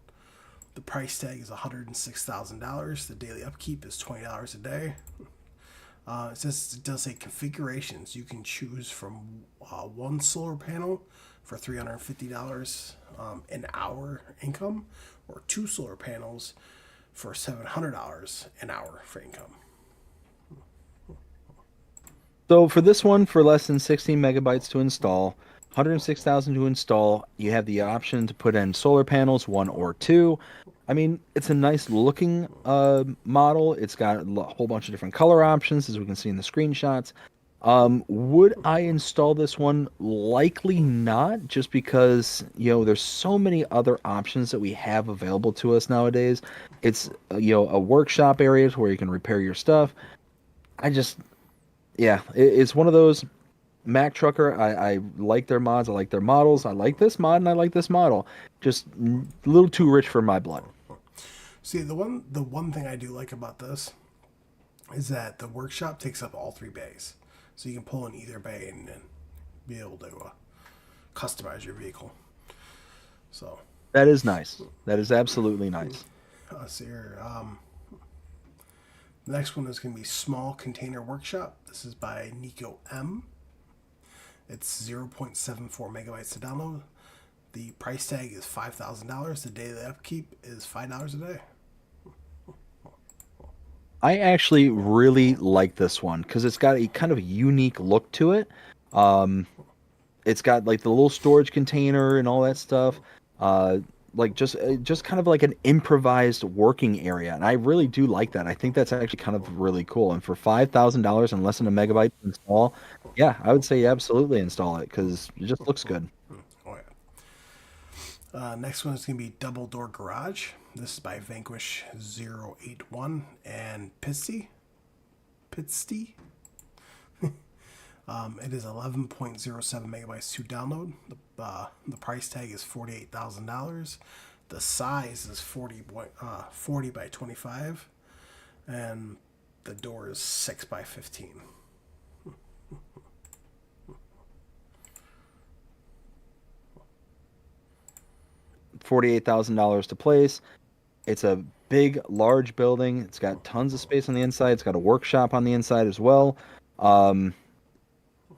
The price tag is $106,000. The daily upkeep is $20 a day. It does say configurations. You can choose from one solar panel for $350 an hour income, or 2 solar panels for $700 an hour for income. So for this one, for less than 16 megabytes to install, 106,000 to install. You have the option to put in solar panels, one or two. I mean, it's a nice looking model. It's got a whole bunch of different color options, as we can see in the screenshots. Would I install this one? Likely not, just because, there's so many other options that we have available to us nowadays. It's, a workshop area where you can repair your stuff. I just, yeah, it's one of those. Mac Trucker, I like their mods, I like their models, I like this mod, and I like this model. Just a little too rich for my blood. See, the one thing I do like about this is that the workshop takes up all 3 bays, so you can pull in either bay and be able to customize your vehicle. So That is nice. That is absolutely nice. see here. The next one is going to be Small Container Workshop. This is by Nico M. It's 0.74 megabytes to download. The price tag is $5,000. The daily upkeep is $5 a day. I actually really like this one because it's got a kind of unique look to it. It's got like the little storage container and all that stuff. Like just kind of like an improvised working area, and I really do like that. I think that's actually kind of really cool. And for $5,000 and less than a megabyte to install, yeah, I would say absolutely install it because it just looks good. Oh yeah. Next one is going to be Double Door Garage. This is by Vanquish081 and Pitsty. It is 11.07 megabytes to download. The price tag is $48,000. The size is 40 by 25, and the door is 6 by 15. $48,000 to place. It's a big, large building. It's got tons of space on the inside. It's got a workshop on the inside as well.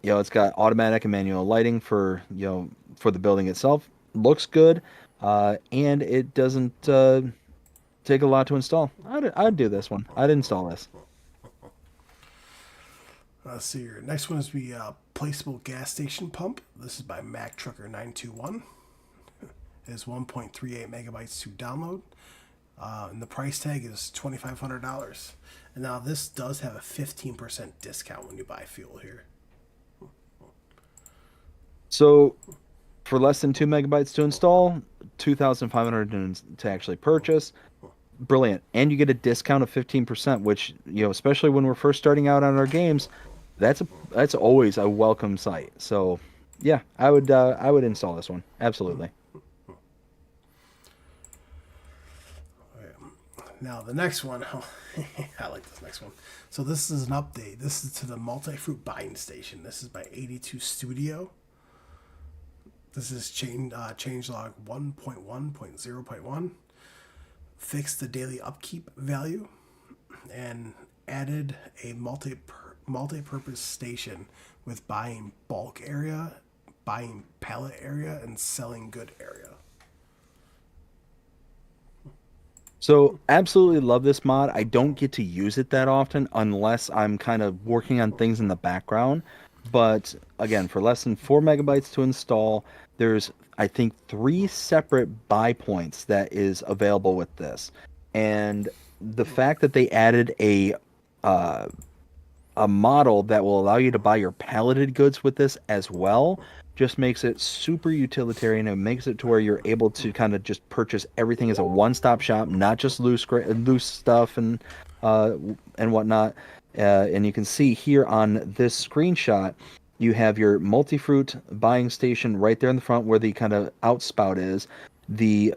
It's got automatic and manual lighting for the building itself. Looks good, and it doesn't take a lot to install. I'd do this one. I'd install this. Let's see here. Next one is the Placeable Gas Station Pump. This is by Mac Trucker 921. It is 1.38 megabytes to download. And the price tag is $2,500. And now this does have a 15% discount when you buy fuel here. So, for less than 2 megabytes to install, 2,500 to actually purchase. Brilliant. And you get a discount of 15%, which, especially when we're first starting out on our games, that's always a welcome sight. So, yeah, I would install this one. Absolutely. Now the next one, I like this next one. So this is an update. This is to the multi-fruit buying station. This is by 82 Studio. This is changelog 1.1.0.1. Fixed the daily upkeep value and added a multi-purpose station with buying bulk area, buying pallet area, and selling good area. So, absolutely love this mod. I don't get to use it that often unless I'm kind of working on things in the background. But again, for less than 4 megabytes to install, there's, I think, 3 separate buy points that is available with this. And the fact that they added a model that will allow you to buy your palleted goods with this as well just makes it super utilitarian. It makes it to where you're able to kind of just purchase everything as a one-stop shop, not just loose stuff and whatnot. And you can see here on this screenshot, you have your multi-fruit buying station right there in the front where the kind of outspout is. The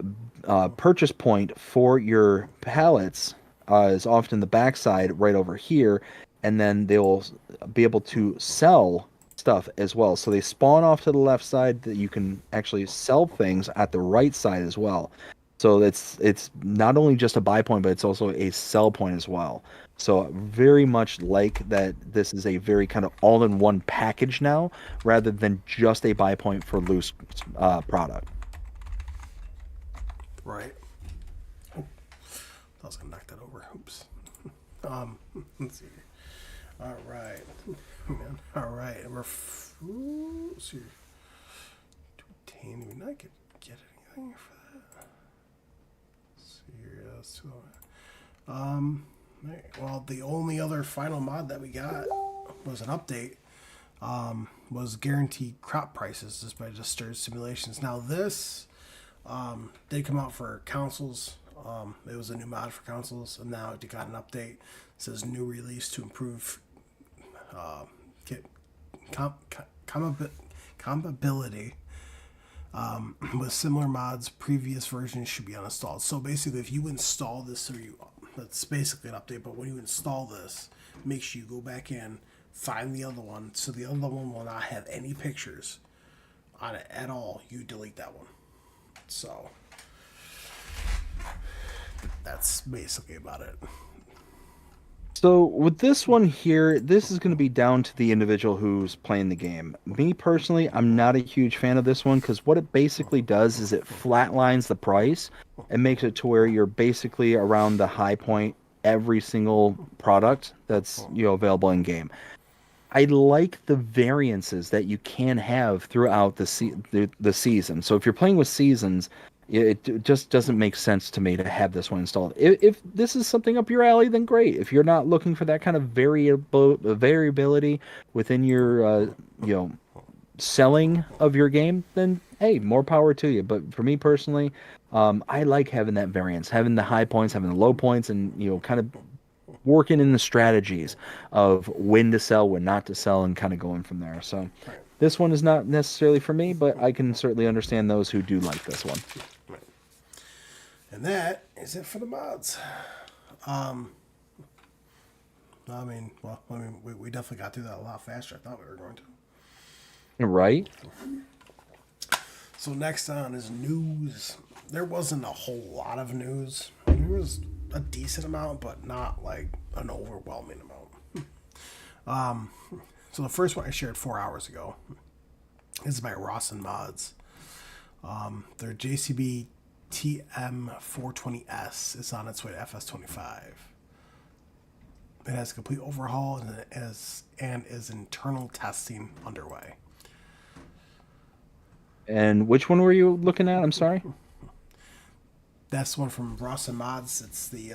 purchase point for your pallets is often the backside right over here, and then they will be able to sell stuff as well. So they spawn off to the left side that you can actually sell things at the right side as well. So it's not only just a buy point, but it's also a sell point as well. So very much like that this is a very kind of all-in-one package now, rather than just a buy point for loose product. Right. Oh, I was gonna knock that over. Oops. Let's see. All right. Man. All right. Let's see. Did we not get anything for that? Let's see here. That's too long. Right, well, the only other final mod that we got was an update. Was guaranteed crop prices just by Disturbed Simulations. Now this did come out for consoles. It was a new mod for consoles, and now it got an update. It says new release to improve get compatibility with similar mods. Previous versions should be uninstalled. So basically, if you install this, that's basically an update. But when you install this, make sure you go back in, find the other one, so the other one will not have any pictures on it at all. You delete that one. So that's basically about it. So with this one here, this is going to be down to the individual who's playing the game. Me personally, I'm not a huge fan of this one because what it basically does is it flatlines the price and makes it to where you're basically around the high point every single product that's available in game. I like the variances that you can have throughout the season. So if you're playing with seasons, it just doesn't make sense to me to have this one installed. If this is something up your alley, then great. If you're not looking for that kind of variability within your selling of your game, then hey, more power to you. But for me personally, I like having that variance, having the high points, having the low points, and kind of working in the strategies of when to sell, when not to sell, and kind of going from there. So this one is not necessarily for me, but I can certainly understand those who do like this one. Right. And that is it for the mods. We definitely got through that a lot faster than I thought we were going to. Right. So next on is news. There wasn't a whole lot of news. There was a decent amount, but not like an overwhelming amount. So the first one I shared 4 hours ago is by Ross and Mods. Their JCB TM420S is on its way to FS25. It has a complete overhaul and is internal testing underway. And which one were you looking at? I'm sorry. That's one from Ross and Mods. It's the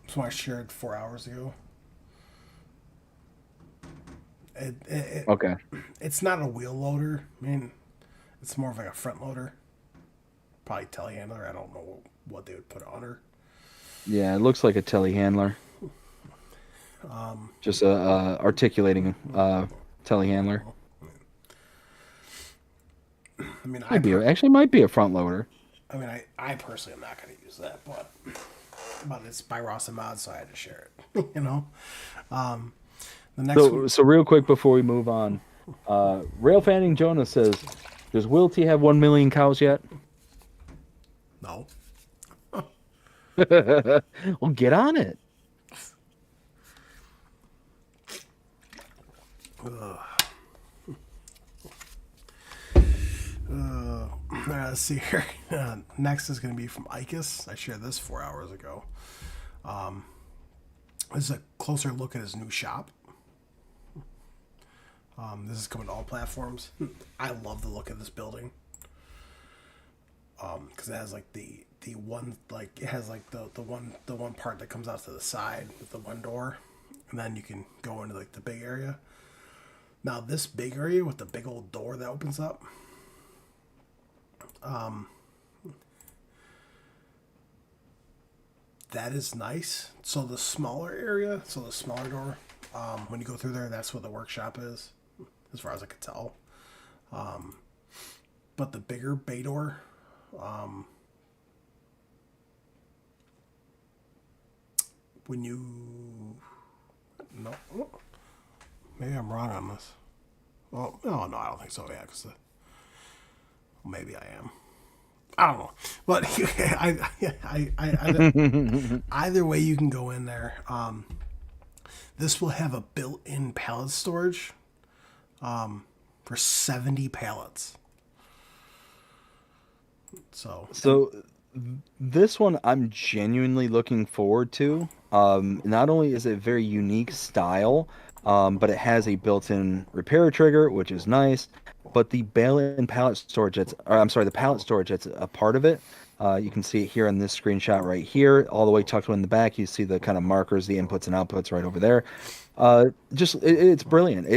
it's one I shared 4 hours ago. Okay. It's not a wheel loader. I mean, it's more of like a front loader. Probably telehandler. I don't know what they would put under. Yeah, it looks like a telehandler. Just a articulating telehandler. I mean, might be a front loader. I mean, I personally am not going to use that, but it's by Ross and Mods, so I had to share it. The next So real quick before we move on, Rail Fanning Jonah says, "Does Wilty have 1 million cows yet?" No. Well, get on it. Let's see here. Next is going to be from Icus. I shared this 4 hours ago. This is a closer look at his new shop. This is coming to all platforms. I love the look of this building. Because it has like the one, like it has like the one part that comes out to the side with the one door, and then you can go into like the big area. Now this big area with the big old door that opens up, that is nice. So the smaller area, so the smaller door, when you go through there, that's where the workshop is, as far as I could tell. But the bigger bay door, when you, no, maybe I'm wrong on this. Well, no, I don't think so. Yeah, because maybe I am. I don't know, but either way you can go in there. This will have a built-in pallet storage for 70 pallets. So this one I'm genuinely looking forward to. Not only is it very unique style, but it has a built-in repair trigger, which is nice. but the bale and pallet storage the pallet storage that's a part of it. You can see it here on this screenshot right here, all the way tucked in the back. You see the kind of markers, the inputs and outputs right over there. It's brilliant.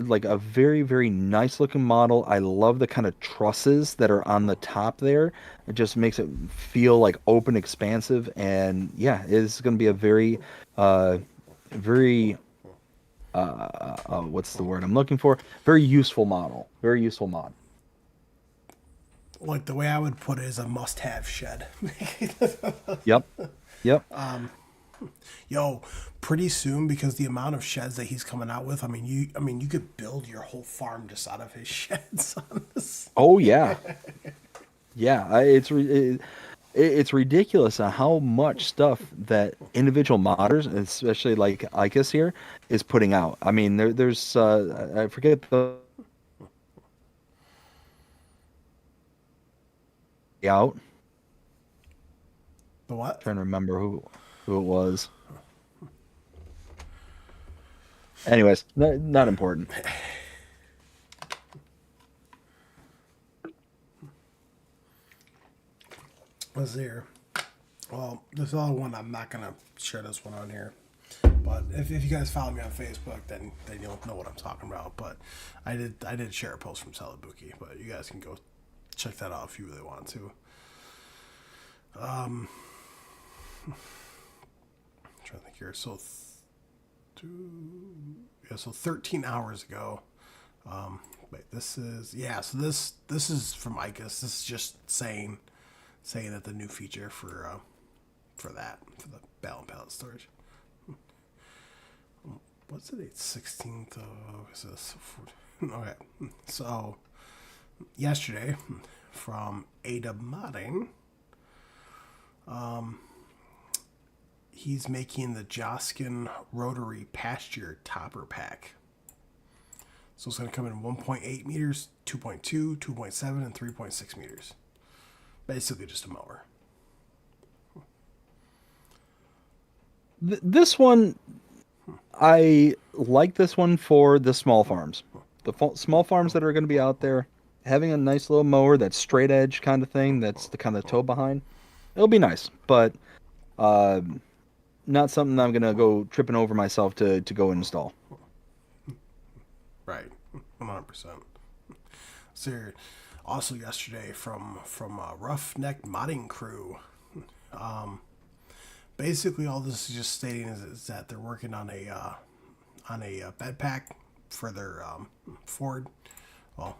Like a very, very nice looking model. I love the kind of trusses that are on the top there. It just makes it feel like open, expansive, and yeah, it's going to be a very, very what's the word I'm looking for? Very useful model. Very useful mod. Like the way I would put it is a must-have shed. Yep. Yep. Yo, pretty soon, because the amount of sheds that he's coming out with, you could build your whole farm just out of his sheds on this. Oh yeah. Yeah, it's ridiculous how much stuff that individual modders, especially like Icus here, is putting out. I mean, there's I forget the out. The what? Trying to remember who it was. Anyways, not important. Was there? Well, there's another one. I'm not gonna share this one on here, but if you guys follow me on Facebook, then you'll know what I'm talking about. But I did share a post from Salabuki, but you guys can go check that out if you really want to. I'm trying to think here. So 13 hours ago. Wait, this is So this is from Icus. This is just saying that the new feature for the bale and pallet storage. What's the date? 16th of okay. So yesterday from Ada Modding, he's making the Joskin rotary pasture topper pack. So it's going to come in 1.8 meters, 2.2, 2.7, and 3.6 meters. Basically just a mower. This one, I like this one for the small farms. The small farms that are going to be out there, having a nice little mower that's straight edge kind of thing, that's the kind of toe behind, it'll be nice. But not something I'm going to go tripping over myself to go install. Right, 100%. So also yesterday from Roughneck Modding Crew, basically all this is just stating is that they're working on a bed pack for their Ford,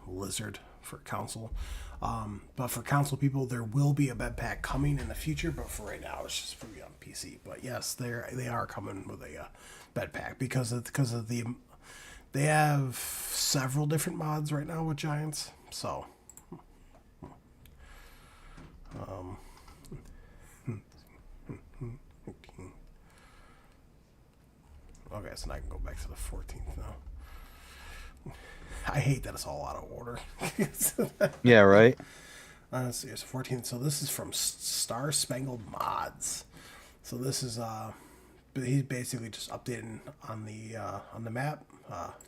Lizard for council. But for council people, there will be a bed pack coming in the future. But for right now, it's just free on PC. But yes, they are coming with a bed pack because they have several different mods right now with Giants. So. Okay, so now I can go back to the 14th now. I hate that it's all out of order. Yeah, right? Let's see, it's 14th. So this is from Star Spangled Mods. So this is he's basically just updating on the map.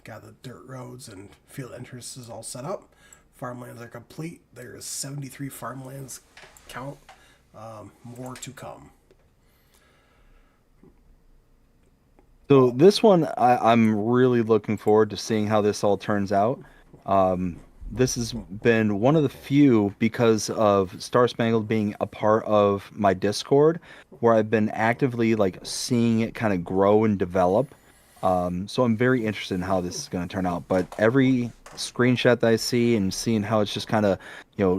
Got the dirt roads and field entrances all set up. Farmlands are complete. There's 73 farmlands count. More to come. So this one, I'm really looking forward to seeing how this all turns out. This has been one of the few, because of Star Spangled being a part of my Discord, where I've been actively like seeing it kind of grow and develop. So I'm very interested in how this is going to turn out. But every screenshot that I see and seeing how it's just kind of,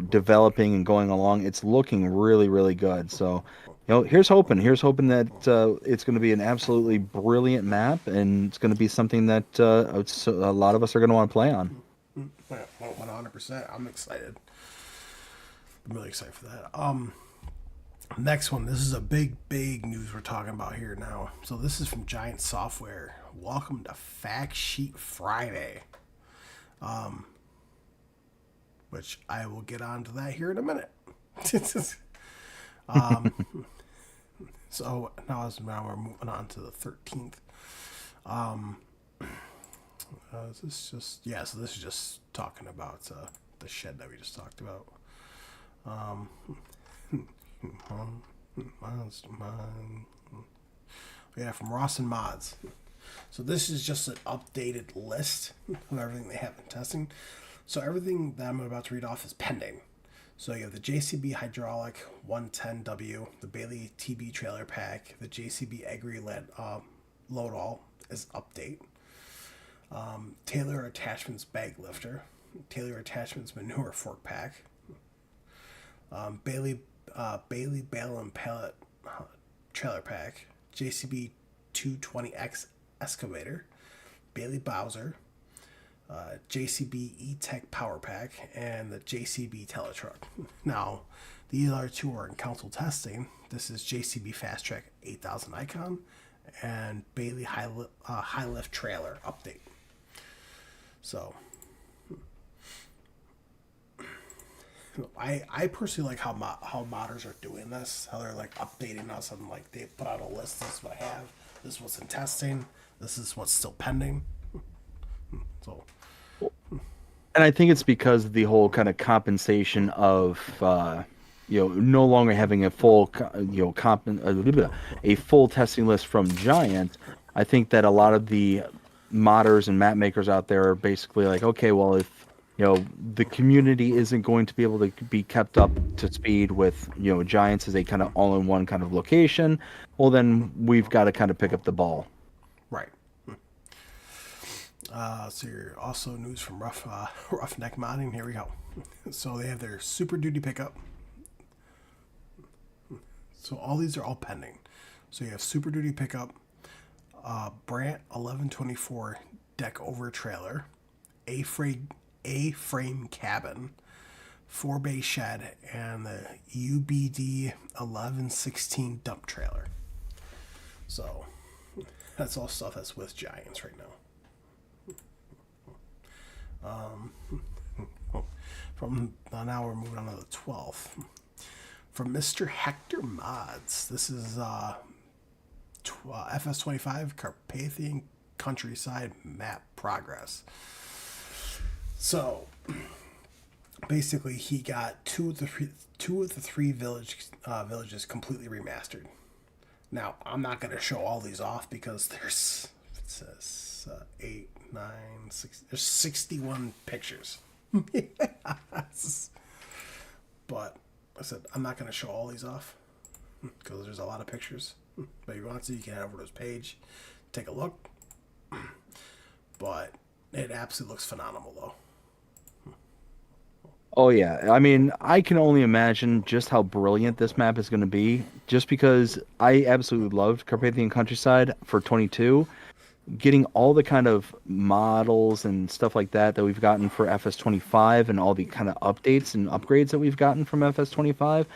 developing and going along, it's looking really, really good. So, here's hoping that it's going to be an absolutely brilliant map, and it's going to be something that a lot of us are going to want to play on. 100%. I'm excited. I'm really excited for that. Next one. This is a big news we're talking about here now. So this is from Giant Software. Welcome to Fact Sheet Friday. Which I will get onto that here in a minute. So now we're moving on to the 13th. Is this just so this is just talking about the shed that we just talked about. Yeah, from Ross and Mods. So this is just an updated list of everything they have in testing. So everything that I'm about to read off is pending. So you have the JCB Hydraulic 110W, the Bailey TB Trailer Pack, the JCB Agri Load All is update. Taylor Attachments Bag Lifter, Taylor Attachments Manure Fork Pack, Bailey Bale and Pallet Trailer Pack, JCB 220X Excavator, Bailey Bowser, JCB E-Tech Power Pack, and the JCB Teletruck. Now, these are two are in council testing. This is JCB Fast Track 8000 Icon and Bailey High Lift Trailer update. So, I personally like how modders are doing this. How they're like updating us and like they put out a list. This is what I have. This is what's in testing. This is what's still pending. So, and I think it's because of the whole kind of compensation of no longer having a full a full testing list from Giant. I think that a lot of the modders and map makers out there are basically like, okay, well, if the community isn't going to be able to be kept up to speed with Giants as a kind of all-in-one kind of location, well, then we've got to kind of pick up the ball. Right. So you're also news from Roughneck Modding. Here we go. So they have their Super Duty pickup. So all these are all pending. So you have Super Duty pickup, Brant 1124 deck over trailer, A-frame cabin, 4-bay shed, and the UBD 1116 dump trailer. So that's all stuff that's with Giants right now. Now we're moving on to the 12th. From Mr. Hector Mods. This is FS25 Carpathian Countryside Map Progress. So basically he got two of the three villages completely remastered. Now I'm not going to show all these off because there's, it says 8, 9, 6, there's 61 pictures. But I said I'm not going to show all these off because there's a lot of pictures. But if you want to, you can head over to his page, take a look. But it absolutely looks phenomenal, though. Oh yeah, I mean, I can only imagine just how brilliant this map is going to be. Just because I absolutely loved Carpathian Countryside for 22. Getting all the kind of models and stuff like that we've gotten for FS25 and all the kind of updates and upgrades that we've gotten from FS25,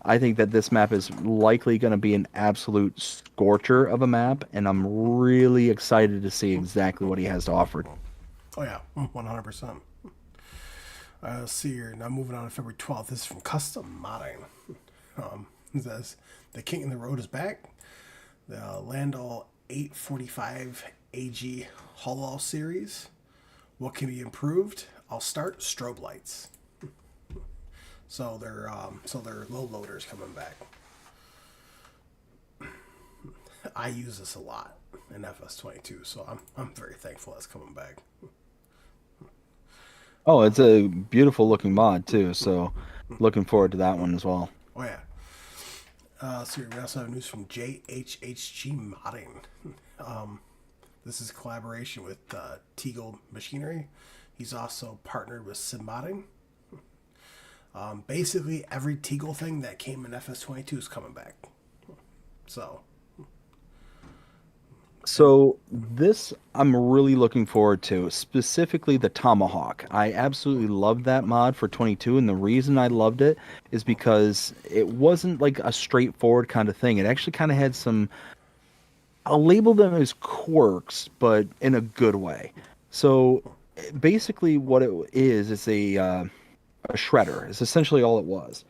I think that this map is likely going to be an absolute scorcher of a map, and I'm really excited to see exactly what he has to offer. Oh yeah, 100%. Let's see here. Now moving on to February 12th. This is from Custom Modding. It says, the King in the Road is back. The Landau 845 AG Hollow series. What can be improved? I'll start strobe lights. So their low loaders coming back. I use this a lot in FS22, so I'm very thankful that's coming back. Oh, it's a beautiful looking mod too, so looking forward to that one as well. Oh yeah. So we also have news from JHHG Modding. This is a collaboration with Teagle Machinery. He's also partnered with Sim Modding. Basically, every Teagle thing that came in FS22 is coming back. So this I'm really looking forward to, specifically the Tomahawk. I absolutely loved that mod for 22, and the reason I loved it is because it wasn't like a straightforward kind of thing. It actually kind of had some, I'll label them as quirks, but in a good way. So basically what it is, it's a shredder. It's essentially all it was.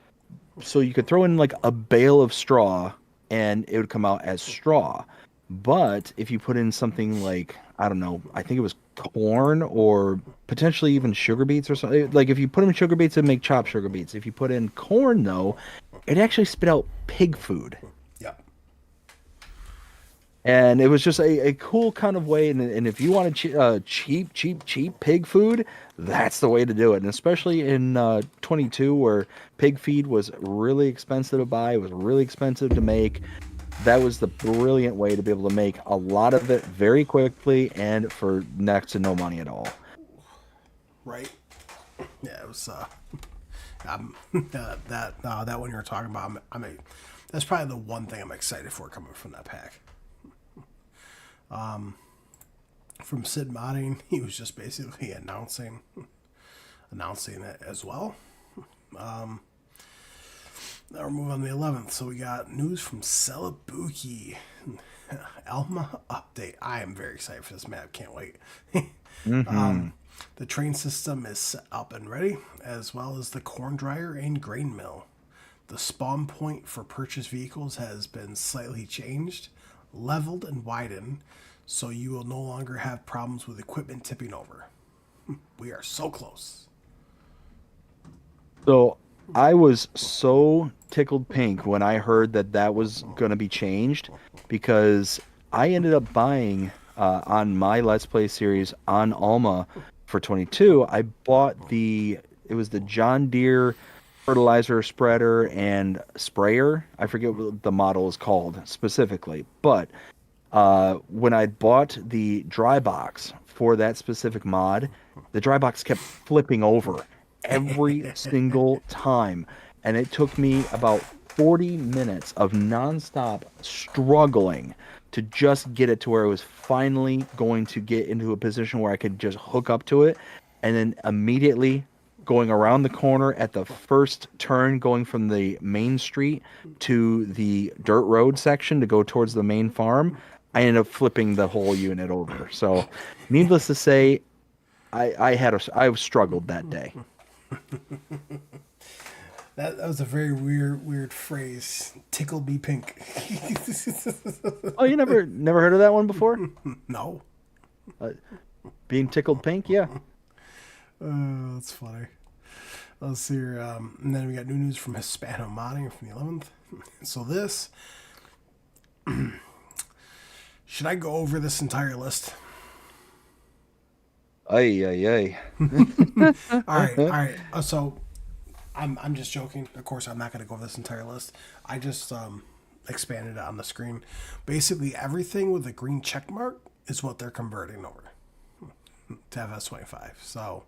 So you could throw in like a bale of straw, and it would come out as straw. But if you put in something like, I don't know, I think it was corn or potentially even sugar beets or something. Like if you put in sugar beets, it'd make chopped sugar beets. If you put in corn, though, it actually spit out pig food. Yep. And it was just a cool kind of way. And if you wanted cheap pig food, that's the way to do it. And especially in 22, where pig feed was really expensive to buy, it was really expensive to make. That was the brilliant way to be able to make a lot of it very quickly and for next to no money at all. Right. Yeah, it was. That one you were talking about, that's probably the one thing I'm excited for coming from that pack. From Sid Modding, he was just basically announcing it as well. Now we're moving on to the 11th. So we got news from Celebuki. Elma update. I am very excited for this map. Can't wait. The train system is set up and ready, as well as the corn dryer and grain mill. The spawn point for purchase vehicles has been slightly changed, leveled, and widened, so you will no longer have problems with equipment tipping over. We are so close. So I was so tickled pink when I heard that was going to be changed, because I ended up buying on my Let's Play series on Alma for 22. I bought it was the John Deere fertilizer spreader and sprayer. I forget what the model is called specifically, but when I bought the dry box for that specific mod, the dry box kept flipping over every single time. And it took me about 40 minutes of nonstop struggling to just get it to where it was finally going to get into a position where I could just hook up to it. And then immediately going around the corner at the first turn, going from the main street to the dirt road section to go towards the main farm, I ended up flipping the whole unit over. So needless to say, I struggled that day. That was a very weird phrase. Tickle me pink. Oh, you never heard of that one before? No. Being tickled pink, yeah. That's funny. Let's see here. And then we got new news from Hispano Modding from the 11th. So this... Should I go over this entire list? Ay. All right. So I'm just joking. Of course, I'm not going to go over this entire list. I just expanded it on the screen. Basically, everything with a green check mark is what they're converting over to FS25. So,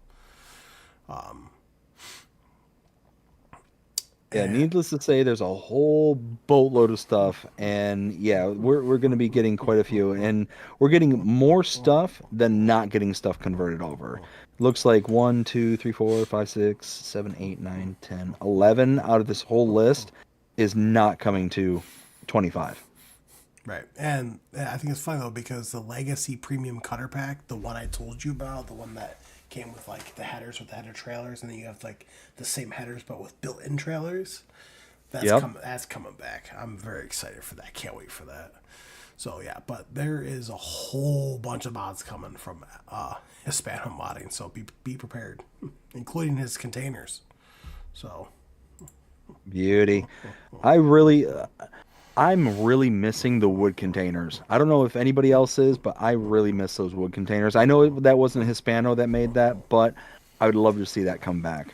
yeah, needless to say, there's a whole boatload of stuff, and yeah, we're going to be getting quite a few, and we're getting more stuff than not getting stuff converted over. Looks like 1, 2, 3, 4, 5, 6, 7, 8, 9, 10, 11 out of this whole list is not coming to 25. Right. And I think it's funny, though, because the Legacy Premium Cutter Pack, the one I told you about, the one that came with, like, the headers with the header trailers, and then you have, like, the same headers but with built-in trailers, that's coming back. I'm very excited for that. Can't wait for that. So, yeah, but there is a whole bunch of mods coming from Hispano Modding, so be prepared, including his containers. So... Beauty. I'm really missing the wood containers. I don't know if anybody else is, but I really miss those wood containers. I know that wasn't Hispano that made that, but I would love to see that come back.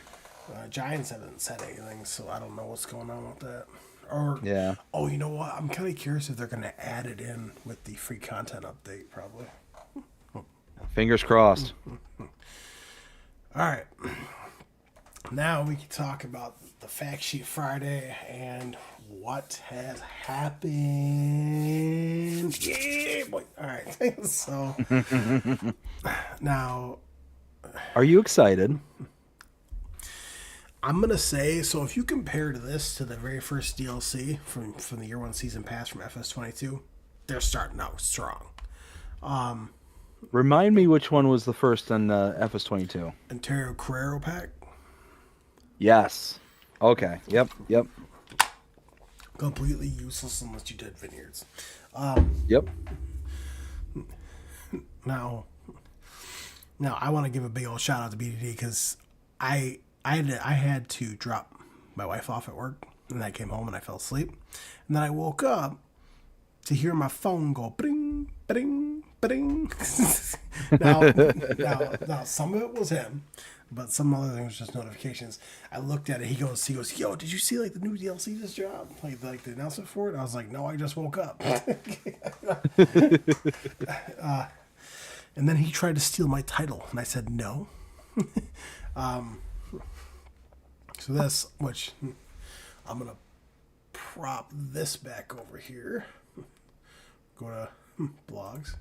Giants haven't said anything, so I don't know what's going on with that. Or yeah. Oh, you know what? I'm kind of curious if they're going to add it in with the free content update, probably. Fingers crossed. All right. Now we can talk about the Fact Sheet Friday and what has happened. Yeah, boy. All right. So now, are you excited? I'm gonna say, so if you compare this to the very first DLC from the Year 1 Season Pass from FS22, they're starting out strong. Remind me which one was the first on FS22. Ontario Carrero Pack. Yes. Okay. Yep. Completely useless unless you did vineyards. Yep. Now, Now, I want to give a big old shout out to BDD because I had to drop my wife off at work, and I came home and I fell asleep, and then I woke up to hear my phone go bring, bring, bring. now, some of it was him, but some other things was just notifications. I looked at it. He goes, yo, did you see like the new DLC just dropped? Like the announcement for it? I was like, no, I just woke up. And then he tried to steal my title, and I said no. So this, which I'm gonna prop this back over here. Go to blogs.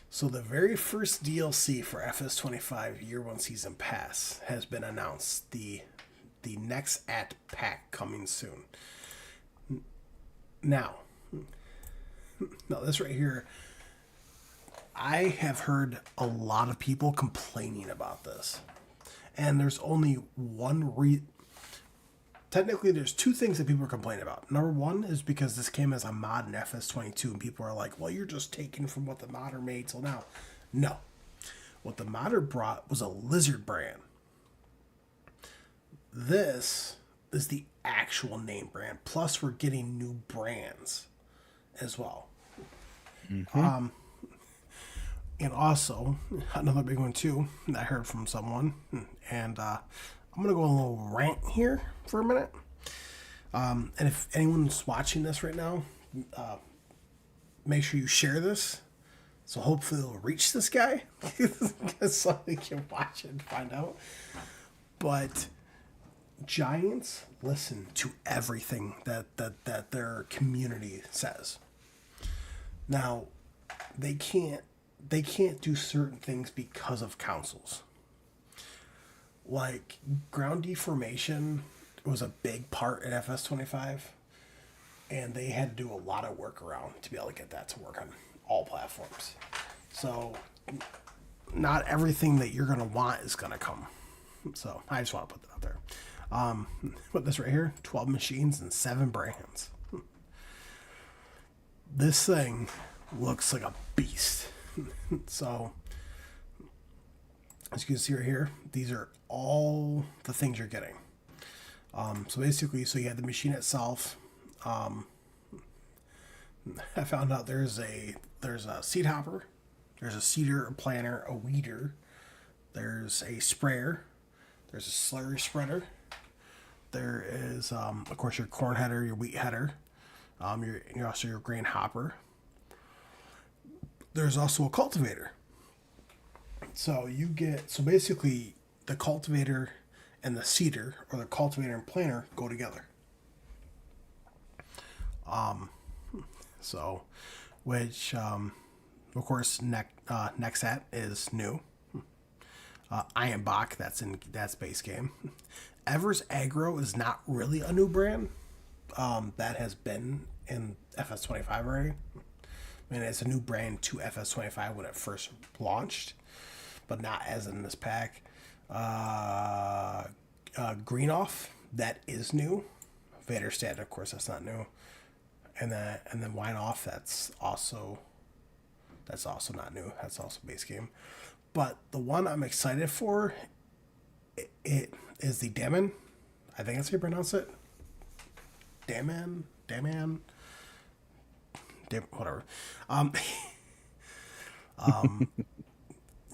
So the very first DLC for FS25 Year 1 Season Pass has been announced. The next pack coming soon. Now this right here, I have heard a lot of people complaining about this. And there's only one technically, there's two things that people are complaining about. Number one is because this came as a mod in FS22, and people are like, well, you're just taking from what the modder made till now. No. What the modder brought was a lizard brand. This is the actual name brand. Plus, we're getting new brands as well. Mm-hmm. And also, another big one too, that I heard from someone, and I'm going to go on a little rant here for a minute. And if anyone's watching this right now, make sure you share this. So hopefully it'll reach this guy. So they can watch it and find out. But Giants listen to everything that their community says. Now, they can't do certain things because of councils. Like, ground deformation was a big part in FS25, and they had to do a lot of work around to be able to get that to work on all platforms. So, not everything that you're going to want is going to come. So, I just want to put that out there. Put this right here, 12 machines and 7 brands. This thing looks like a beast. So, as you can see right here, these are all the things you're getting. So basically, you have the machine itself. I found out there's a seed hopper, there's a seeder, a planter, a weeder, there's a sprayer, there's a slurry spreader, there is of course your corn header, your wheat header, your also your grain hopper. There's also a cultivator. So basically the cultivator and the seeder, or the cultivator and planter, go together. Which of course Nexat is new. Ironbach, that's base game. Evers Agro is not really a new brand. That has been in FS25 already. I mean, it's a new brand to FS25 when it first launched, but not as in this pack. Greenoff, that is new. Vaderstad, of course, that's not new. And then Wineoff, that's also not new. That's also base game. But the one I'm excited for, it is the Daman. I think that's how you pronounce it. Daman, whatever.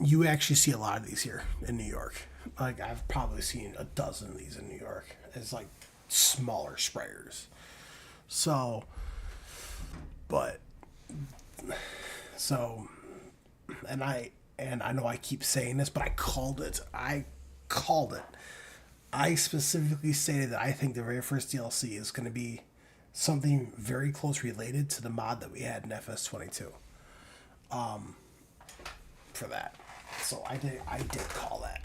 You actually see a lot of these here in New York. Like, I've probably seen a dozen of these in New York. It's like smaller sprayers. And I know I keep saying this, but I called it. I specifically stated that I think the very first DLC is going to be something very close related to the mod that we had in FS22. For that. So I did call that.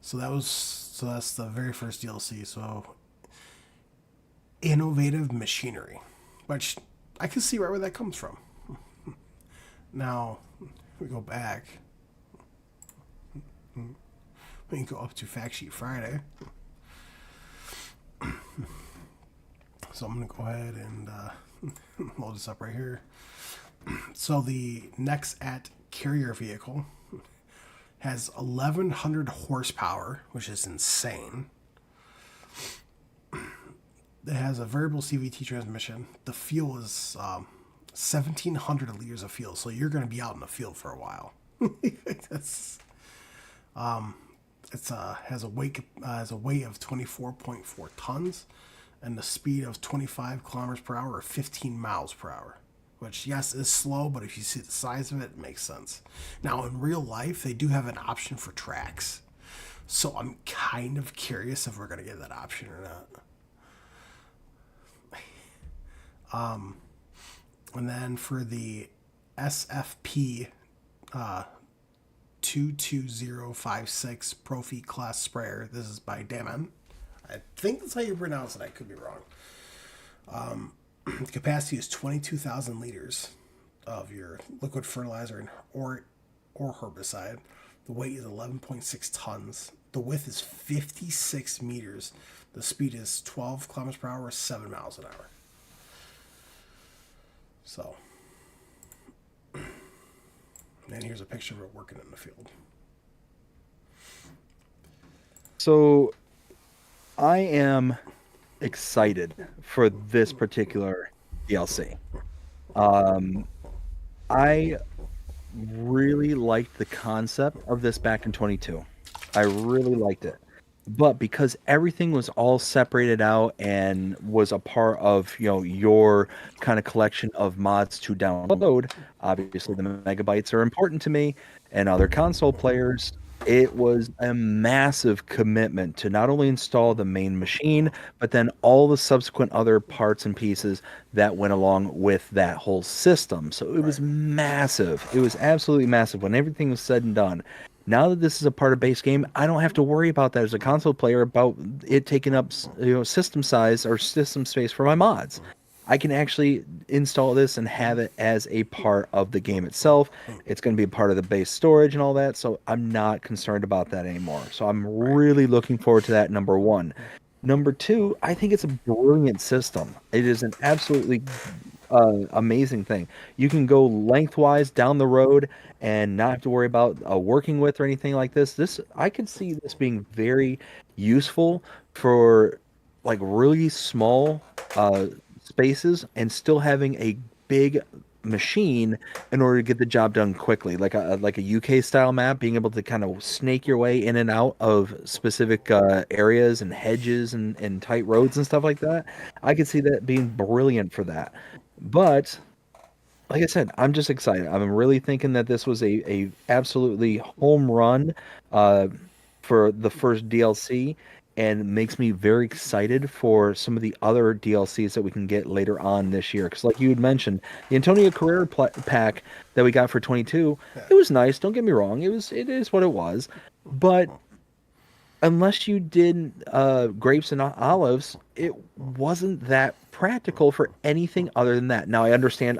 So that's the very first DLC. So innovative machinery, which I can see right where that comes from. Now we go back. We can go up to Fact Sheet Friday. So I'm gonna go ahead and load this up right here. So the next at carrier vehicle has 1,100 horsepower, which is insane. It has a variable CVT transmission. The fuel is 1,700 liters of fuel, so you're going to be out in the field for a while. That's has a weight of 24.4 tons, and the speed of 25 kilometers per hour or 15 miles per hour. Which, yes, is slow, but if you see the size of it, it makes sense. Now, in real life, they do have an option for tracks. So I'm kind of curious if we're going to get that option or not. And then for the SFP 22056 Profi class sprayer, this is by Daman. I think that's how you pronounce it. I could be wrong. The capacity is 22,000 liters of your liquid fertilizer or herbicide. The weight is 11.6 tons. The width is 56 meters. The speed is 12 kilometers per hour, 7 miles an hour. So, and here's a picture of it working in the field. So, I am excited for this particular DLC. I really liked the concept of this back in 22. I really liked it. But because everything was all separated out and was a part of, your kind of collection of mods to download, obviously the megabytes are important to me and other console players. It was a massive commitment to not only install the main machine, but then all the subsequent other parts and pieces that went along with that whole system. So it was massive. It was absolutely massive when everything was said and done. Now that this is a part of base game, I don't have to worry about that as a console player about it taking up, system size or system space for my mods. I can actually install this and have it as a part of the game itself. It's going to be a part of the base storage and all that, so I'm not concerned about that anymore. So I'm really looking forward to that, number one. Number two, I think it's a brilliant system. It is an absolutely amazing thing. You can go lengthwise down the road and not have to worry about working with or anything like this. I could see this being very useful for like really small spaces and still having a big machine in order to get the job done quickly, like a UK style map, being able to kind of snake your way in and out of specific areas and hedges and tight roads and stuff like that. I could see that being brilliant for that. But like I said, I'm just excited. I'm really thinking that this was a absolutely home run for the first DLC, and makes me very excited for some of the other DLCs that we can get later on this year. Because like you had mentioned, the Antonio Carrera pack that we got for 22, it was nice. Don't get me wrong. It is what it was. But unless you did grapes and olives, it wasn't that practical for anything other than that. Now I understand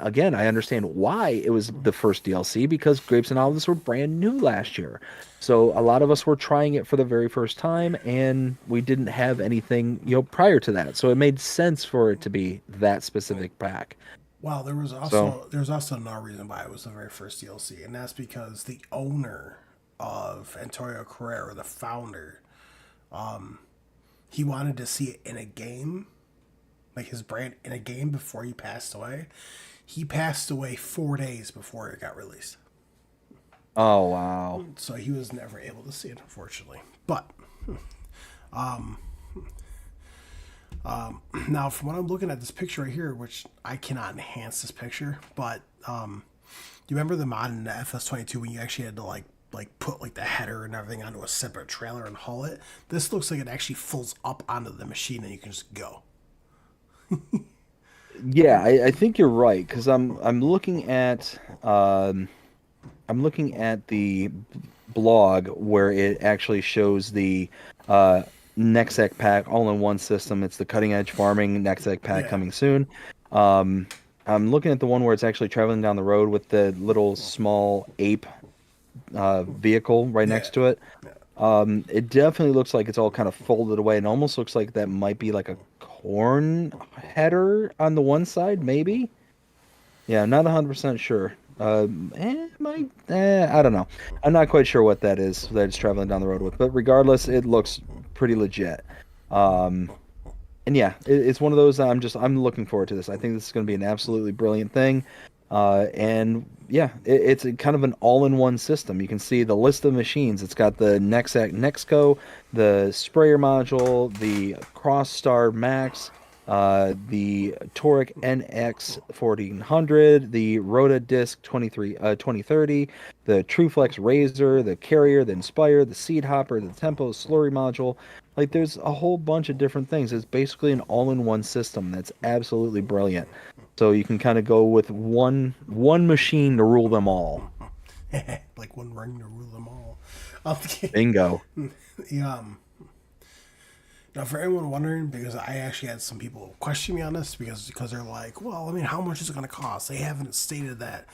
why it was the first DLC, because grapes and olives were brand new last year. So a lot of us were trying it for the very first time, and we didn't have anything, prior to that. So it made sense for it to be that specific pack. Well, there's also another reason why it was the very first DLC, and that's because the owner of Antonio Carrera, the founder, he wanted to see it in a game, like his brand in a game, before he passed away. He passed away 4 days before it got released. Oh, wow. So he was never able to see it, unfortunately. But now from what I'm looking at this picture right here, which I cannot enhance this picture, but do you remember the mod in the FS22 when you actually had to like put like the header and everything onto a separate trailer and haul it? This looks like it actually folds up onto the machine and you can just go. Yeah, I think you're right, because I'm looking at the blog where it actually shows the Nexec pack all in one system. It's the cutting edge farming Nexec pack coming soon. I'm looking at the one where it's actually traveling down the road with the little small ape vehicle right next to it. It definitely looks like it's all kind of folded away, and almost looks like that might be like a corn header on the one side, maybe. Yeah, not 100% sure. I don't know. I'm not quite sure what that is that it's traveling down the road with, but regardless, it looks pretty legit. Um, and yeah, it's one of those I'm looking forward to this. I think this is going to be an absolutely brilliant thing. And yeah, it's a kind of an all-in-one system. You can see the list of machines. It's got the Nexco, the sprayer module, the Crossstar Max, the Toric NX 1400, the Rotadisc 2030, the TrueFlex Razor, the Carrier, the Inspire, the Seed Hopper, the Tempo Slurry module. Like there's a whole bunch of different things. It's basically an all-in-one system that's absolutely brilliant. So you can kind of go with one machine to rule them all. Like one ring to rule them all. Bingo. Yeah, now, for anyone wondering, because I actually had some people question me on this because they're like, well, I mean, how much is it going to cost? They haven't stated that.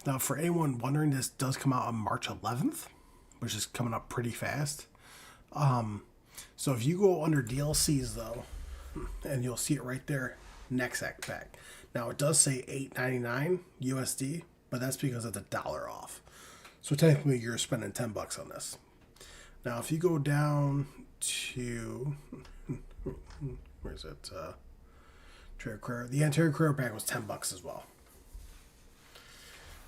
Now, for anyone wondering, this does come out on March 11th, which is coming up pretty fast. So if you go under DLCs though, and you'll see it right there, next act pack. Now it does say $8.99 USD, but that's because it's $1 off. So technically you're spending $10 on this. Now if you go down to where's it? Interior Career. The Interior Career pack was $10 as well.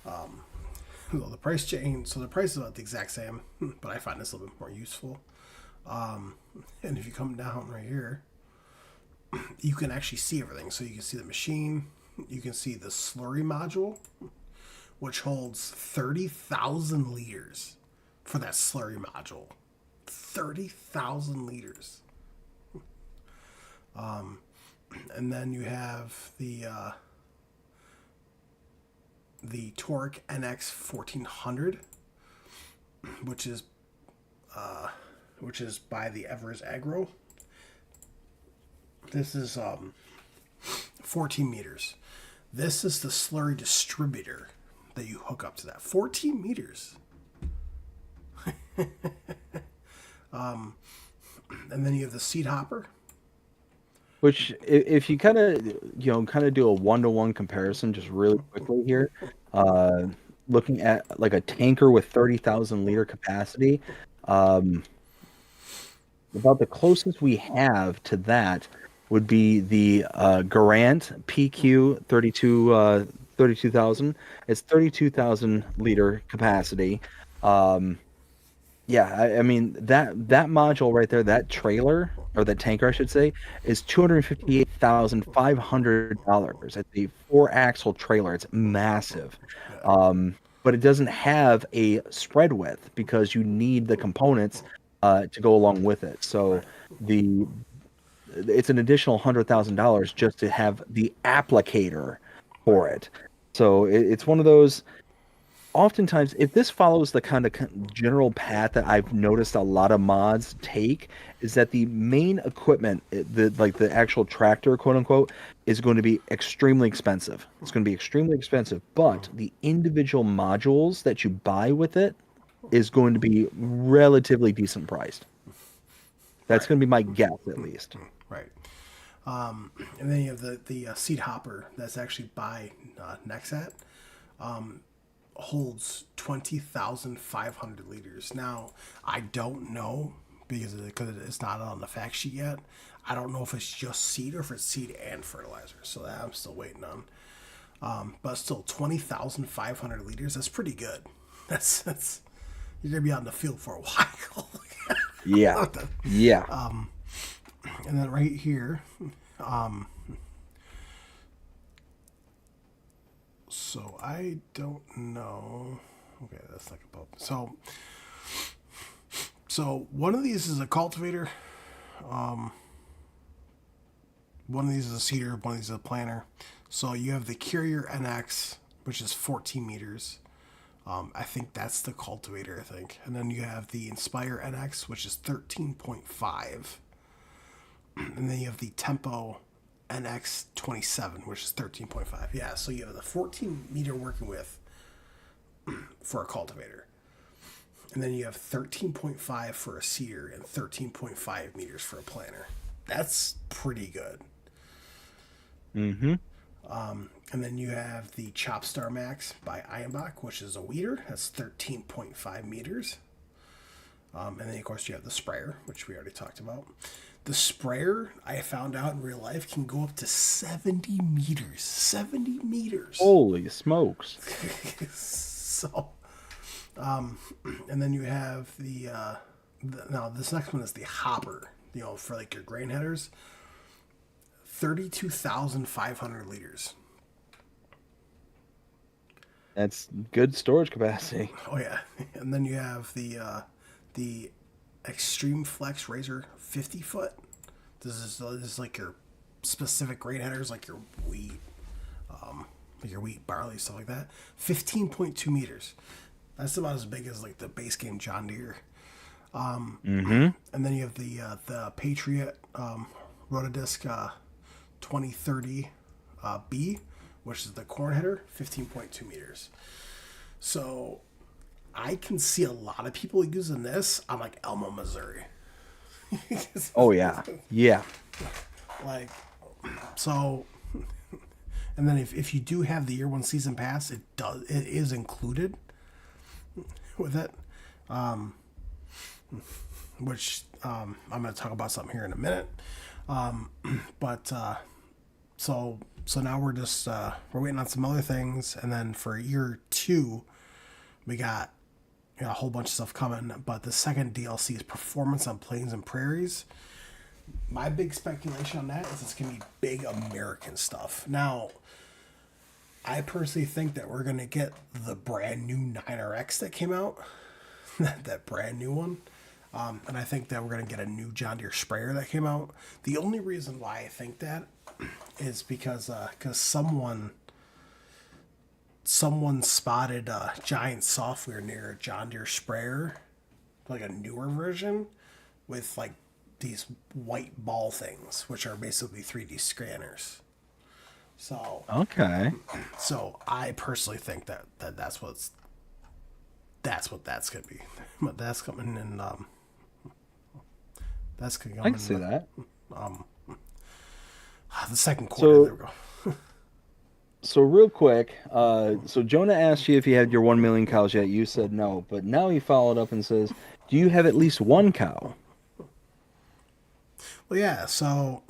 Well, the price change. So the price is about the exact same, but I find this a little bit more useful. And if you come down right here, you can actually see everything. So you can see the machine. You can see the slurry module, which holds 30,000 liters for that slurry module. 30,000 liters. And then you have the Toric NX 1400, which is by the Everest Agro. This is 14 meters. This is the slurry distributor that you hook up to that. 14 meters. And then you have the seed hopper. Which, if you kind of do a 1-to-1 comparison, just really quickly here, looking at like a tanker with 30,000 liter capacity, about the closest we have to that would be the Garant PQ 32,000. It's 32,000 liter capacity. Yeah, I mean that module right there, that trailer or that tanker, I should say, is $258,500. It's a 4-axle trailer. It's massive, but it doesn't have a spread width because you need the components to go along with it. So it's an additional $100,000 just to have the applicator for it. So it's one of those. Oftentimes, if this follows the kind of general path that I've noticed a lot of mods take, is that the main equipment, the actual tractor, quote unquote, is going to be extremely expensive. It's going to be extremely expensive, but the individual modules that you buy with it is going to be relatively decent priced. That's going to be my guess, at least. Right. And then you have the seed hopper that's actually by Nexat. Holds 20,500 liters. Now, I don't know because it's not on the fact sheet yet. I don't know if it's just seed or if it's seed and fertilizer. So that I'm still waiting on. But still, 20,500 liters. That's pretty good. That's you're gonna be out in the field for a while. Yeah. Yeah. And then right here. So I don't know. Okay, that's like about so one of these is a cultivator. One of these is a seeder. One of these is a planter. So you have the Carrier NX, which is 14 meters. I think that's the cultivator. I think, and then you have the Inspire NX, which is 13.5, and then you have the Tempo NX 27, which is 13.5. Yeah, so you have the 14 meter working width for a cultivator. And then you have 13.5 for a seeder and 13.5 meters for a planter. That's pretty good. Mm-hmm. And then you have the Chopstar Max by Ironbach, which is a weeder. That's 13.5 meters. And then, of course, you have the sprayer, which we already talked about. The sprayer, I found out in real life, can go up to 70 meters. 70 meters. Holy smokes. So, and then you have now this next one is the hopper, for like your grain headers. 32,500 liters. That's good storage capacity. Oh yeah, and then you have the Extreme Flex Razor 50 foot. This is like your specific grain headers, like your wheat, barley, stuff like that. 15.2 meters. That's about as big as like the base game John Deere. And then you have the Patriot Rotodisc 2030 B, which is the corn header, 15.2 meters. So I can see a lot of people using this on like Elmo, Missouri. Oh yeah. Yeah. Like, so, and then if you do have the year one season pass, it is included with it. Which I'm going to talk about something here in a minute. So now we're just we're waiting on some other things, and then for year 2, we got a whole bunch of stuff coming. But the second DLC is Performance on Plains and Prairies. My big speculation on that is it's gonna be big American stuff. Now, I personally think that we're gonna get the brand new 9RX that came out, that brand new one. And I think that we're going to get a new John Deere sprayer that came out. The only reason why I think that is because someone spotted Giant Software near a John Deere sprayer, like a newer version, with like these white ball things, which are basically 3D scanners. So Okay. So I personally think that's what that's going to be. But that's coming in. That's coming. I can see that. The second quarter. There we go. So real quick, so Jonah asked you if you had your 1 million cows yet. You said no, but now he followed up and says, "Do you have at least one cow?" Well, yeah. So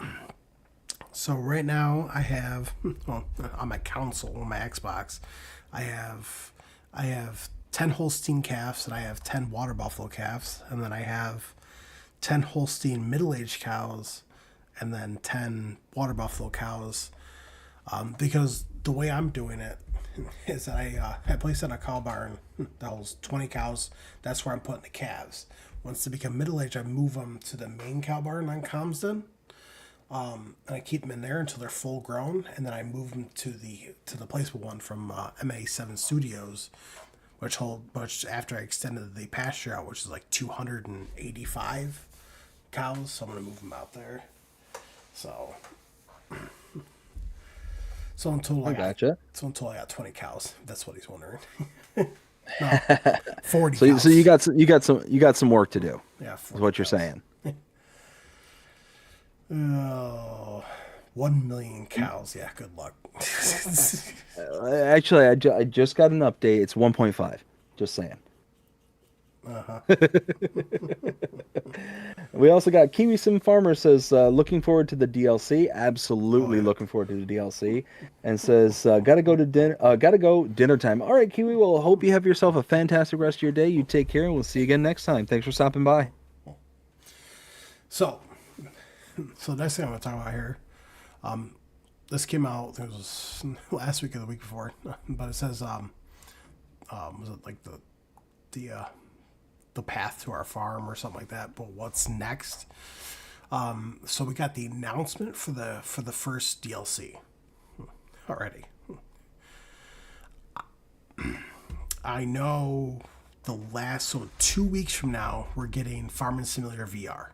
right now I have, well, on my console, on my Xbox, I have 10 Holstein calves, and I have 10 water buffalo calves, and then I have 10 Holstein middle-aged cows, and then 10 water buffalo cows. Because the way I'm doing it is that I place it in a cow barn that holds 20 cows. That's where I'm putting the calves. Once they become middle-aged, I move them to the main cow barn on Comston. And I keep them in there until they're full grown, and then I move them to the placeable one from MA7 Studios, which after I extended the pasture out, which is like 285 cows, so I'm gonna move them out there. So until I gotcha. So until I got 20 cows, that's what he's wondering. No, 40 So cows. you got some work to do. Yeah, Is what you're saying. Oh, 1 million cows. Yeah, good luck. Actually, I just got an update. It's 1.5. Just saying. We also got Kiwi Sim Farmer says, looking forward to the DLC. Absolutely looking forward to the DLC. And says, gotta go dinner time. All right, Kiwi, well, hope you have yourself a fantastic rest of your day. You take care, and we'll see you again next time. Thanks for stopping by. So the next thing I'm going to talk about here, this came out, I think it was last week or the week before, but it says, was it like the path to our farm or something like that, but what's next? So we got the announcement for the first DLC already. I know so 2 weeks from now, we're getting Farming Simulator VR.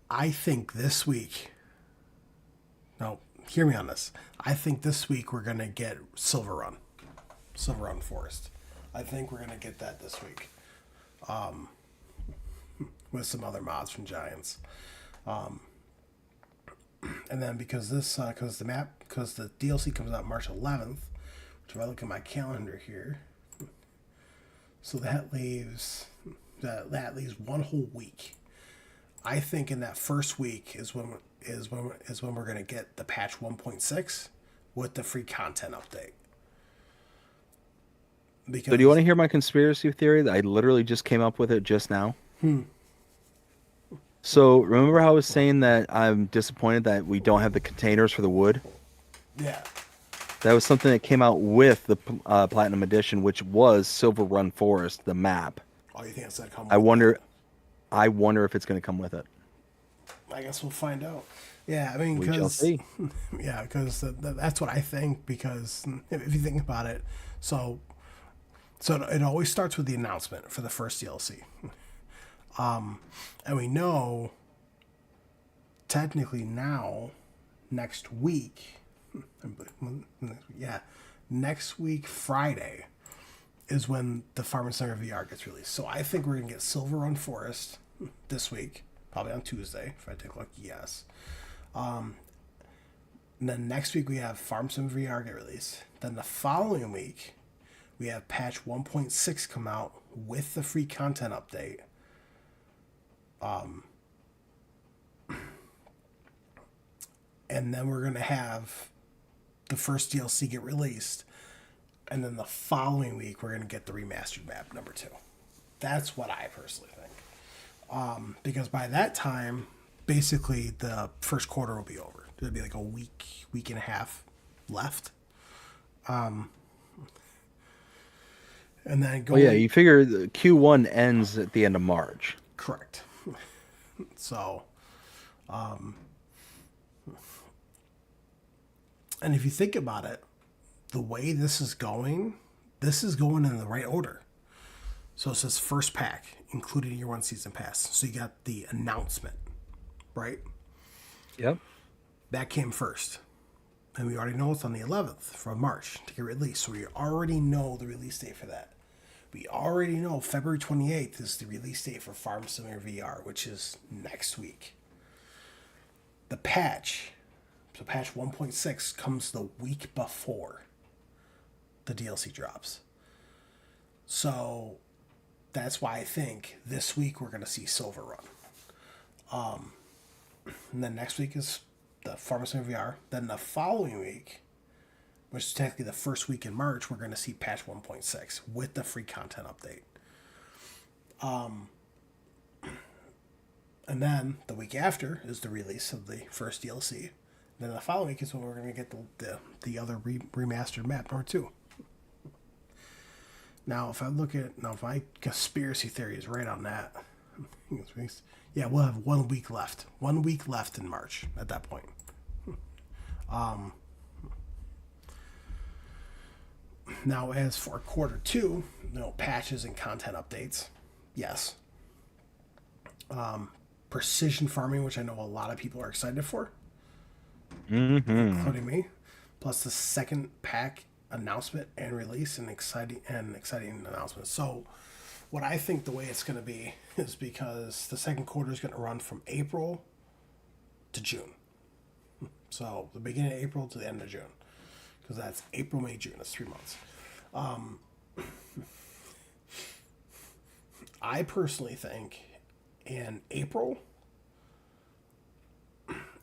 I think this week, no, hear me on this. I think this week we're going to get Silver Run Forest. I think we're going to get that this week. with some other mods from Giants. And then because the DLC comes out March 11th, which if I look at my calendar here, so that leaves 1 whole week. I think in that first week is when we're gonna get the patch 1.6 with the free content update. Because, So do you want to hear my conspiracy theory that I literally just came up with it just now? So remember how I was saying that I'm disappointed that we don't have the containers for the wood? Yeah. That was something that came out with the Platinum Edition, which was Silver Run Forest, the map. Oh, you think it's gonna come? I wonder if it's going to come with it. I guess we'll find out. Yeah, I mean, We shall because see. yeah, because that's what I think. Because if you think about it, so it always starts with the announcement for the first DLC, and we know technically now next week, next week Friday is when the Farming Center VR gets released. So I think we're gonna get Silver Run Forest this week, probably on Tuesday if I take a look. Yes. And then next week we have Farm Sim VR get released. Then the following week we have patch 1.6 come out with the free content update. And then we're gonna have the first DLC get released. And then the following week, we're going to get the remastered map number 2. That's what I personally think. Because by that time, basically the first quarter will be over. There'll be like a week and a half left. And then Well, yeah, you figure the Q1 ends at the end of March. Correct. So, and if you think about it, the way this is going in the right order. So it says first pack, including year 1 season pass. So you got the announcement, right? Yep. That came first. And we already know it's on the 11th from March to get released. So we already know the release date for that. We already know February 28th is the release date for Farm Simulator VR, which is next week. The patch, so patch 1.6 comes the week before the DLC drops. So that's why I think this week we're going to see Silver Run. And then next week is the Pharmacy VR. Then the following week, which is technically the first week in March, we're going to see patch 1.6 with the free content update. And then the week after is the release of the first DLC. Then the following week is when we're going to get the other remastered map number 2. Now, if my conspiracy theory is right on that, yeah, we'll have 1 week left. 1 week left in March at that point. Now, as for quarter 2, patches and content updates, yes. Precision farming, which I know a lot of people are excited for, including me, plus the second pack announcement and release and exciting announcement. So what I think the way it's going to be is because the second quarter is going to run from April to June. So the beginning of April to the end of June, because that's April, May, June. That's 3 months. I personally think in April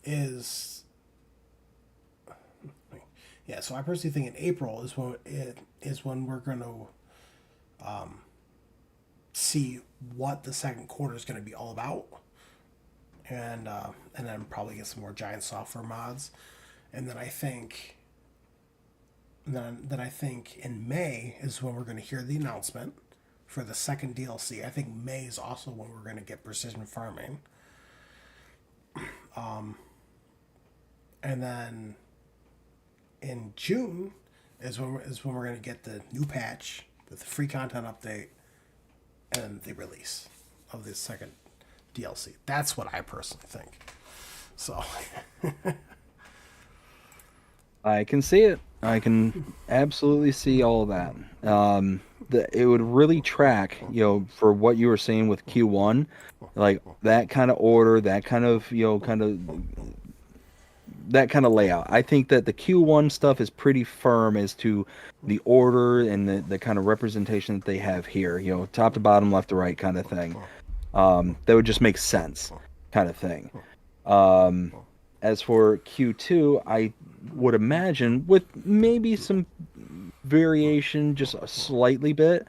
is so I personally think in April is when we're going to see what the second quarter is going to be all about, and then probably get some more giant software mods, and then I think in May is when we're going to hear the announcement for the second DLC. I think May is also when we're going to get precision farming, and then in June is when we're going to get the new patch with the free content update and the release of the second DLC. That's what I personally think. So I can see it. I can absolutely see all of that. it would really track, for what you were saying with Q1, like that kind of order, that kind of, that kind of layout. I think that the Q1 stuff is pretty firm as to the order and the kind of representation that they have here, top to bottom, left to right kind of thing. That would just make sense kind of thing. As for Q2, I would imagine with maybe some variation, just a slightly bit,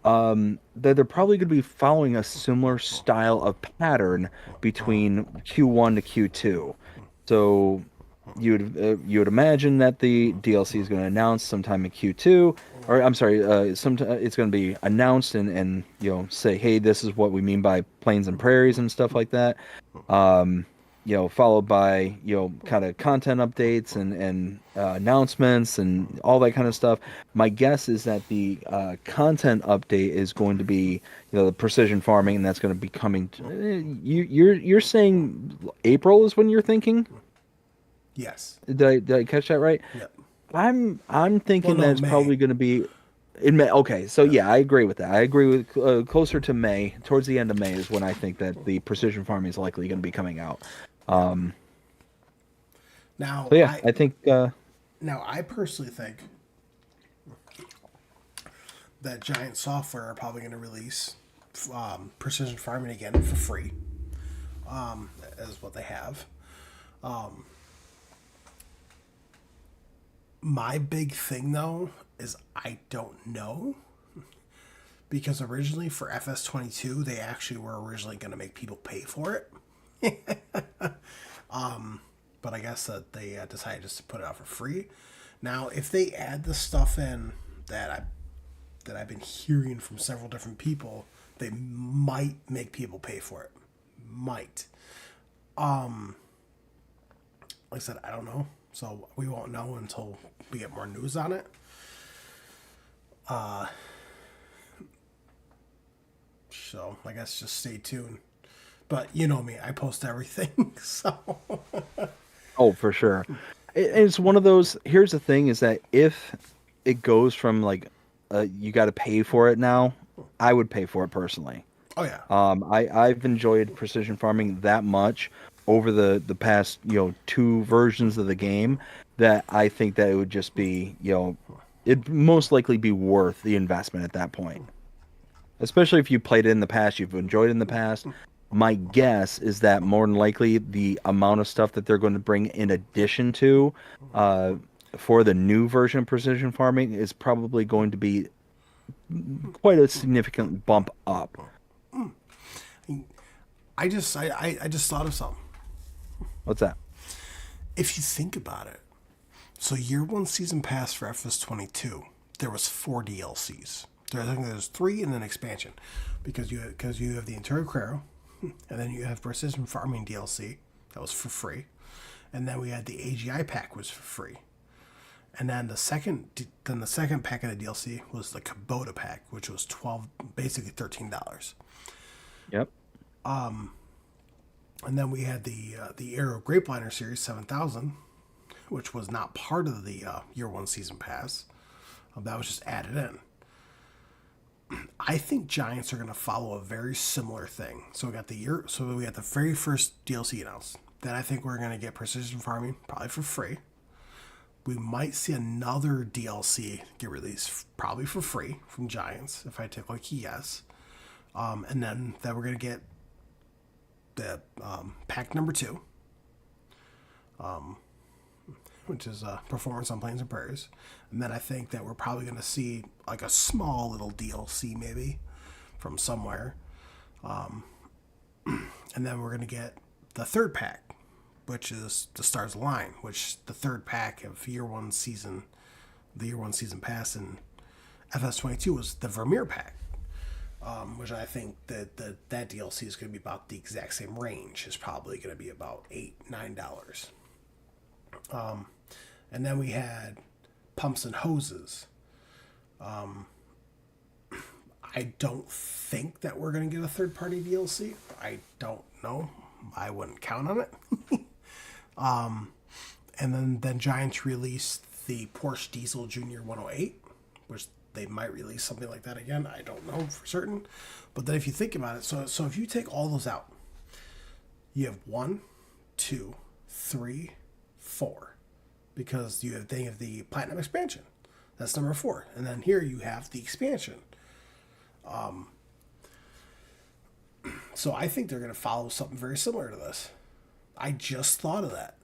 that they're probably going to be following a similar style of pattern between Q1 to Q2. So you would imagine that the DLC is going to announce sometime in Q2, or I'm sorry, sometime it's going to be announced and say, hey, this is what we mean by plains and prairies and stuff like that. Followed by kind of content updates and announcements and all that kind of stuff. My guess is that the content update is going to be the precision farming, and that's going to be coming. You're saying April is when you're thinking? Yes. Did I catch that right? Yep. I'm thinking that it's May. probably going to be in May. Okay, so yeah, I agree with that. I agree with closer to May, towards the end of May is when I think that the precision farming is likely going to be coming out. Now, so yeah, I think. Now, I personally think that Giant Software are probably going to release precision farming again for free, as what they have. My big thing, though, is I don't know. Because originally for FS22, they actually were originally going to make people pay for it. But I guess that they decided just to put it out for free. Now, if they add the stuff in that I've been hearing from several different people, they might make people pay for it. Might. Like I said, I don't know. So we won't know until we get more news on it. So I guess just stay tuned. But you know me, I post everything. So. Oh, for sure. It's one of those. Here's the thing: is that if it goes from like you got to pay for it now, I would pay for it personally. Oh yeah. I've enjoyed precision farming that much over the past 2 versions of the game that I think that it would just be it'd most likely be worth the investment at that point. Especially if you played it in the past, you've enjoyed it in the past. My guess is that more than likely the amount of stuff that they're going to bring in addition to for the new version of precision farming is probably going to be quite a significant bump up. I just thought of something. What's that? If you think about it, so year 1 season pass for FS22, there was 4 DLCs. I think there's 3 and an expansion, because you have the Interior Crero, and then you have Precision Farming DLC that was for free, and then we had the AGI pack was for free, and then the second pack of the DLC was the Kubota pack, which was basically $13. Yep. And then we had the Arrow Grapeliner series 7000, which was not part of the year 1 season pass. That was just added in. I think Giants are going to follow a very similar thing. So we got the very first DLC announced. Then I think we're going to get Precision Farming probably for free. We might see another DLC get released probably for free from Giants if I take like a guess. And then we're going to get the pack number 2, which is Performance on Plains and Prairies. And then I think that we're probably going to see like a small little DLC maybe from somewhere. And then we're going to get the 3rd pack, which is the Stars Align, which the 3rd pack of the year 1 season pass in FS22 was the Vermeer pack. Which I think that DLC is going to be about the exact same range. It's probably going to be about $8-9. And then we had Pumps and Hoses. I don't think that we're going to get a third-party DLC. I don't know. I wouldn't count on it. And then Giants released the Porsche Diesel Junior 108, which they might release something like that again. I don't know for certain. But then if you think about it, so if you take all those out, you have 1, 2, 3, 4. Because you have the Platinum expansion. That's number 4. And then here you have the expansion. So I think they're going to follow something very similar to this. I just thought of that.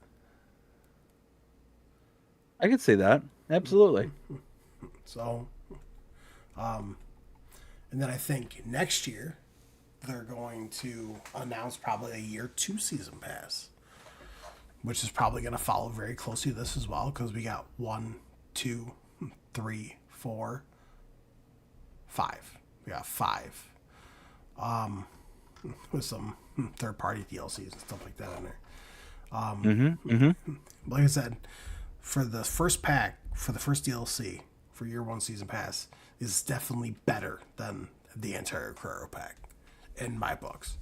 I could see that. Absolutely. So, and then I think next year they're going to announce probably a year 2 season pass, which is probably going to follow very closely this as well, because we got 1, 2, 3, 4, 5. We got 5. With some third party DLCs and stuff like that in there. Like I said, for the first pack, for the first DLC, for year 1 season pass, is definitely better than the entire Carrero pack, in my books.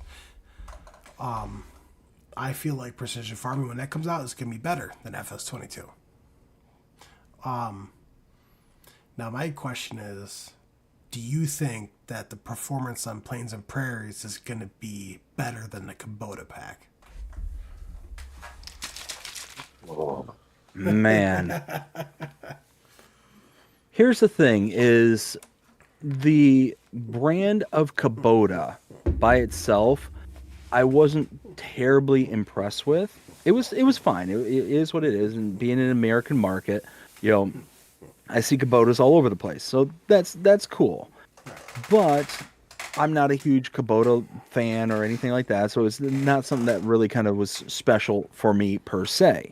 I feel like Precision Farming, when that comes out, is going to be better than FS22. Now my question is, do you think that the performance on Plains and Prairies is going to be better than the Kubota pack? Man. Here's the thing is the brand of Kubota by itself, I wasn't terribly impressed with. It was fine. It is what it is, and being an American market, I see Kubotas all over the place. So that's cool. But I'm not a huge Kubota fan or anything like that, so it's not something that really kind of was special for me per se.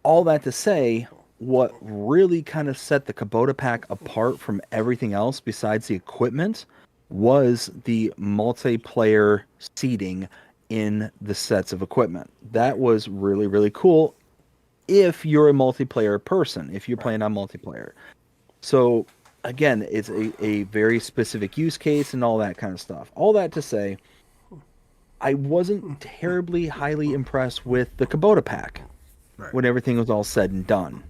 All that to say, what really kind of set the Kubota pack apart from everything else besides the equipment was the multiplayer seating in the sets of equipment. That was really, really cool if you're a multiplayer person, if you're playing on multiplayer. So, again, it's a very specific use case and all that kind of stuff. All that to say, I wasn't terribly highly impressed with the Kubota pack when everything was all said and done.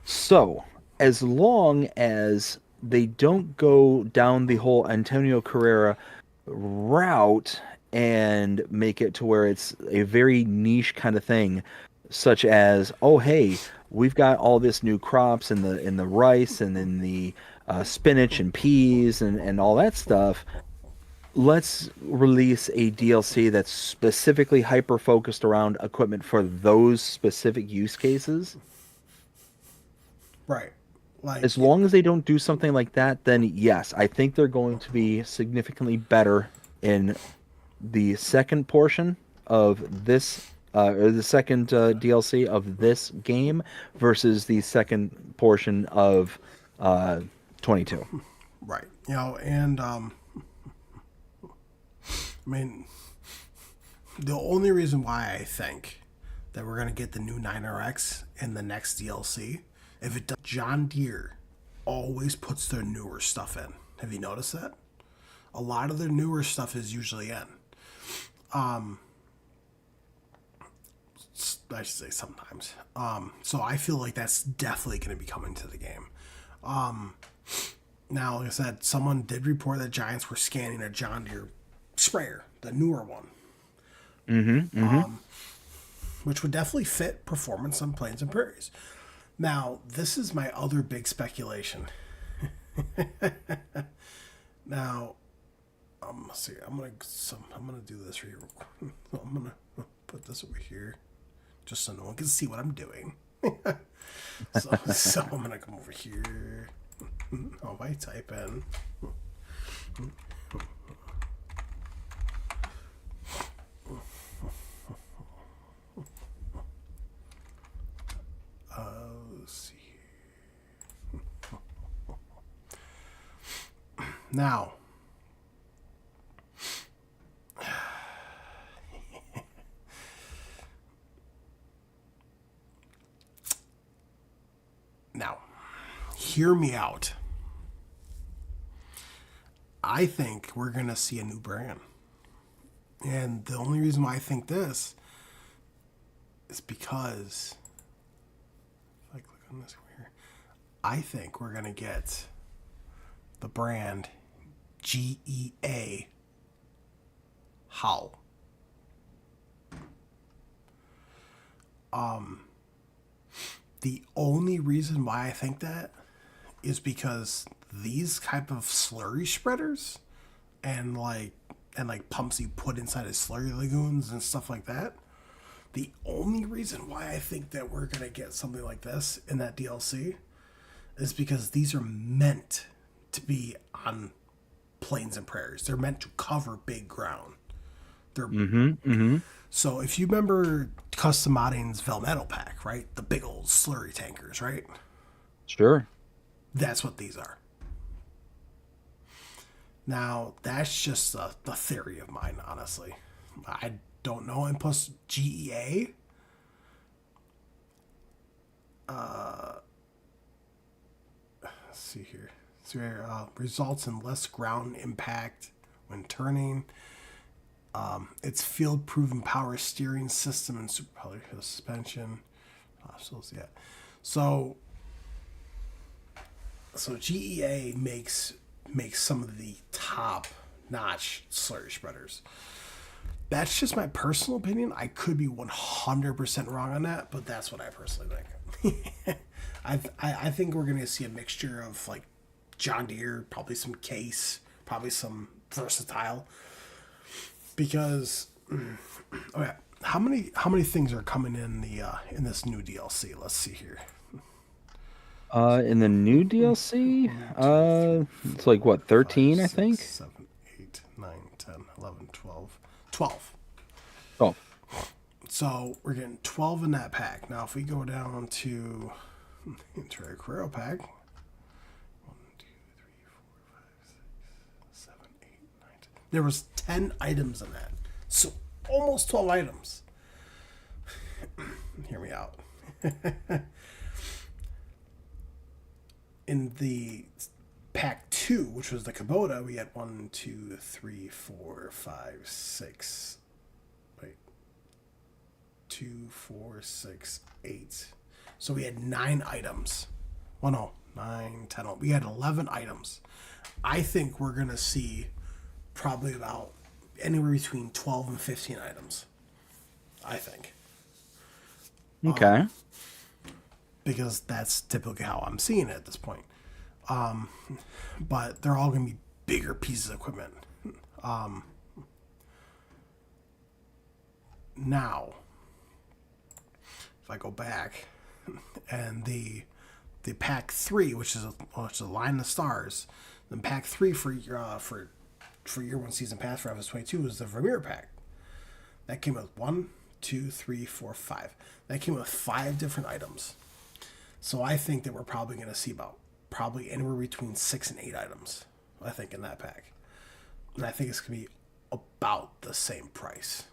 So, as long as they don't go down the whole Antonio Carrera route and make it to where it's a very niche kind of thing, such as, oh hey, we've got all this new crops in the rice and in the spinach and peas and all that stuff. Let's release a DLC that's specifically hyper focused around equipment for those specific use cases. Right. Like, as long as they don't do something like that, then yes, I think they're going to be significantly better in the second portion of this, or the second DLC of this game versus the second portion of 22. Right. And I mean, the only reason why I think that we're going to get the new 9RX in the next DLC, if it does, John Deere always puts their newer stuff in. Have you noticed that? A lot of their newer stuff is usually in. I should say sometimes. So I feel like that's definitely going to be coming to the game. Now, like I said, someone did report that Giants were scanning a John Deere sprayer, the newer one. Which would definitely fit performance on Plains and Prairies. Now, this is my other big speculation. Now, see, I'm gonna do this here. I'm gonna put this over here, just so no one can see what I'm doing. so I'm gonna come over here. Oh, I type in. Let's see. Now, hear me out. I think we're going to see a new brand. And the only reason why I think this is because, if I click on this here, I think we're going to get the brand GEA. How? The only reason why I think that is because these type of slurry spreaders and like pumps you put inside of slurry lagoons and stuff like that. The only reason why I think that we're gonna get something like this in that DLC is because these are meant to be on plains and prairies. They're meant to cover big ground. They're So if you remember Custom Modding's Velmetal pack, right? The big old slurry tankers, right? Sure. That's what these are. Now, that's just the theory of mine, honestly. I don't know. And plus, GEA, let's see here. Results in less ground impact when turning. It's field-proven power steering system and super suspension. So GEA makes some of the top-notch slurry spreaders. That's just my personal opinion. I could be 100% wrong on that, but that's what I personally think. I think we're going to see a mixture of like John Deere, probably some Case, probably some Versatile. Because, okay, how many things are coming in in this new DLC? Let's see here. In the new DLC, it's like what, 13, 5, I 6, think. 7, 8, 9, 10, 11, 12. 12. Oh, So we're getting 12 in that pack. Now, if we go down to Terraria Carrero pack, 1, 2, 3, 4, 5, 6, 7, 8, 9, 10. There was 10 items in that. So almost 12 items. Hear me out. In the pack 2, which was the Kubota, we had 1, 2, 3, 4, 5, 6. Wait. 2, 4, 6, 8. So we had 9 items. Well, no, 9, 10. We had 11 items. I think we're going to see probably about anywhere between 12 and 15 items. I think. okay. Because that's typically how I'm seeing it at this point. But they're all going to be bigger pieces of equipment. Now, if I go back, and the pack 3, which is a line of stars, then pack 3 for year 1 season pass for FS22 was the Vermeer pack. That came with 1, 2, 3, 4, 5. That came with 5 different items. So I think that we're probably going to see probably anywhere between 6 and 8 items, I think, in that pack. And I think it's going to be about the same price.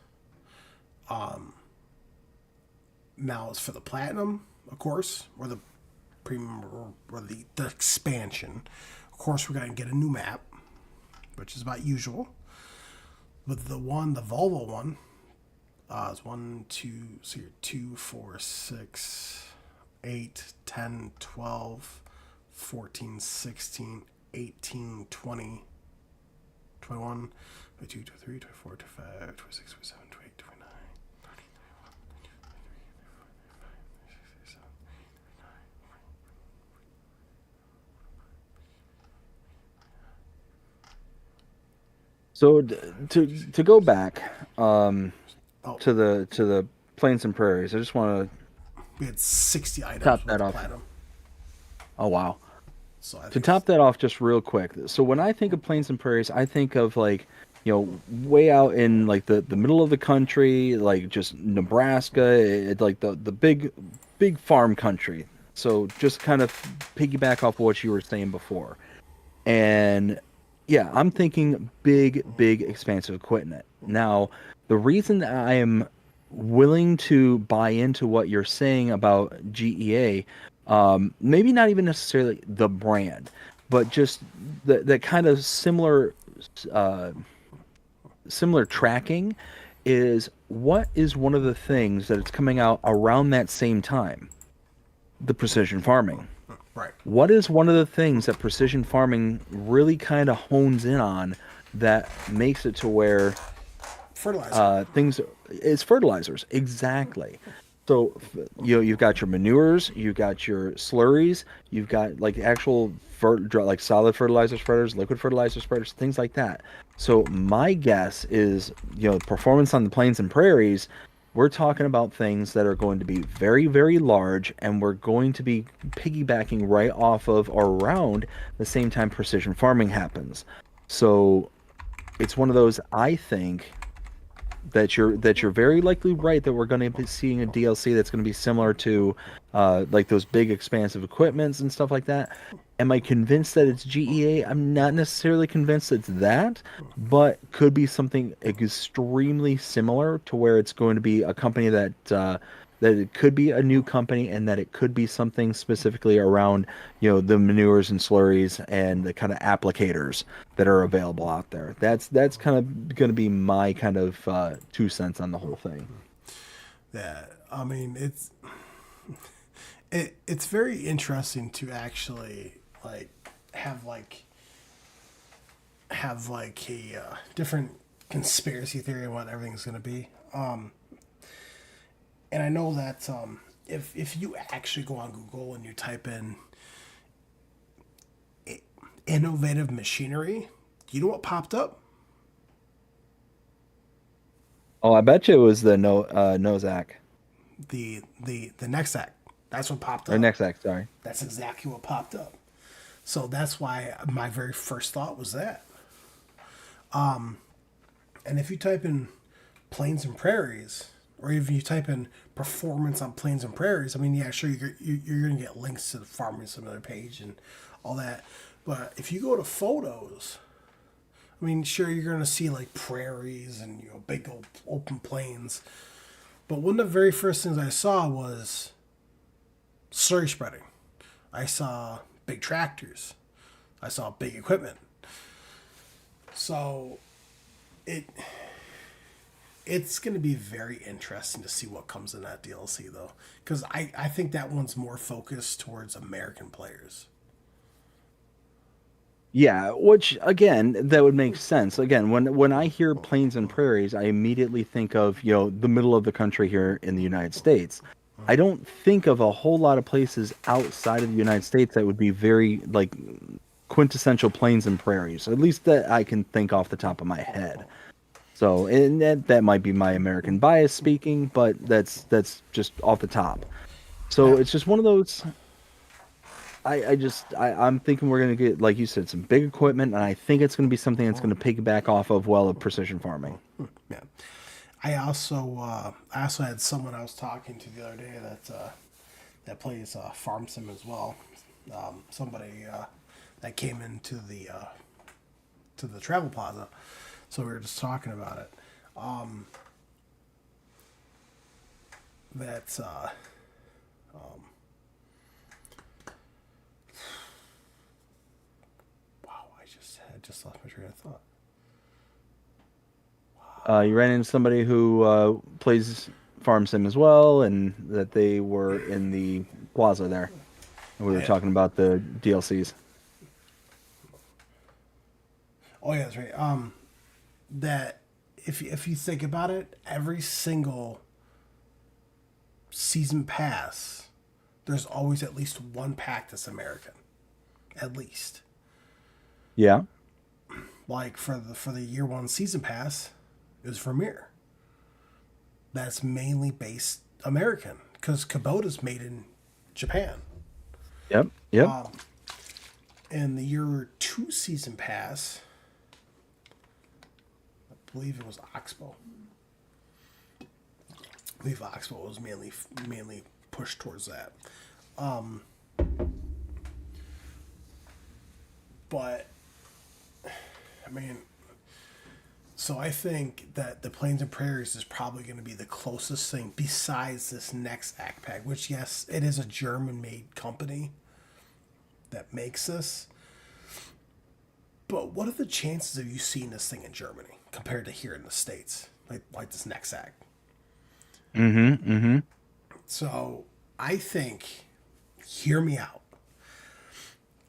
Now, as for the Platinum, of course, or the Premium, or the expansion, of course, we're going to get a new map, which is about usual. But the Volvo one, is 1, 2, so you're 2, 4, 6... 8, 10, 12, 14, 16, 18, 20, 21, 22, 23, 24, 25, 26, 27, 28, 29, 30, 31, 32, 33, 34, 35, 36, 37, 38, 39, 40. So to go back to the plains and prairies, I just want to We had 60 items top with that the off. Platinum. Oh wow. So I To think top that off just real quick. So when I think of plains and prairies, I think of like, way out in like the middle of the country, like just Nebraska, like the big farm country. So just kind of piggyback off what you were saying before. And yeah, I'm thinking big expansive equipment. Now, the reason that I am willing to buy into what you're saying about GEA, maybe not even necessarily the brand, but just the kind of similar tracking is what is one of the things that it's coming out around that same time? The precision farming. Right. What is one of the things that precision farming really kind of hones in on that makes it to where Fertilizer. things is fertilizers exactly. So you've got your manures, you've got your slurries, you've got like actual like solid fertilizer spreaders, liquid fertilizer spreaders, things like that. So my guess is, performance on the plains and prairies, we're talking about things that are going to be very, very large, and we're going to be piggybacking right off of or around the same time precision farming happens. So it's one of those, I think, that you're very likely right that we're going to be seeing a DLC that's going to be similar to like those big expansive equipments and stuff like that. Am I convinced that it's GEA? I'm not necessarily convinced it's that, but could be something extremely similar to where it's going to be a company that it could be a new company, and that it could be something specifically around, the manures and slurries and the kind of applicators that are available out there. That's kind of going to be my kind of 2 cents on the whole thing. Yeah, I mean it's very interesting to actually like have like a different conspiracy theory on what everything's going to be. And I know that if you actually go on Google and you type in innovative machinery, you know what popped up? Oh, I bet you it was the Nozak The next act. That's what popped or up. Nexac, sorry. That's exactly what popped up. So that's why my very first thought was that. And if you type in plains and prairies, or even you type in performance on plains and prairies, I mean, yeah, sure, you're going to get links to the Farming Simulator page and all that. But if you go to photos, I mean, sure, you're going to see like prairies and big old open plains. But one of the very first things I saw was slurry spreading. I saw big tractors. I saw big equipment. So it's going to be very interesting to see what comes in that DLC, though, because I think that one's more focused towards American players. Yeah, which again, that would make sense. Again, when I hear plains and prairies, I immediately think of, the middle of the country here in the United States. I don't think of a whole lot of places outside of the United States that would be very like quintessential plains and prairies. At least that I can think off the top of my head. So, and that might be my American bias speaking, but that's just off the top. So Yeah. it's just one of those. I'm thinking we're gonna get, like you said, some big equipment, and I think it's gonna be something that's gonna piggyback off of of precision farming. Yeah. I also had someone I was talking to the other day that plays Farm Sim as well. Somebody that came into the to the travel plaza, so we were just talking about it. That's wow! I just lost my train of thought. You ran into somebody who plays farm sim as well, and that they were in the plaza there, and we were Yeah. talking about the DLCs. Oh yeah, that's right. That if you think about it, every single season pass, there's always at least one pack that's American, at least. Yeah. Like for the year one season pass, it was Vermeer. That's mainly based American because Kubota's made in Japan. Yep. Yep. And the year two season pass, I believe it was Oxbow. I believe Oxbow was mainly pushed towards that. But I mean, so I think that the Plains and Prairies is probably going to be the closest thing besides this next act pack, which yes, it is a German-made company that makes this. But what are the chances of you seeing this thing in Germany compared to here in the States, like this next act? Mm-hmm. Mm-hmm. So I think, hear me out.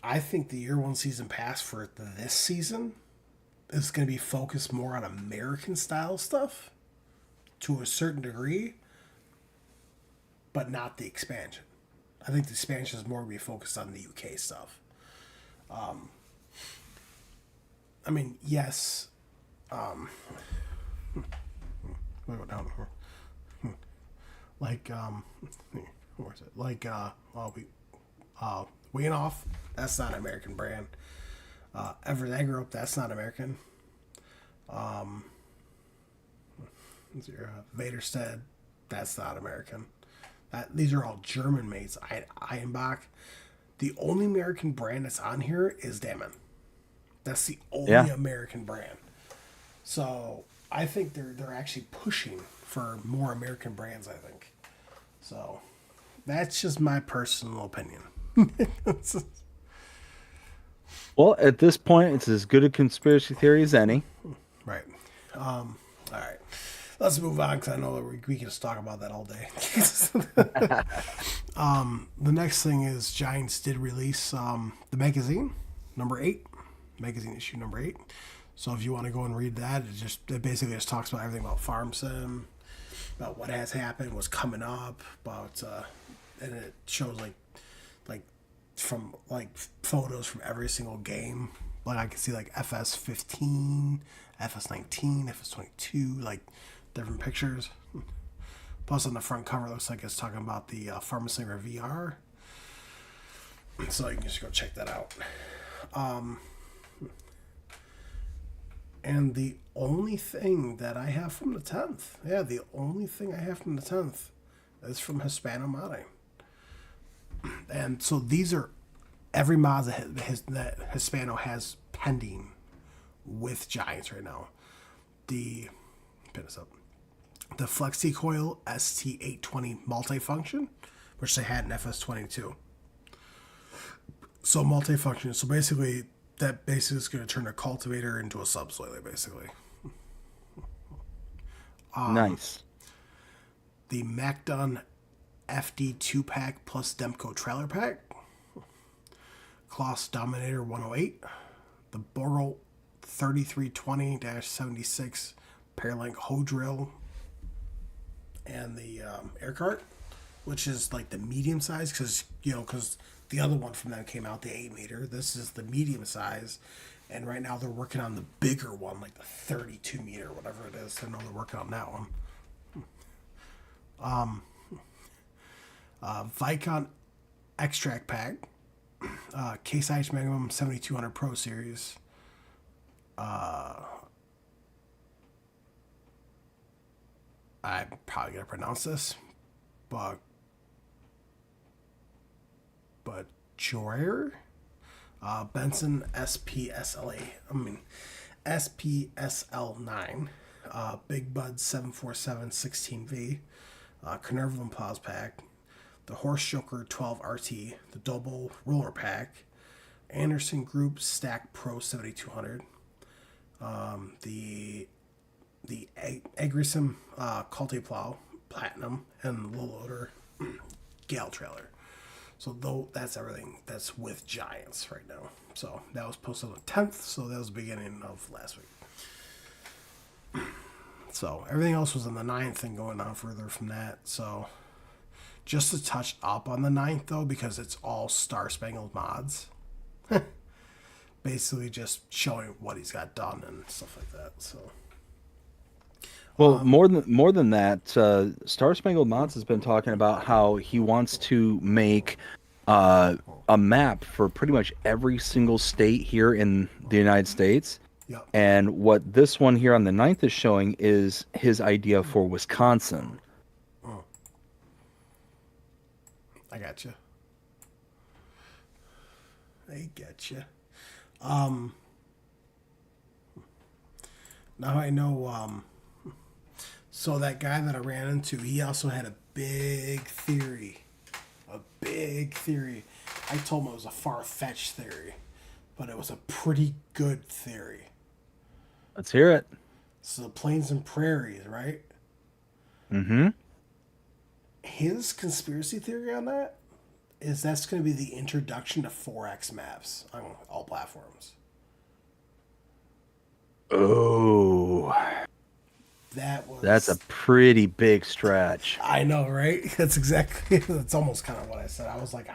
I think the year one season pass for this season is going to be focused more on American style stuff to a certain degree, but not the expansion. I think the expansion is more going to be focused on the UK stuff. I mean, yes. We go down here. Like, where is it? Like, Weanoff, that's not an American brand. Everett Egg Rope, that's not American. Vaderstead, that's not American. These are all German mates. Eyenbach. The only American brand that's on here is Daman. That's the only American brand. So I think they're actually pushing for more American brands, I think. So that's just my personal opinion. Well, at this point, it's as good a conspiracy theory as any. Right. All right. Let's move on because I know that we can just talk about that all day. The next thing is Giants did release the magazine, number 8, magazine issue number 8. So if you want to go and read that, it basically just talks about everything about Farm Sim, about what has happened, what's coming up, about and it shows like from like photos from every single game. Like I can see like FS15, FS19, FS22, like different pictures. Plus on the front cover it looks like it's talking about the Pharmacinger VR. So you can just go check that out. And the only thing that I have from the 10th, the only thing I have from the 10th is from Hispano Mate. And so these are every mod that Hispano has pending with Giants right now. Pin this up. The Flexi Coil ST820 multifunction, which they had in FS22. So multifunction. So basically, that basically is going to turn a cultivator into a subsoiler, basically. Nice. The MacDon FD 2-pack plus Demco trailer pack. Kloss Dominator 108. The Boral 3320-76 Paralink hoe drill. And the air cart, which is like the medium size, because the other one from them came out, the 8 meter. This is the medium size, and right now they're working on the bigger one, like the 32 meter, whatever it is. I know they're working on that one. Vicon Extract Pack, Case IH Magnum 7200 Pro Series. I'm probably gonna pronounce this, but Joyer, Benson SPSL9, Big Bud 747 16V, Carnarvon Pause Pack, the Horse Joker 12 RT, the Double Roller Pack, Anderson Group Stack Pro 7200, the Agrisim Culti Plow Platinum, and Low Loader Gale Trailer. So that's everything that's with Giants right now. So that was posted on the 10th, so that was the beginning of last week. So everything else was on the 9th and going on further from that. So just to touch up on the 9th, though, because it's all Star Spangled mods. Basically just showing what he's got done and stuff like that. So Well, more than that, Star Spangled Mods has been talking about how he wants to make a map for pretty much every single state here in the United States. Yep. And what this one here on the 9th is showing is his idea for Wisconsin. I got you. Now I know. So that guy that I ran into, he also had a big theory. I told him it was a far-fetched theory, but it was a pretty good theory. Let's hear it. So the plains and prairies, right? Mm-hmm. His conspiracy theory on that is that's going to be the introduction to 4X maps on all platforms. Oh, that's a That's pretty big stretch. I know, right? That's exactly. That's almost kind of what I said. I was like,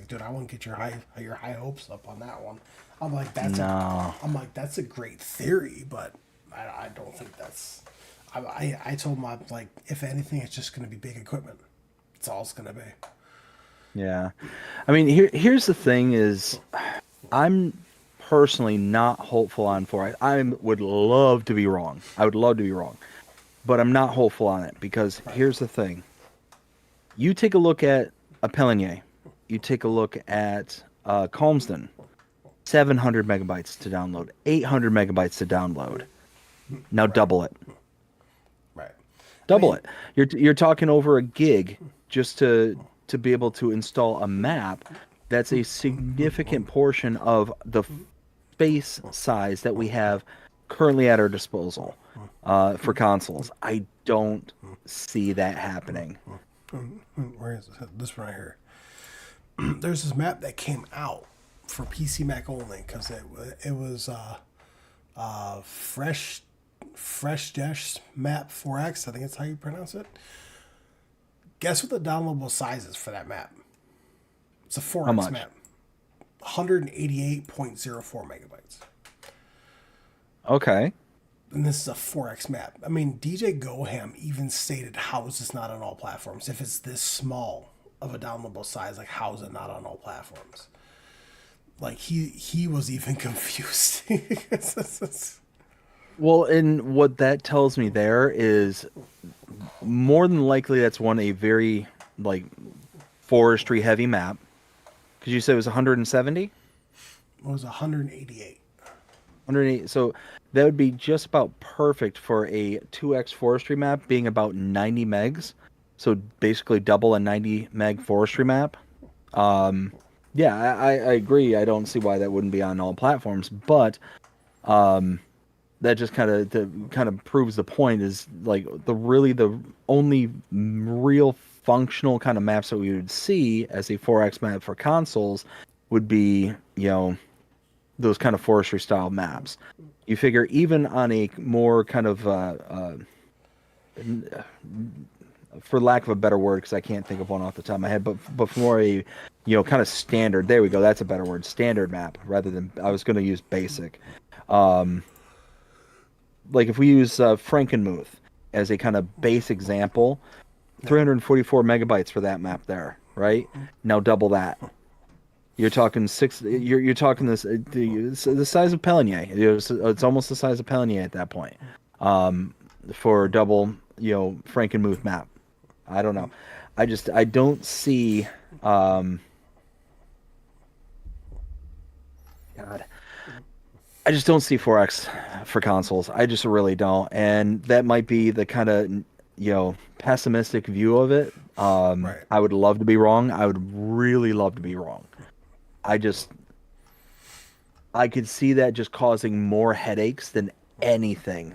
dude, I wouldn't get your high hopes up on that one. I'm like, No. that's a great theory, but I don't think that's. I told him, I'm like, if anything, it's just going to be big equipment. It's all it's going to be. Yeah. I mean, here's the thing is I'm personally not hopeful on 4X. I would love to be wrong. I would love to be wrong. But I'm not hopeful on it because here's the thing. You take a look at a Pelinier. You take a look at Calmsden. 700 megabytes to download. 800 megabytes to download. Now double it. Right. Double it. You're talking over a gig just to be able to install a map. That's a significant portion of the space size that we have currently at our disposal for consoles. I don't see that happening. Where is this one right here? There's this map that came out for PC Mac only because it was Fresh Dash Map 4X. I think that's how you pronounce it. Guess what the downloadable size is for that map? It's a 4X How much? map. 188.04 megabytes. Okay. And this is a 4X map. I mean, DJ Goham even stated, how is this not on all platforms? If it's this small of a downloadable size, like, how is it not on all platforms? Like, he was even confused. Well, and what that tells me there is more than likely that's a very like forestry heavy map. Because you said it was 170? It was 188. 108. So that would be just about perfect for a 2x forestry map being about 90 megs. So basically double a 90 meg forestry map. Yeah, I agree. I don't see why that wouldn't be on all platforms, but that just kind of proves the point is like the only real functional kind of maps that we would see as a 4X map for consoles would be, those kind of forestry style maps. You figure even on a more kind of for lack of a better word, because I can't think of one off the top of my head, but for a kind of standard, there we go, that's a better word, standard map rather than I was going to use basic. Like if we use Frankenmuth as a kind of base example, 344 megabytes for that map there, right? Now double that. You're talking You're talking the size of Pelinier. It's almost the size of Pelinier at that point. For double, Frankenmuth map. I don't know. I don't see. God. I just don't see 4X for consoles. I just really don't, and that might be the kind of pessimistic view of it. Right. I would love to be wrong. I would really love to be wrong. I could see that just causing more headaches than anything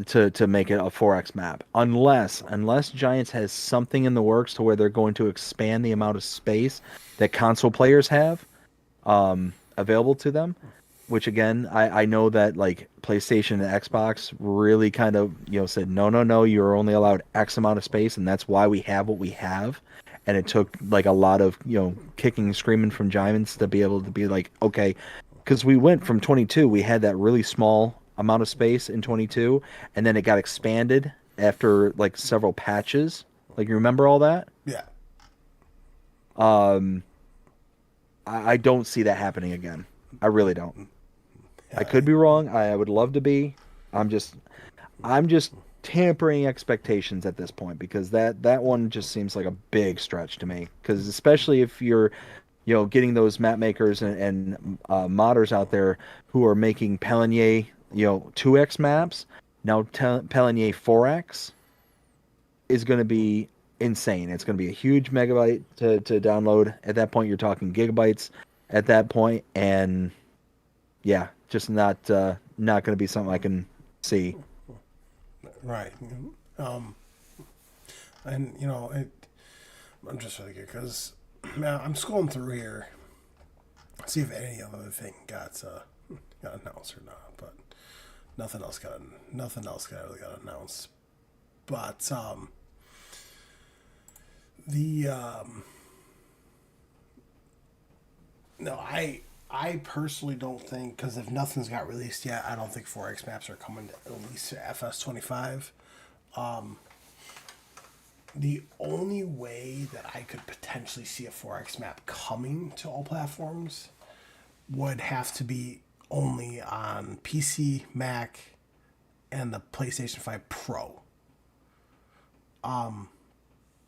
to make it a 4X map, unless Giants has something in the works to where they're going to expand the amount of space that console players have available to them. Which again, I know that like PlayStation and Xbox really kind of said no, you're only allowed X amount of space, and that's why we have what we have. And it took like a lot of kicking and screaming from Giants to be able to be like, okay, because we went from 22, we had that really small amount of space in 22, and then it got expanded after like several patches. Like you remember all that? Yeah. I don't see that happening again. I really don't. I could be wrong. I would love to be. I'm just tampering expectations at this point because that one just seems like a big stretch to me. Because especially if you're, getting those map makers and modders out there who are making Pelinier, 2X maps. Now Pelinier 4X is going to be insane. It's going to be a huge megabyte to download. At that point, you're talking gigabytes. At that point, and yeah, just not going to be something I can see. Right. And I'm just really good because Now I'm scrolling through here, see if any other thing got announced or not, but nothing else really got announced. But the no, I personally don't think, because if nothing's got released yet, I don't think 4X maps are coming to at least FS25. The only way that I could potentially see a 4X map coming to all platforms would have to be only on PC, Mac, and the PlayStation 5 Pro.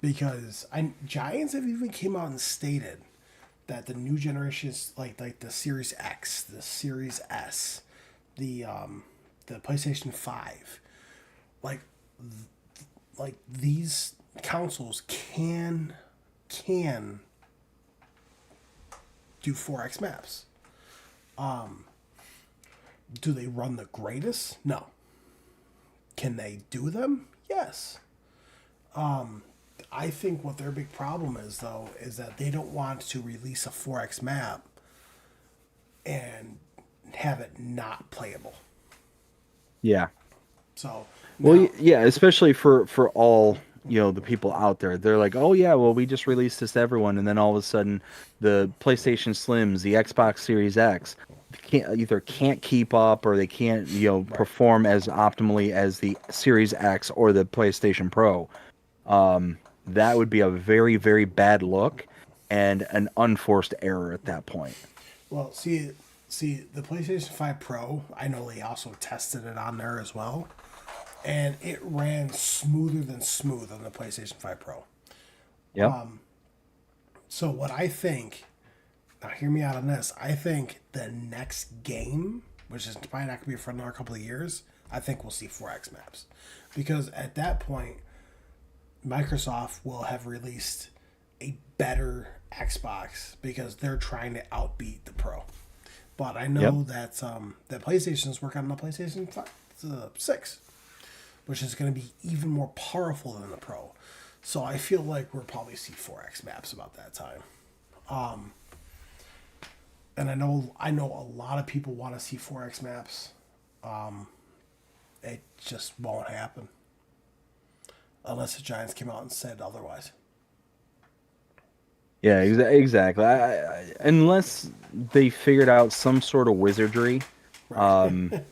Because Giants have even came out and stated that the new generations, like the Series X, the Series S, the PlayStation 5, like these consoles can do 4X maps. Do they run the greatest? No. Can they do them? Yes. I think what their big problem is, though, is that they don't want to release a 4X map and have it not playable. Yeah. So, well, yeah, especially for all, the people out there. They're like, oh yeah, well, we just released this to everyone, and then all of a sudden the PlayStation Slims, the Xbox Series X can't keep up, or they can't perform as optimally as the Series X or the PlayStation Pro. That would be a very, very bad look and an unforced error at that point. Well, see, the PlayStation 5 Pro, I know they also tested it on there as well, and it ran smoother than smooth on the PlayStation 5 Pro. Yep. So what I think, now hear me out on this, I think the next game, which is probably not going to be for another couple of years, I think we'll see 4X maps. Because at that point, Microsoft will have released a better Xbox because they're trying to outbeat the Pro. But I know that that PlayStation is working on the PlayStation 6, which is going to be even more powerful than the Pro. So I feel like we'll probably see 4X maps about that time. And I know a lot of people want to see 4X maps. It just won't happen unless the Giants came out and said otherwise. Yeah, exactly. Unless they figured out some sort of wizardry, Right.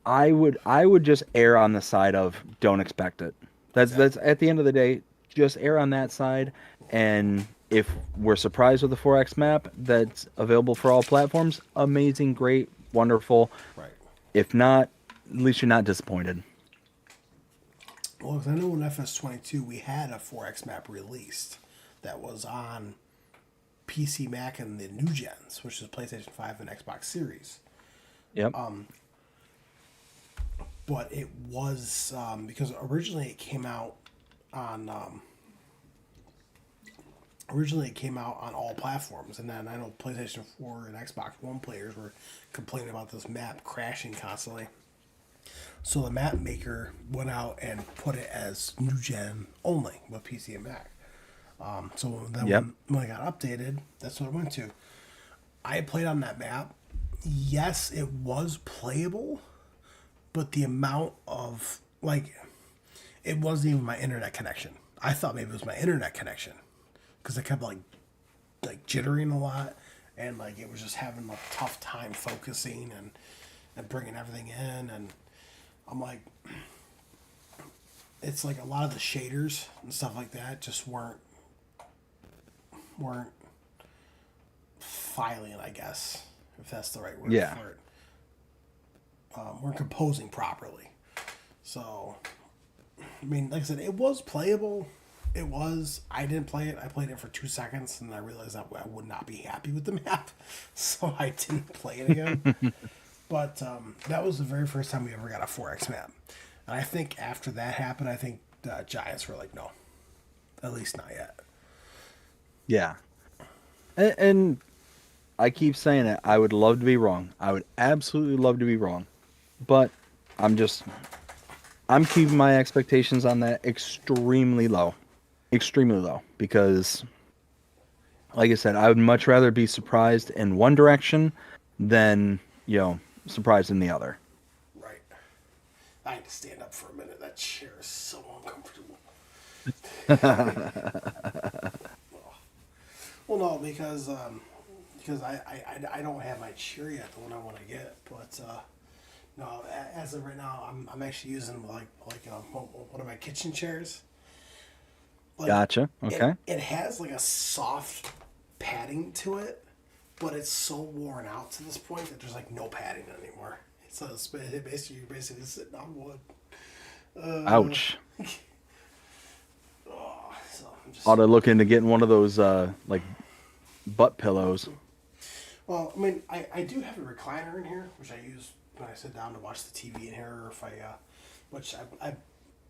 I would just err on the side of don't expect it. That's at the end of the day, just err on that side. And if we're surprised with the 4X map that's available for all platforms, amazing, great, wonderful. Right. If not, at least you're not disappointed. Well, because I know in FS22 we had a 4X map released that was on PC, Mac, and the new gens, which is PlayStation 5 and Xbox Series. Yep. But it was because originally it came out on all platforms, and then I know PlayStation 4 and Xbox One players were complaining about this map crashing constantly. So the map maker went out and put it as new gen only with PC and Mac. So then when I got updated, that's what it went to. I played on that map. Yes, it was playable, but the amount of it wasn't even my internet connection. I thought maybe it was my internet connection because I kept like jittering a lot, and it was just having a tough time focusing and bringing everything in, and I'm like, it's like a lot of the shaders and stuff like that just weren't filing, I guess, if that's the right word for it. Weren't composing properly. So, I mean, like I said, it was playable. It was. I didn't play it. I played it for 2 seconds, and I realized that I would not be happy with the map, so I didn't play it again. But that was the very first time we ever got a 4X map. And I think after that happened, I think the Giants were like, no, at least not yet. Yeah. And I keep saying it. I would love to be wrong. I would absolutely love to be wrong. But I'm just I'm keeping my expectations on that extremely low, because, like I said, I would much rather be surprised in one direction than, surprised in the other. Right. I had to stand up for a minute. That chair is so uncomfortable. Well, no, because I don't have my chair yet, the one I want to get, but no, as of right now, I'm actually using one of my kitchen chairs. Like Gotcha. Okay. it has like a soft padding to it, but it's so worn out to this point that there's like no padding anymore. So it's basically you're basically sitting on wood. Ouch. So I'm just Ought to look into getting one of those like butt pillows. well, I mean, I do have a recliner in here, which I use when I sit down to watch the TV in here, or if which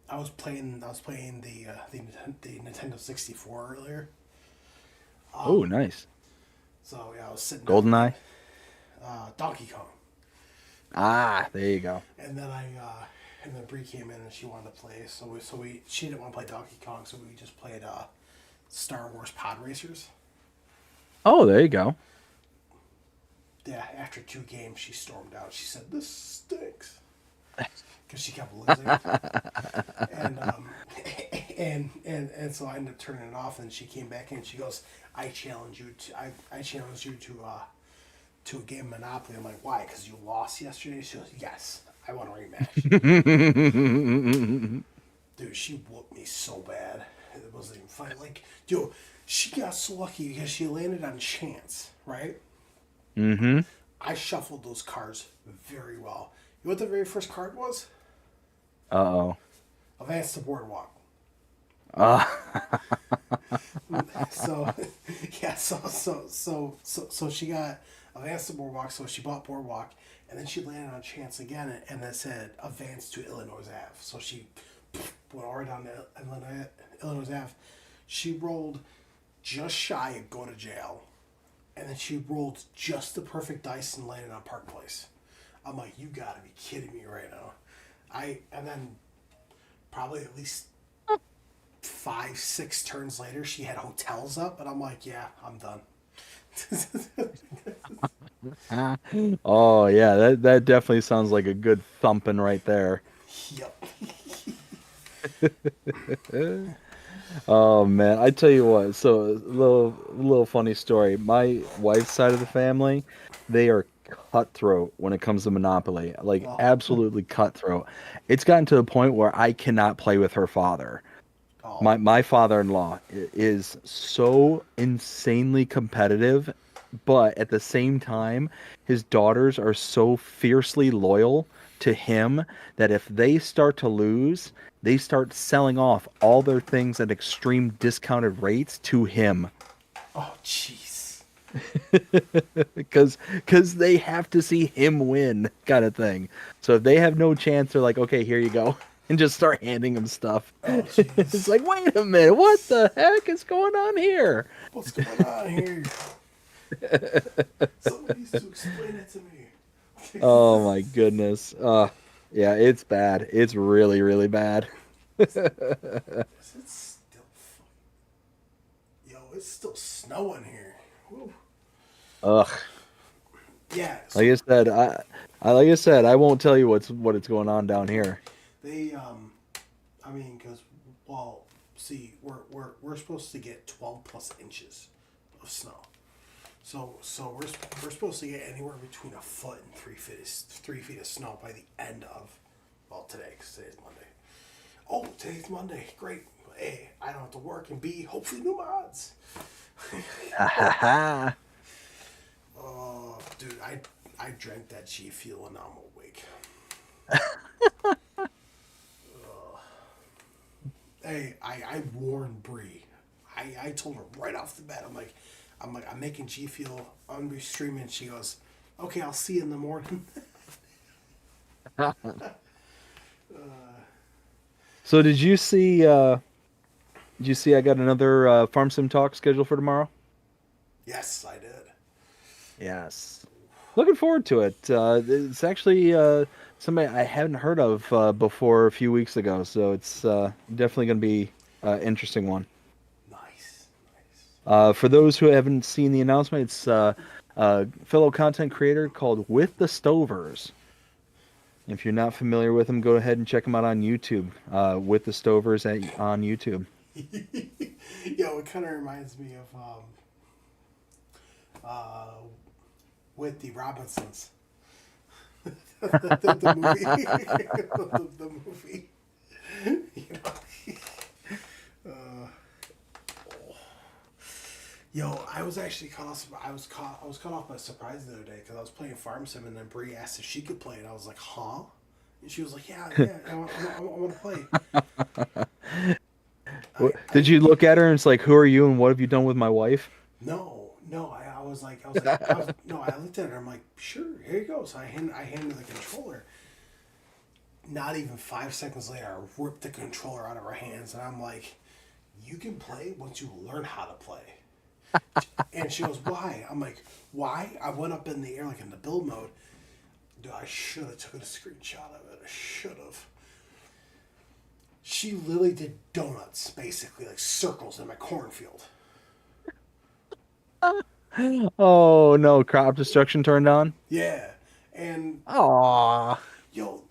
I was playing the Nintendo 64 earlier. Oh, nice. So yeah, I was sitting down, GoldenEye. Donkey Kong, Ah, there you go. and then and then Bree came in and she wanted to play, she didn't want to play Donkey Kong, so we just played Star Wars Pod Racers. Oh, there you go. Yeah, after 2 games, she stormed out. She said, "This stinks," because she kept losing. and and so I ended up turning it off. And she came back in. She goes, "I challenge you to a game of Monopoly." I'm like, "Why? Because you lost yesterday?" She goes, "Yes, I want a rematch." Dude, she whooped me so bad. It wasn't even funny. Like, dude, she got so lucky because she landed on chance, right? Mm-hmm. I shuffled those cards very well. You know what the very first card was? Uh-oh. Advance to Boardwalk. Uh, So, yeah, so she got Advance to Boardwalk, so she bought Boardwalk, and then she landed on chance again, and that said Advance to Illinois Ave. So she went all the way down to Illinois Ave. She rolled just shy of go to jail. And then she rolled just the perfect dice and landed on Park Place. I'm like, you gotta be kidding me right now. And then probably at least 5-6 turns later, she had hotels up, and I'm like, yeah, I'm done. oh yeah, that definitely sounds like a good thumping right there. Yep. Oh man, I tell you what. So a little funny story. My wife's side of the family, they are cutthroat when it comes to Monopoly. Like Oh, absolutely cutthroat. It's gotten to the point where I cannot play with her father. oh, My father-in-law is so insanely competitive, but at the same time, his daughters are so fiercely loyal to him that if they start to lose, they start selling off all their things at extreme discounted rates to him oh, jeez. because they have to see him win, kind of thing. So if they have no chance, they're like, okay, here you go, and just start handing him stuff. Oh, It's jeez. like, wait a minute, what the heck is going on here? What's going on here? Somebody needs to explain it to me. Oh my goodness. Yeah, it's bad. It's really, really bad. Is it still Yo, it's still snowing here. Woo. Ugh. Yeah, Like I said, like I said, I won't tell you what it's going on down here. they I mean, because well, see, we're supposed to get 12 plus inches of snow. So we're supposed to get anywhere between a foot and 3 feet of snow by the end of today, because today's Monday. Oh, today's Monday. Great. A, I don't have to work, and B, hopefully new mods. Ha ha ha. Oh, dude, I drank that G Fuel and now I'm awake. Hey, I warned Bree. I told her right off the bat. I'm making G Fuel. I'm gonna be streaming. She goes, okay, I'll see you in the morning. So did you see? I got another Farm Sim talk scheduled for tomorrow? Yes, I did. Yes. Looking forward to it. It's actually somebody I hadn't heard of before a few weeks ago. So it's definitely going to be an interesting one. Nice, nice. For those who haven't seen the announcement, it's a fellow content creator called With the Stovers. If you're not familiar with them, go ahead and check them out on YouTube. With the Stovers on YouTube. Yo, it kind of reminds me of uh, with the Robinsons. The movie. The movie. You know? Yo, I was actually caught off. I was caught off by surprise the other day because I was playing Farm Sim and then Bree asked if she could play it. I was like, huh? And she was like, yeah, I want to play. Did you look at her and it's like, who are you and what have you done with my wife? No. No. I looked at her. I'm like, sure, here you go. So I handed her the controller. Not even 5 seconds later, I ripped the controller out of her hands, and I'm like, you can play once you learn how to play. And she goes, why? I'm like, why? I went up in the air, like in the build mode. Dude, I should have taken a screenshot of it. I should have. She literally did donuts, basically, like circles in my cornfield. Oh no, crop destruction turned on. Yeah. And Aw. yo,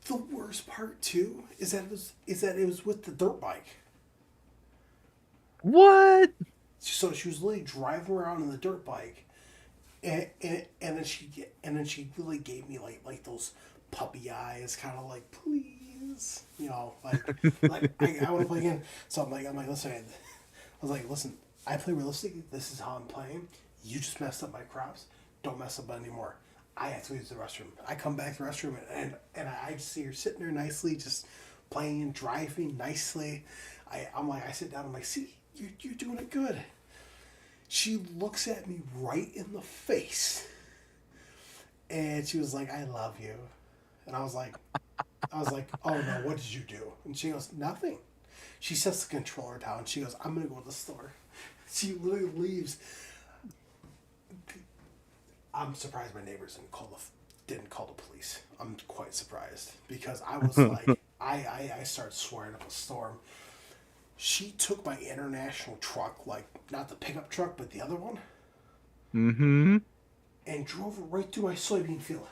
the worst part too is that it was with the dirt bike. What? So she was literally driving around on the dirt bike, and then she really gave me like those puppy eyes, kind of like please, like I want to play again. So I'm like listen, I was like listen, I play realistically. This is how I'm playing. You just messed up my crops. Don't mess up anymore. I have to use the restroom. I come back to the restroom and I just see her sitting there nicely, just playing, driving nicely. I sit down. I'm like, see, you're doing it good. She looks at me right in the face, and she was like, "I love you," and I was like, "Oh no, what did you do?" And she goes, "Nothing." She sets the controller down. And she goes, "I'm gonna go to the store." She literally leaves. I'm surprised my neighbors didn't call the police. I'm quite surprised because I was like, I started swearing up a storm. She took my international truck, like not the pickup truck, but the other one, Mm-hmm. and drove it right through my soybean field,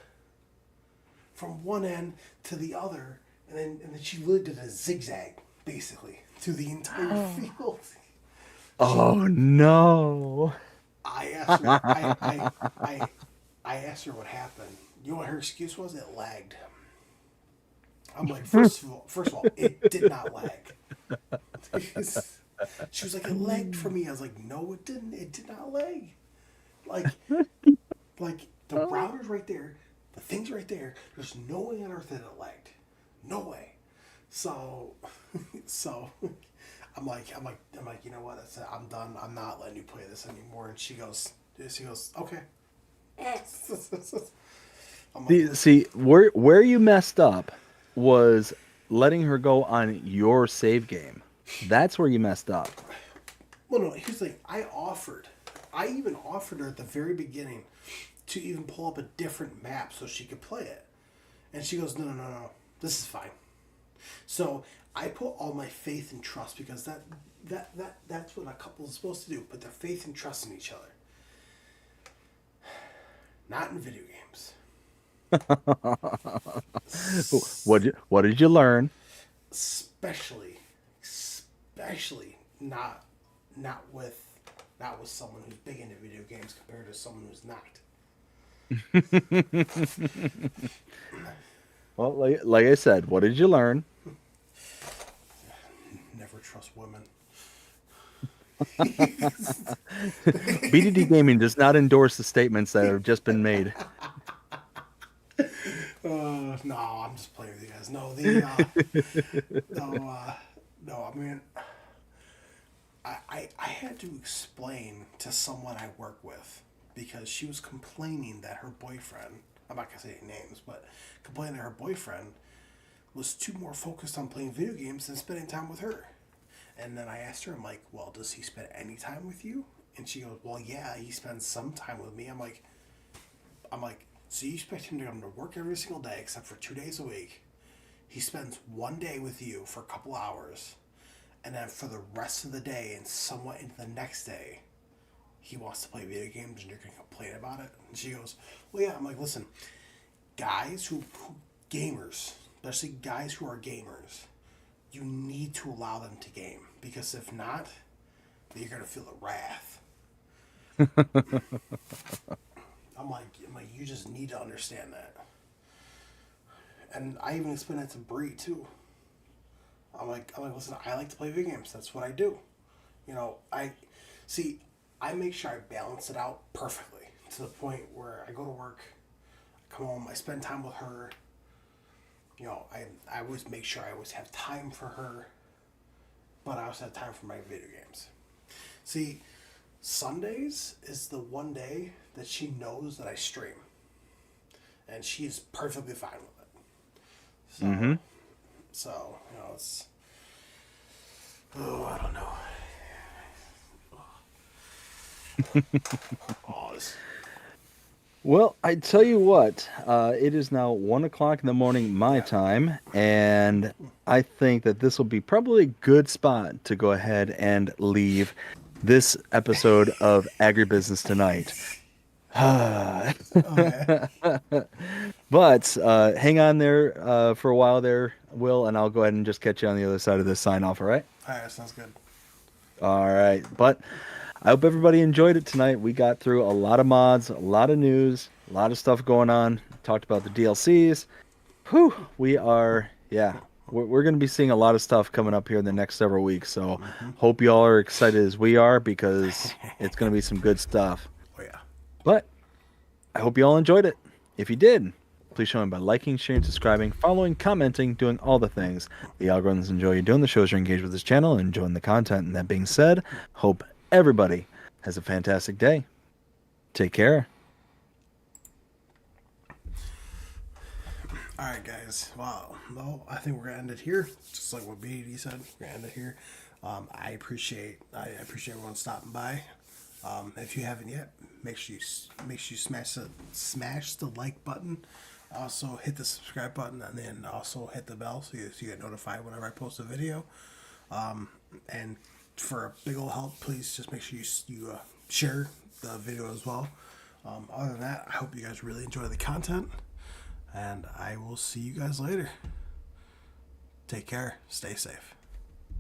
from one end to the other, and then she really did a zigzag basically through the entire field. Oh no. I asked her. I asked her what happened. You know what her excuse was? It lagged. I'm like, first of all, it did not lag. She was like, it lagged for me. I was like, no, it didn't. It did not lag. Like, the router's right there, the thing's right there. There's no way on earth that it lagged. No way. So, I'm like, you know what? That's it. I'm done. I'm not letting you play this anymore. And she goes, okay. I'm like, See, where you messed up was letting her go on your save game. That's where you messed up. well, no. Here's the thing. I even offered her at the very beginning to even pull up a different map so she could play it, and she goes, no. This is fine. So I put all my faith and trust because that's what a couple is supposed to do. Put their faith and trust in each other. Not in video games. What did you learn? Especially not with someone who's big into video games compared to someone who's not. Well, like I said, what did you learn? Never trust women. BDD Gaming does not endorse the statements that have just been made. No, I'm just playing with you guys. No, no. I mean, I had to explain to someone I work with because she was complaining that her boyfriend, I'm not gonna say any names, but complaining that her boyfriend was too more focused on playing video games than spending time with her. And then I asked her, I'm like, well, does he spend any time with you? And she goes, well, yeah, he spends some time with me. I'm like, So you expect him to come to work every single day except for 2 days a week. He spends one day with you for a couple hours, and then for the rest of the day and somewhat into the next day, he wants to play video games and you're going to complain about it? And she goes, well, yeah. I'm like, listen, guys who gamers, especially guys who are gamers, you need to allow them to game, because if not, you're going to feel the wrath. I'm like, you just need to understand that. And I even explained that to Bree too. I'm like, listen, I like to play video games. That's what I do. You know, I make sure I balance it out perfectly to the point where I go to work, I come home, I spend time with her. You know, I always make sure I always have time for her, but I also have time for my video games. See, Sundays is the one day that she knows that I stream, and she's perfectly fine with it. So, so you know, it's, I don't know. Well, I tell you what, it is now 1 o'clock in the morning my time, and I think that this will be probably a good spot to go ahead and leave this episode of Agribusiness Tonight. But hang on there for a while there, Will, and I'll go ahead and just catch you on the other side of this sign off, all right? All right, sounds good. All right, but I hope everybody enjoyed it tonight. We got through a lot of mods, a lot of news, a lot of stuff going on. Talked about the DLCs. Whew, we are, we're going to be seeing a lot of stuff coming up here in the next several weeks. So hope you all are excited as we are, because it's going to be some good stuff. Oh, yeah. But I hope you all enjoyed it. If you did, please show me by liking, sharing, subscribing, following, commenting, doing all the things. The algorithms enjoy you doing. The shows you're engaged with this channel and enjoying the content. And that being said, hope everybody has a fantastic day. Take care. All right, guys. Wow. Well, I think we're gonna end it here. Just like what BDD said, we're gonna end it here. I appreciate everyone stopping by. If you haven't yet, make sure you smash the like button. Also hit the subscribe button, and then also hit the bell so you get notified whenever I post a video. And for a big old help, please just make sure you share the video as well. Other than that, I hope you guys really enjoy the content, and I will see you guys later. Take care. Stay safe.